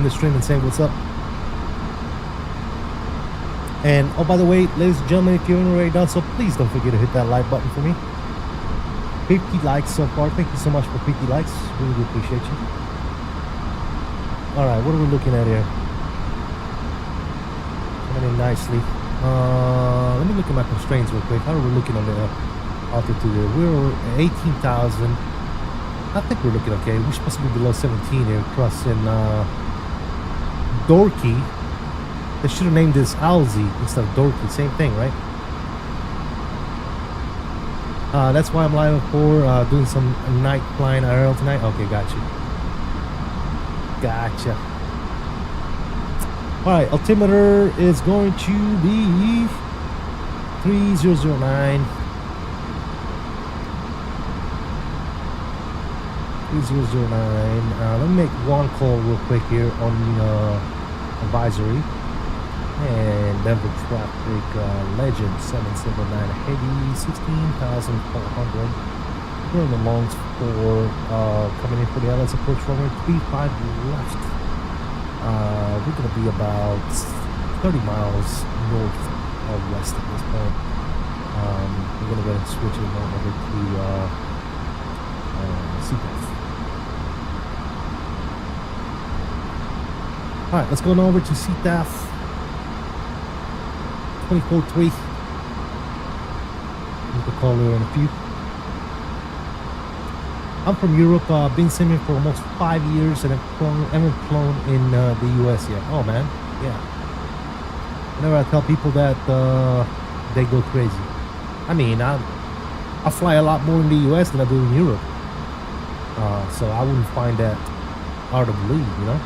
the stream and say what's up. And oh, by the way, ladies and gentlemen, if you're already done so, please don't forget to hit that like button for me. 50 likes so far. Thank you so much for 50 likes. Really appreciate you. All right, what are we looking at here? Coming in nicely. Let me look at my constraints real quick. How are we looking on the altitude here? We're at 18,000. I think we're looking okay. We're supposed to be below 17 here, crossing Dorky. They should have named this Alzi instead of Dorky. Same thing, right? That's why I'm live for doing some night flying IRL tonight. Okay, gotcha. All right, altimeter is going to be 3009. 3009. Let me make one call real quick here on advisory. And Denver traffic legend 779 heavy 16,400. We're on the longs for coming in for the LS approach runway 35 left. We're gonna be about 30 miles north or west at this point. We're gonna go ahead and switch it over to CPAF. All right, let's go on over to CTAF 24-3. We'll call her in a few. I'm from Europe, been simming for almost 5 years, and haven't flown in the US yet. Oh man, yeah. Whenever I tell people that, they go crazy. I mean, I fly a lot more in the US than I do in Europe. So I wouldn't find that hard to believe, you know?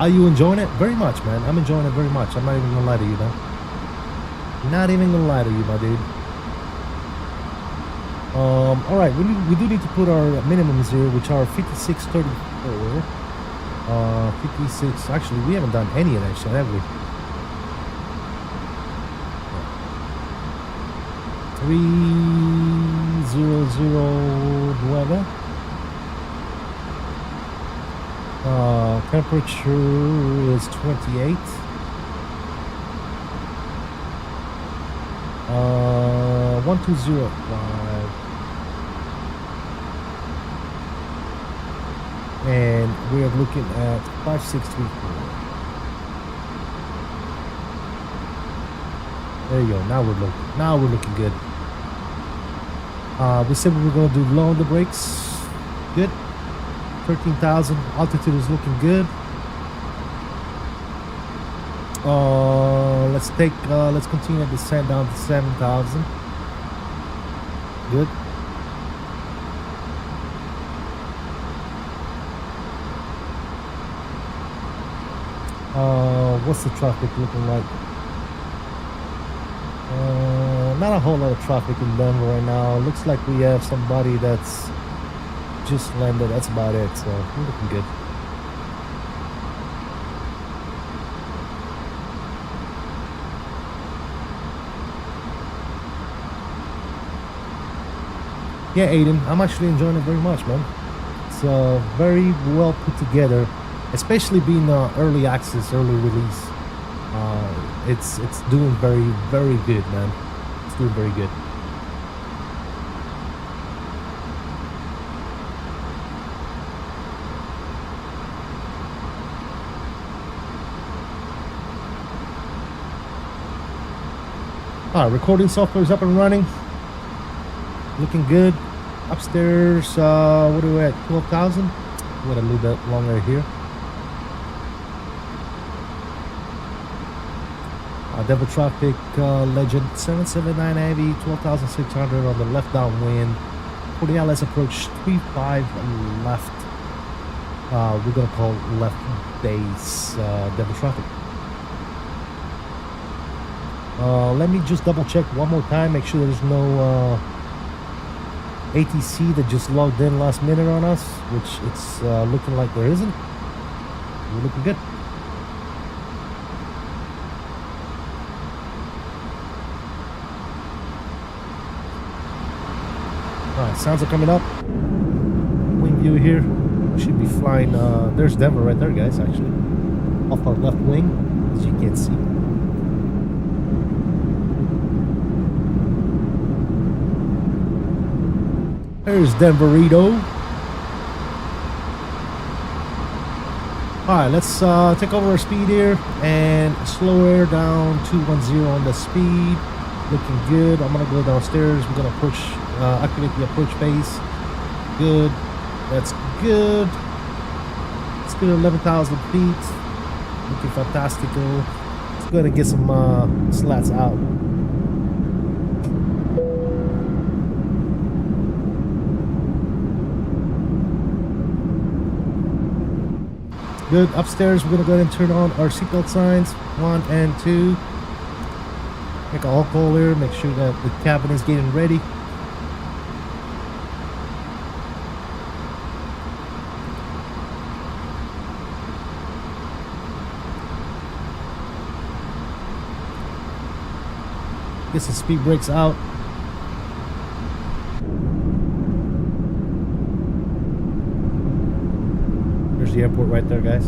Are you enjoying it? Very much, man. I'm enjoying it very much. I'm not even gonna lie to you, man. Not even gonna lie to you, my dude. All right, we do need to put our minimums here, which are 5634. 56. Actually, we haven't done any of that shit, have we? 3009. Temperature is 28. 1205. And we are looking at 5634. There you go. Now we're looking good. We said we were going to do low on the brakes. Good. 13,000. Altitude is looking good. Let's continue to descend down to 7,000. Good. What's the traffic looking like? not a whole lot of traffic in Denver right now. Looks like we have somebody that's just landed. That's about it. So we're looking good. Yeah, Aiden, I'm actually enjoying it very much, man. It's very well put together, especially being early access, early release. It's doing very, very good, man. It's doing very good. Recording software is up and running. Looking good. Upstairs, what are we at? 12,000? Wait a little bit longer here. Denver traffic, Legend 779 Heavy, 12,600 on the left downwind. 40 LS approach 35 left. We're gonna call left base Denver traffic. Let me just double check one more time, make sure there's no ATC that just logged in last minute on us, which it's looking like there isn't. We're looking good. Alright, sounds are coming up. Wing view here. Should be flying. There's Denver right there, guys, actually. Off our left wing, as you can see. There's 𝕚𝕚𝕚. Alright, let's take over our speed here and slow air down 210 on the speed. Looking good. I'm gonna go downstairs. We're gonna push, activate the approach base. Good. That's good. Let's do 11,000 feet. Looking fantastical. Let's go ahead and get some slats out. Good. Upstairs, we're gonna go ahead and turn on our seatbelt signs 1 and 2. Make an all call here. Make sure that the cabin is getting ready. Get some speed brakes out. There's the airport right there, guys.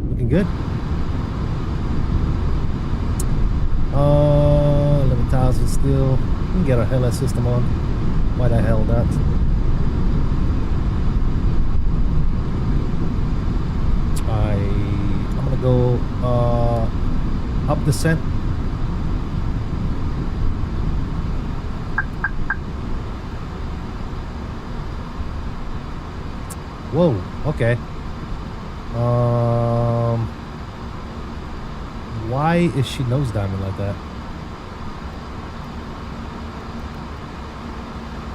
Looking good. 11,000 still. We can get our LS system on. Why the hell not? I'm gonna go up descent. Whoa, okay. Why is she nose diving like that?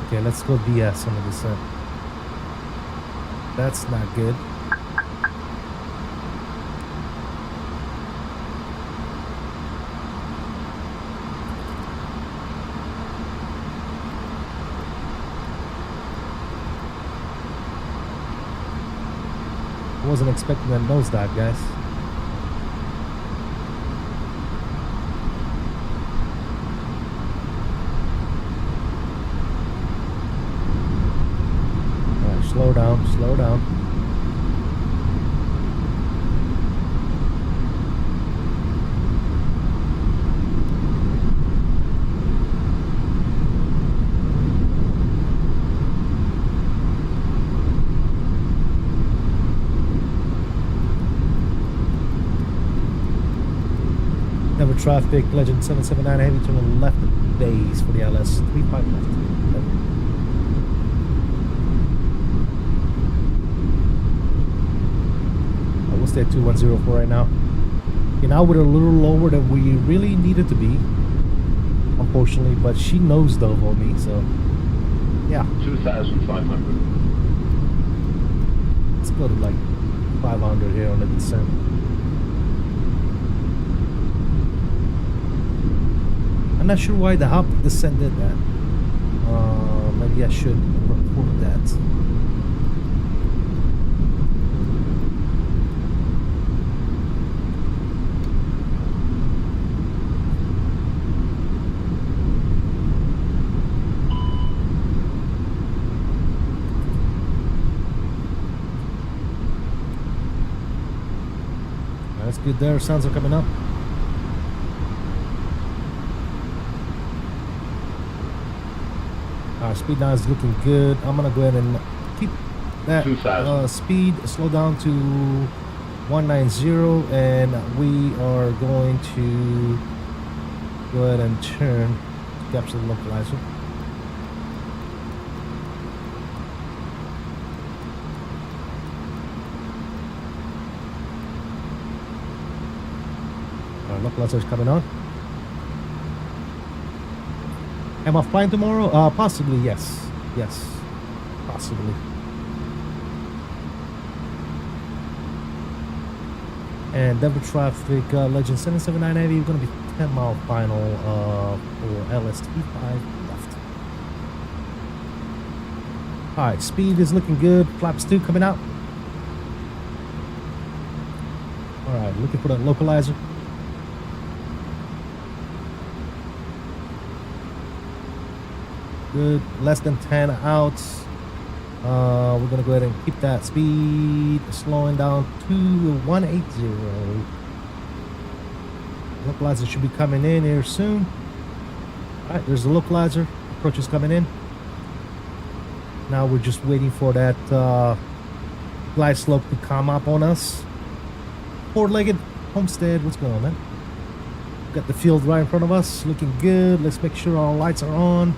Okay, let's go BS on the descent. That's not good. Wasn't expecting that nosedive, guys. Alright, slow down, slow down. Traffic, Legend 779 Heavy, turn on left base for the LS 35 left. We'll stay at 2104 right now. You know, we're a little lower than we really needed to be, unfortunately, but she knows dove on me, so yeah. 2,500. Let's go to like 500 here on the descent. not sure why the hop descended that. Maybe I should report that. That's good there. Sounds are coming up. Our speed now is looking good. I'm gonna go ahead and keep that speed slow down to 190, and we are going to go ahead and turn to capture the localizer. Our localizer is coming on. Am I flying tomorrow? Possibly, yes. Yes, possibly. And Denver traffic, Legend 779 Heavy, we're going to be 10-mile final for LST5 left. Alright, speed is looking good. Flaps 2 coming out. Alright, looking for that localizer. Good, less than 10 out. We're gonna go ahead and keep that speed slowing down to 180. Localizer should be coming in here soon. Alright, there's the localizer. Approach is coming in. Now we're just waiting for that glide slope to come up on us. Four-legged homestead, what's going on, man? Got the field right in front of us, looking good. Let's make sure our lights are on.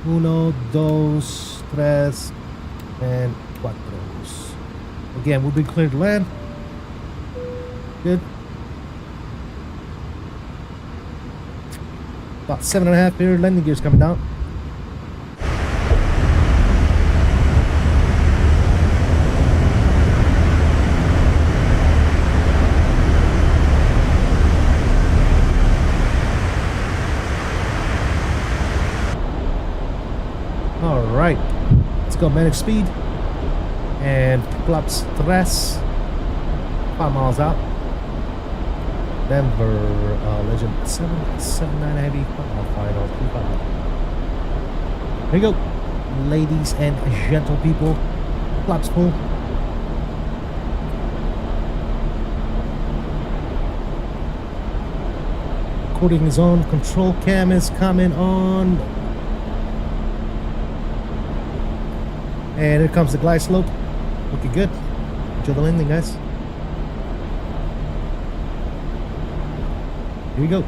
1, 2, 3, and 4. Again, we've been cleared to land. Good. About 7.5 here. Landing gears coming down. Alright, let's go manage speed and flaps 3, 5 miles out. Denver Legend 779 Heavy, 5 mile final, 35. There you go, ladies and gentle people. Flaps full. Recording is on, control cam is coming on. And here comes the glide slope. Looking good. Enjoy the landing, guys. Here we go.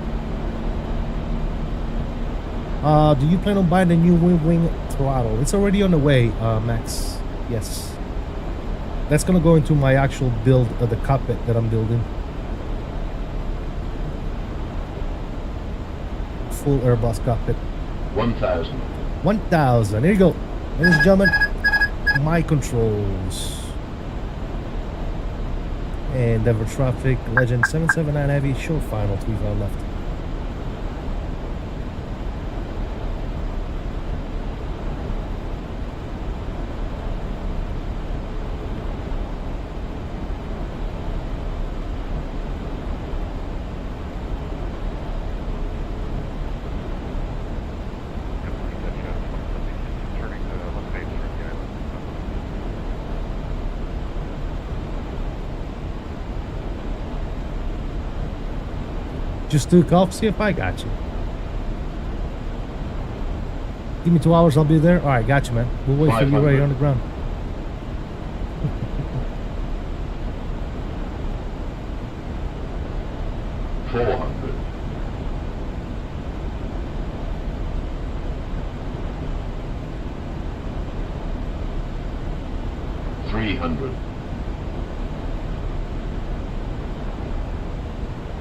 Do you plan on buying the new wing throttle? It's already on the way, Max. Yes. That's gonna go into my actual build of the cockpit that I'm building. Full Airbus cockpit. 1,000. 1,000. There you go. Ladies and gentlemen. My controls. And Denver traffic, Legend 779 Heavy, show final, 35 left. Just took off, see if I got you. Give me 2 hours, I'll be there. Alright, got you, man. We'll wait for you right on the ground. $400. 300.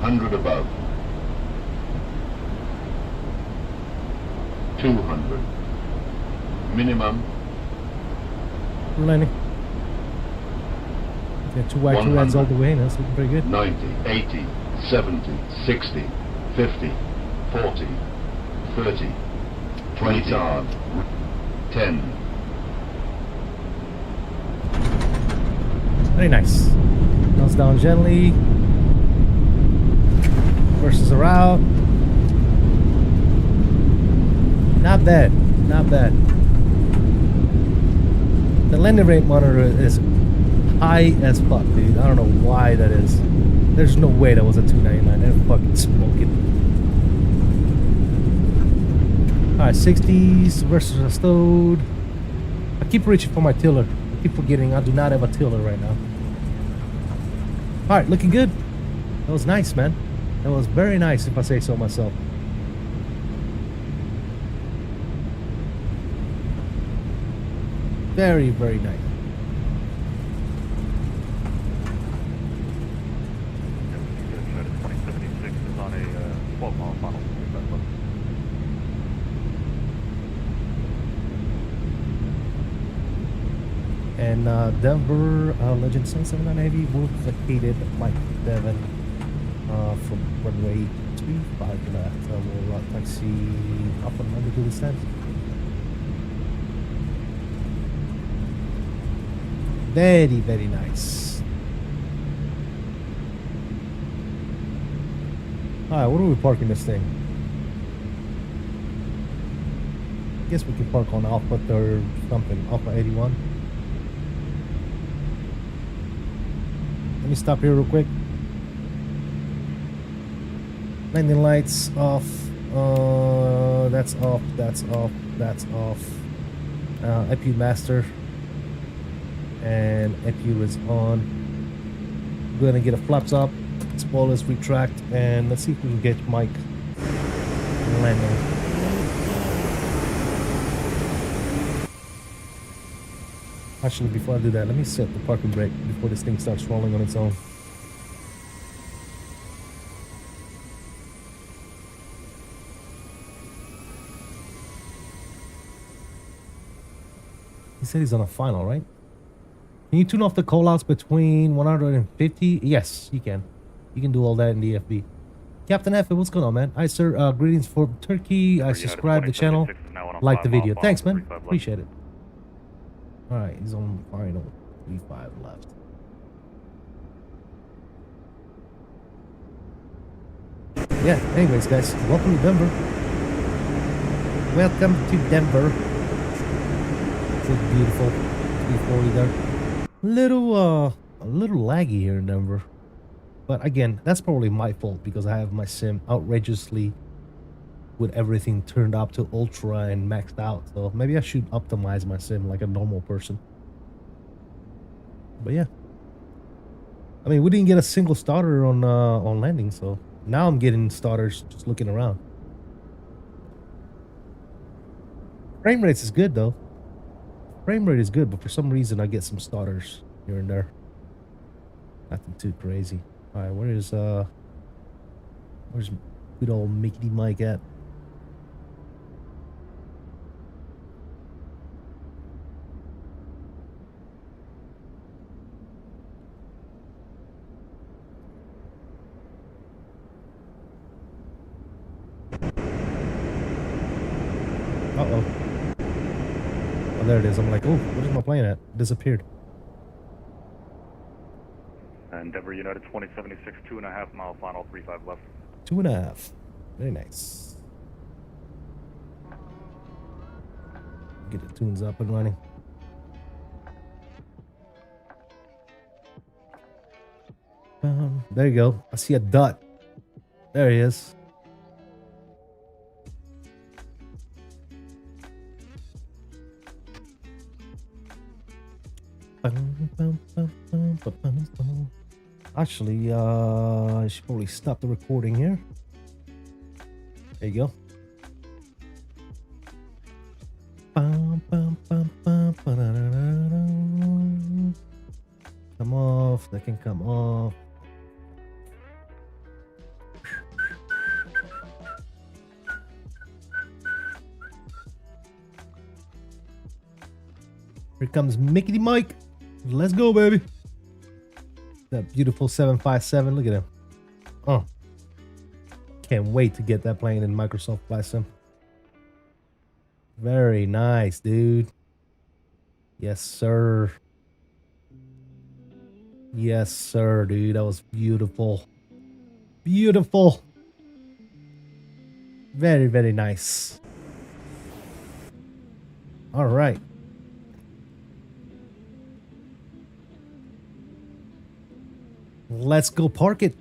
100 above. 200. Minimum. Landing. Yeah, 2 white, 2 reds all the way. That's looking pretty good. 90, 80, 70, 60, 50, 40, 30. 20 tard. 10. Very nice. Nose down gently. Versus are out. Not bad. Not bad. The landing rate monitor is high as fuck, dude. I don't know why that is. There's no way that was a 299. They're fucking smoking. Alright, 60s versus a stowed. I keep reaching for my tiller. I keep forgetting I do not have a tiller right now. Alright, looking good. That was nice, man. That was very nice, if I say so myself. Very, very nice. United 2076 is on a 12-mile final. And Denver, Legend 779 Heavy, both located Mike 7 from runway 25 left. We'll taxi up on Monday to the descent. Very, very nice. Alright, where are we parking this thing? I guess we can park on Alpha or something, Alpha 81. Let me stop here real quick. Landing lights off. That's off. That's off. That's off. IPU master. And IPU is on. We're gonna get a flaps up. Spoilers retract. And let's see if we can get Mike landing. Actually, before I do that, let me set the parking brake before this thing starts rolling on its own. He said he's on a final, right? Can you tune off the callouts between 150? Yes, you can. You can do all that in the FB. Captain F, what's going on, man? Hi, sir. Greetings from Turkey. I subscribe to the channel. Like the video. Thanks, man. Appreciate it. Alright, he's on final. 35 left. Yeah, anyways, guys, welcome to Denver. Welcome to Denver. It's beautiful. 340 there. A little laggy here in Denver. But again, that's probably my fault because I have my sim outrageously with everything turned up to ultra and maxed out. So maybe I should optimize my sim like a normal person. But yeah, I mean, we didn't get a single starter on landing, so now I'm getting starters just looking around. Frame rates is good though. Frame rate is good, but for some reason I get some starters here and there. Nothing too crazy. All right, where's good old 𝕒𝕝 at? Uh-oh. Oh, there it is. I'm like, oh, what is my plane at? Disappeared. And Denver United 2076, 2.5 mile final, 35 left. 2.5. Very nice. Get the tunes up and running. There you go. I see a dot. There he is. Actually, I should probably stop the recording here. There you go. Come off. That can come off. Here comes Mickey Mike. Let's go, baby. That beautiful 757. Look at him. Oh. Can't wait to get that plane in Microsoft Flight Sim. Very nice, dude. Yes, sir. Yes, sir, dude. That was beautiful. Beautiful. Very, very nice. All right. Let's go park it.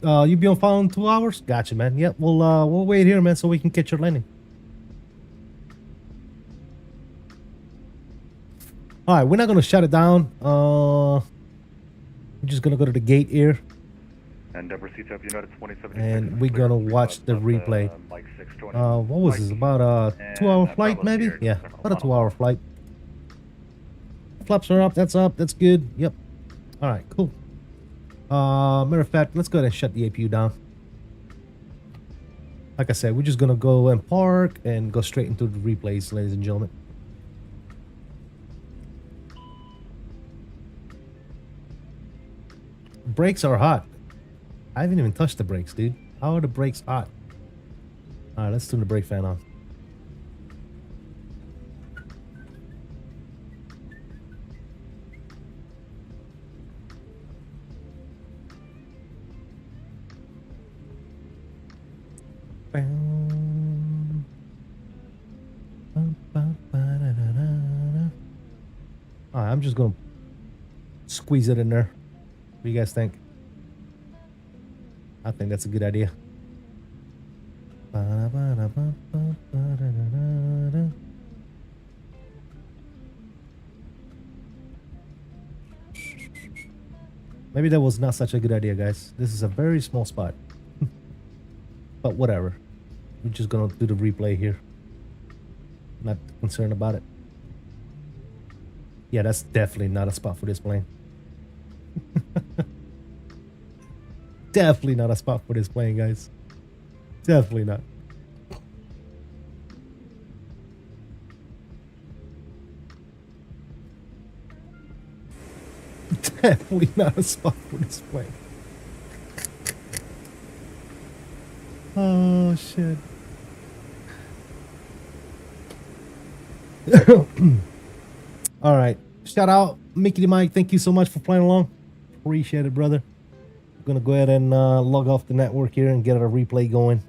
You be on file in 2 hours? Gotcha, man. Yep, we'll wait here, man, so we can catch your landing. All right, we're not gonna shut it down. We're just gonna go to the gate here, And proceed to United 2076. and we're gonna watch the replay. Mike 620. What was this? About a 2-hour flight, maybe? Yeah, about a 2-hour flight. Flaps are up. That's up. That's good. Yep. All right, cool. Matter of fact, let's go ahead and shut the APU down. Like I said, we're just gonna go and park and go straight into the replays, ladies and gentlemen. Brakes are hot. I haven't even touched the brakes, dude. How are the brakes hot? All right, let's turn the brake fan on. Alright, I'm just gonna squeeze it in there. What do you guys think? I think that's a good idea. Maybe that was not such a good idea, guys. This is a very small spot. But whatever. We're just gonna do the replay here. Not concerned about it. Yeah, that's definitely not a spot for this plane. Definitely not a spot for this plane, guys. Definitely not. Definitely not a spot for this plane. Oh, shit. All right. Shout out, Mickey Mike. Thank you so much for playing along. Appreciate it, brother. I'm going to go ahead and log off the network here and get a replay going.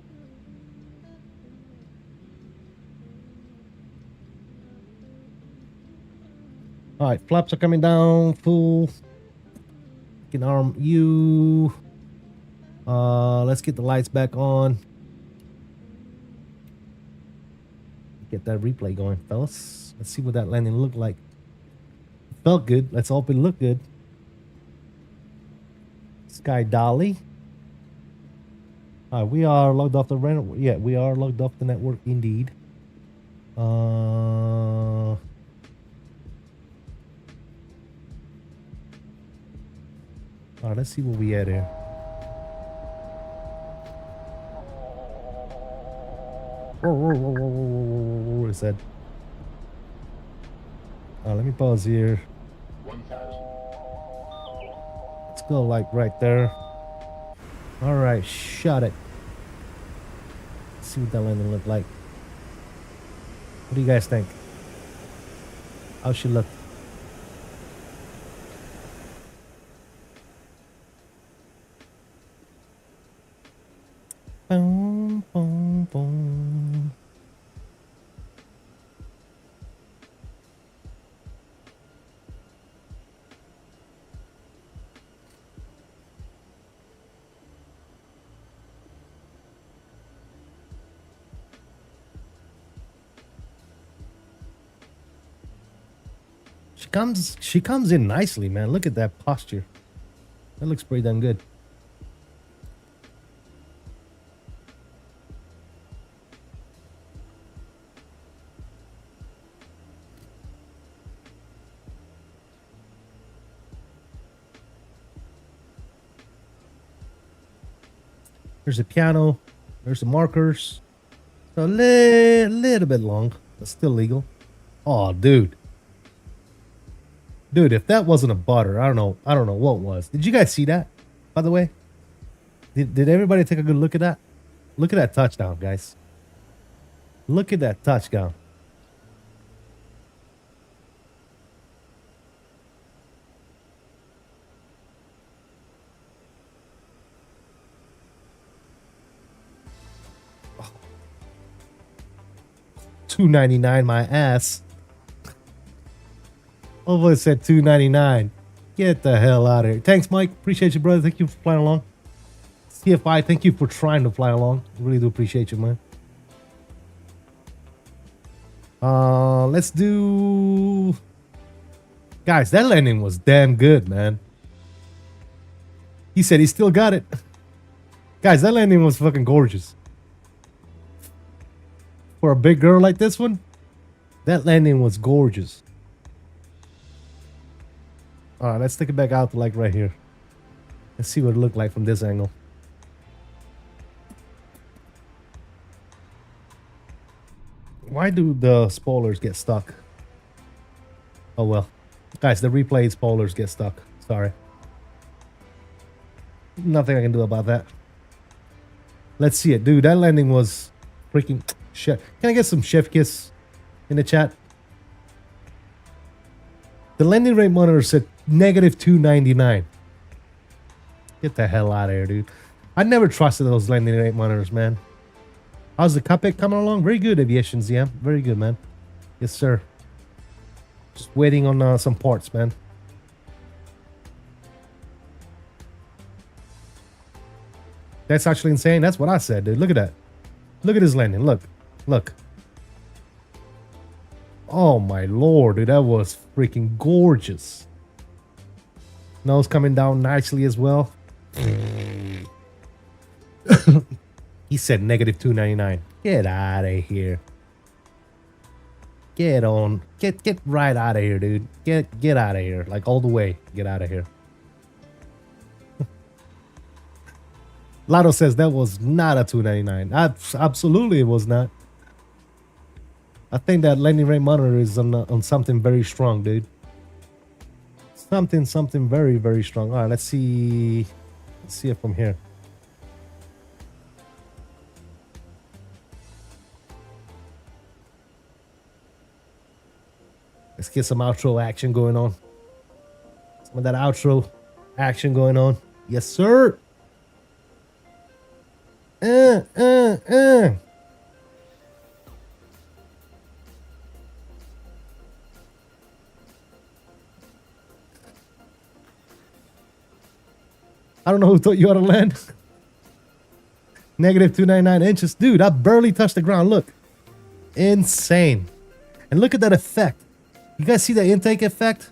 All right. Flaps are coming down. Full. Can arm you. Let's get the lights back on. Get that replay going, fellas. Let's see what that landing looked like. Felt good. Let's hope it looked good. Sky Dolly. All right, we are logged off the network. Yeah, we are logged off the network indeed. All right, let's see what we had here. What is that? Let me pause here. 1000. Let's go like right there. All right, shot it. Let's see what that landing looked like. What do you guys think? How she look? Boom, boom, boom. She comes in nicely, man. Look at that posture. That looks pretty damn good. There's a piano. There's the markers. A little bit long, but still legal. Oh, dude. Dude, if that wasn't a butter, I don't know what was. Did you guys see that, by the way? Did everybody take a good look at that? Look at that touchdown, guys. Look at that touchdown. $299 my ass. Almost said $299. Get the hell out of here. Thanks, Mike. Appreciate you, brother. Thank you for flying along. CFI, thank you for trying to fly along. Really do appreciate you, man. Let's do... Guys, that landing was damn good, man. He said he still got it. Guys, that landing was fucking gorgeous. For a big girl like this one, that landing was gorgeous. All right, let's take it back out to like right here. Let's see what it looked like from this angle. Why do the spoilers get stuck? Oh well. Guys, the replay spoilers get stuck. Sorry. Nothing I can do about that. Let's see it. Dude, that landing was freaking... Chef. Can I get some chef kiss in the chat? The landing rate monitor said -299. Get the hell out of here, dude. I never trusted those landing rate monitors, man. How's the Cockpit coming along? Very good, Aviations, yeah. Very good, man. Yes, sir. Just waiting on some parts, man. That's actually insane. That's what I said, dude. Look at that. Look at his landing. Look. Look. Oh my lord, dude. That was freaking gorgeous. Nose coming down nicely as well. He said -299. Get out of here. Get on. Get right out of here, dude. Get out of here. Like all the way. Get out of here. Lotto says that was not a $299. Absolutely it was not. I think that landing rate monitor is on something very strong, dude. Something very, very strong. All right, let's see it from here. Let's get some outro action going on. Some of that outro action going on. Yes, sir. I don't know who thought you ought to land. -299 inches. Dude, I barely touched the ground. Look. Insane. And look at that effect. You guys see the intake effect?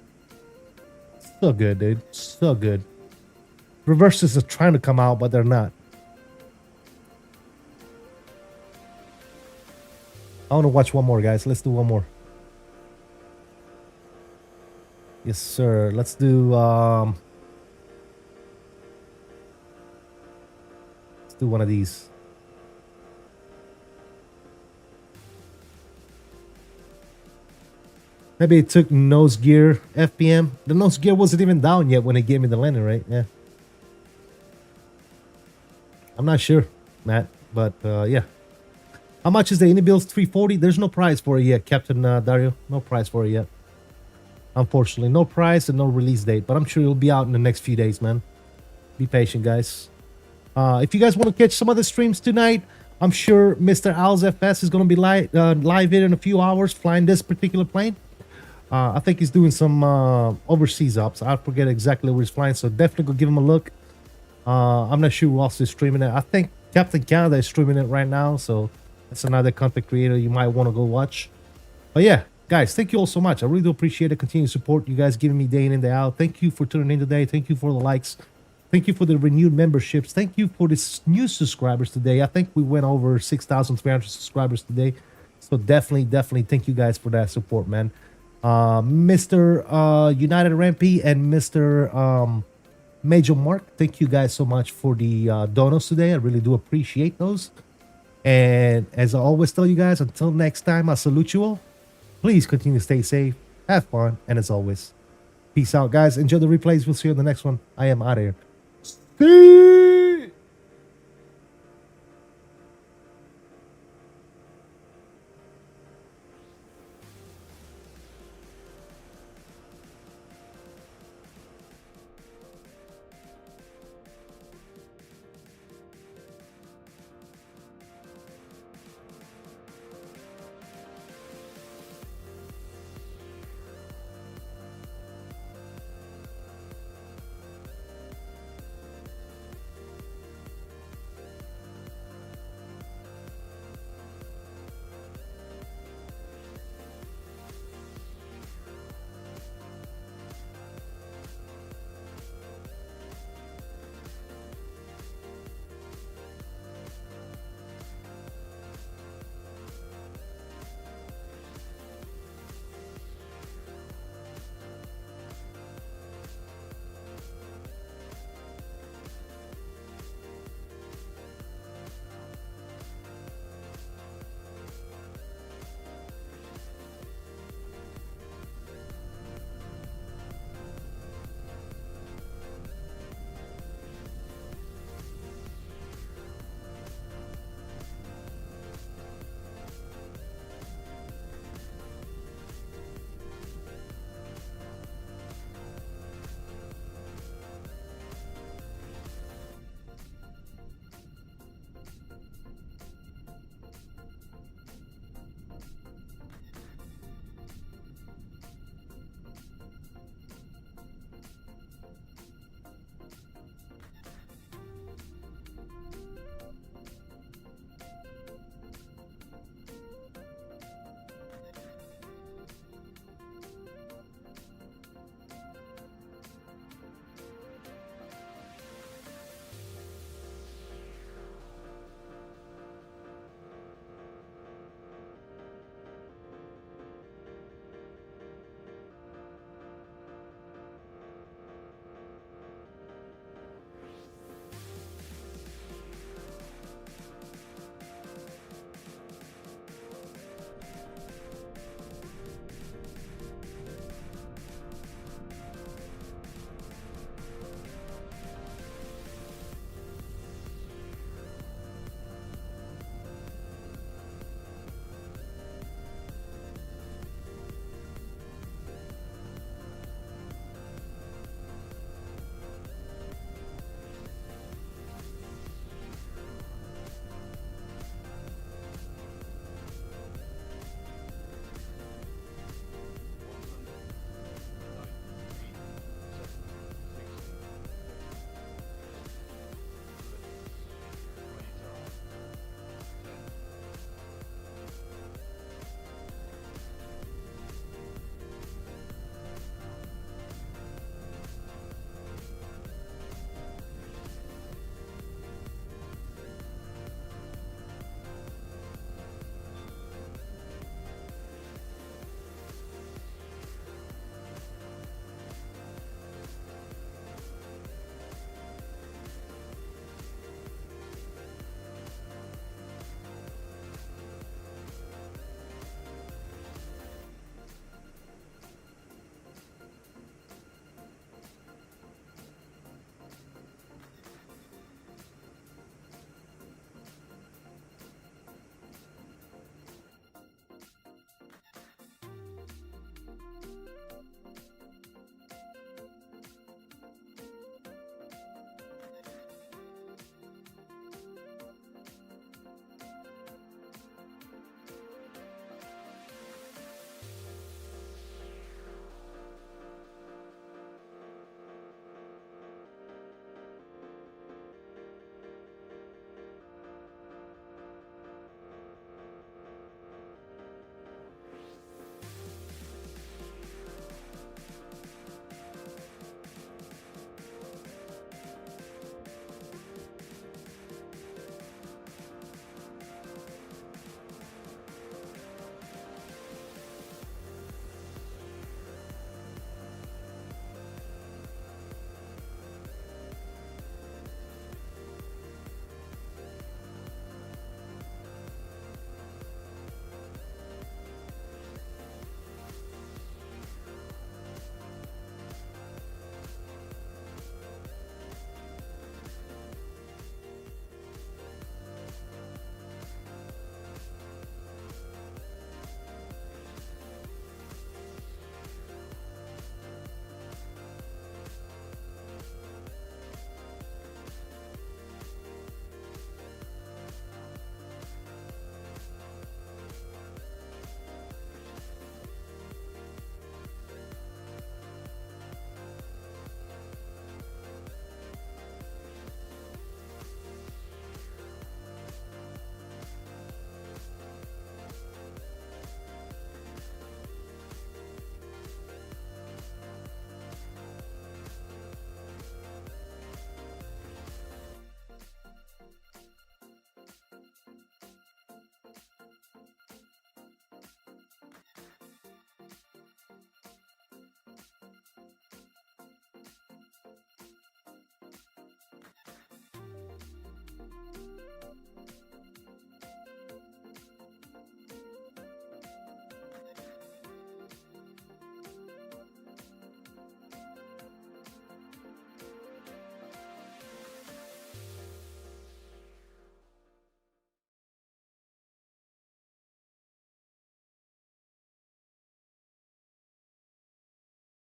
So good, dude. So good. Reverses are trying to come out, but they're not. I want to watch one more, guys. Let's do one more. Yes, sir. Let's do let's do one of these. Maybe it took nose gear FPM. The nose gear wasn't even down yet when it gave me the landing rate. Yeah. I'm not sure, Matt, but yeah. How much is the iniBuilds 340? There's no price for it yet, Captain Dario. No price for it yet. Unfortunately, no price and no release date, but I'm sure it'll be out in the next few days, man. Be patient, guys. If you guys want to catch some other streams tonight, I'm sure Mr. MSFS is going to be live in a few hours flying this particular plane. I think he's doing some overseas ops. I forget exactly where he's flying, so definitely go give him a look. I'm not sure who else is streaming it. I think Captain Canada is streaming it right now, so that's another content creator you might want to go watch. But yeah, guys, thank you all so much. I really do appreciate the continued support you guys giving me day in and day out. Thank you for tuning in today. Thank you for the likes. Thank you for the renewed memberships. Thank you for the new subscribers today. I think we went over 6,300 subscribers today. So definitely thank you guys for that support, man. Mr. United Rampy and Mr. Major Mark, thank you guys so much for the donos today. I really do appreciate those. And as I always tell you guys, until next time, I salute you all. Please continue to stay safe, have fun, and as always, peace out, guys. Enjoy the replays. We'll see you on the next one. I am out of here. See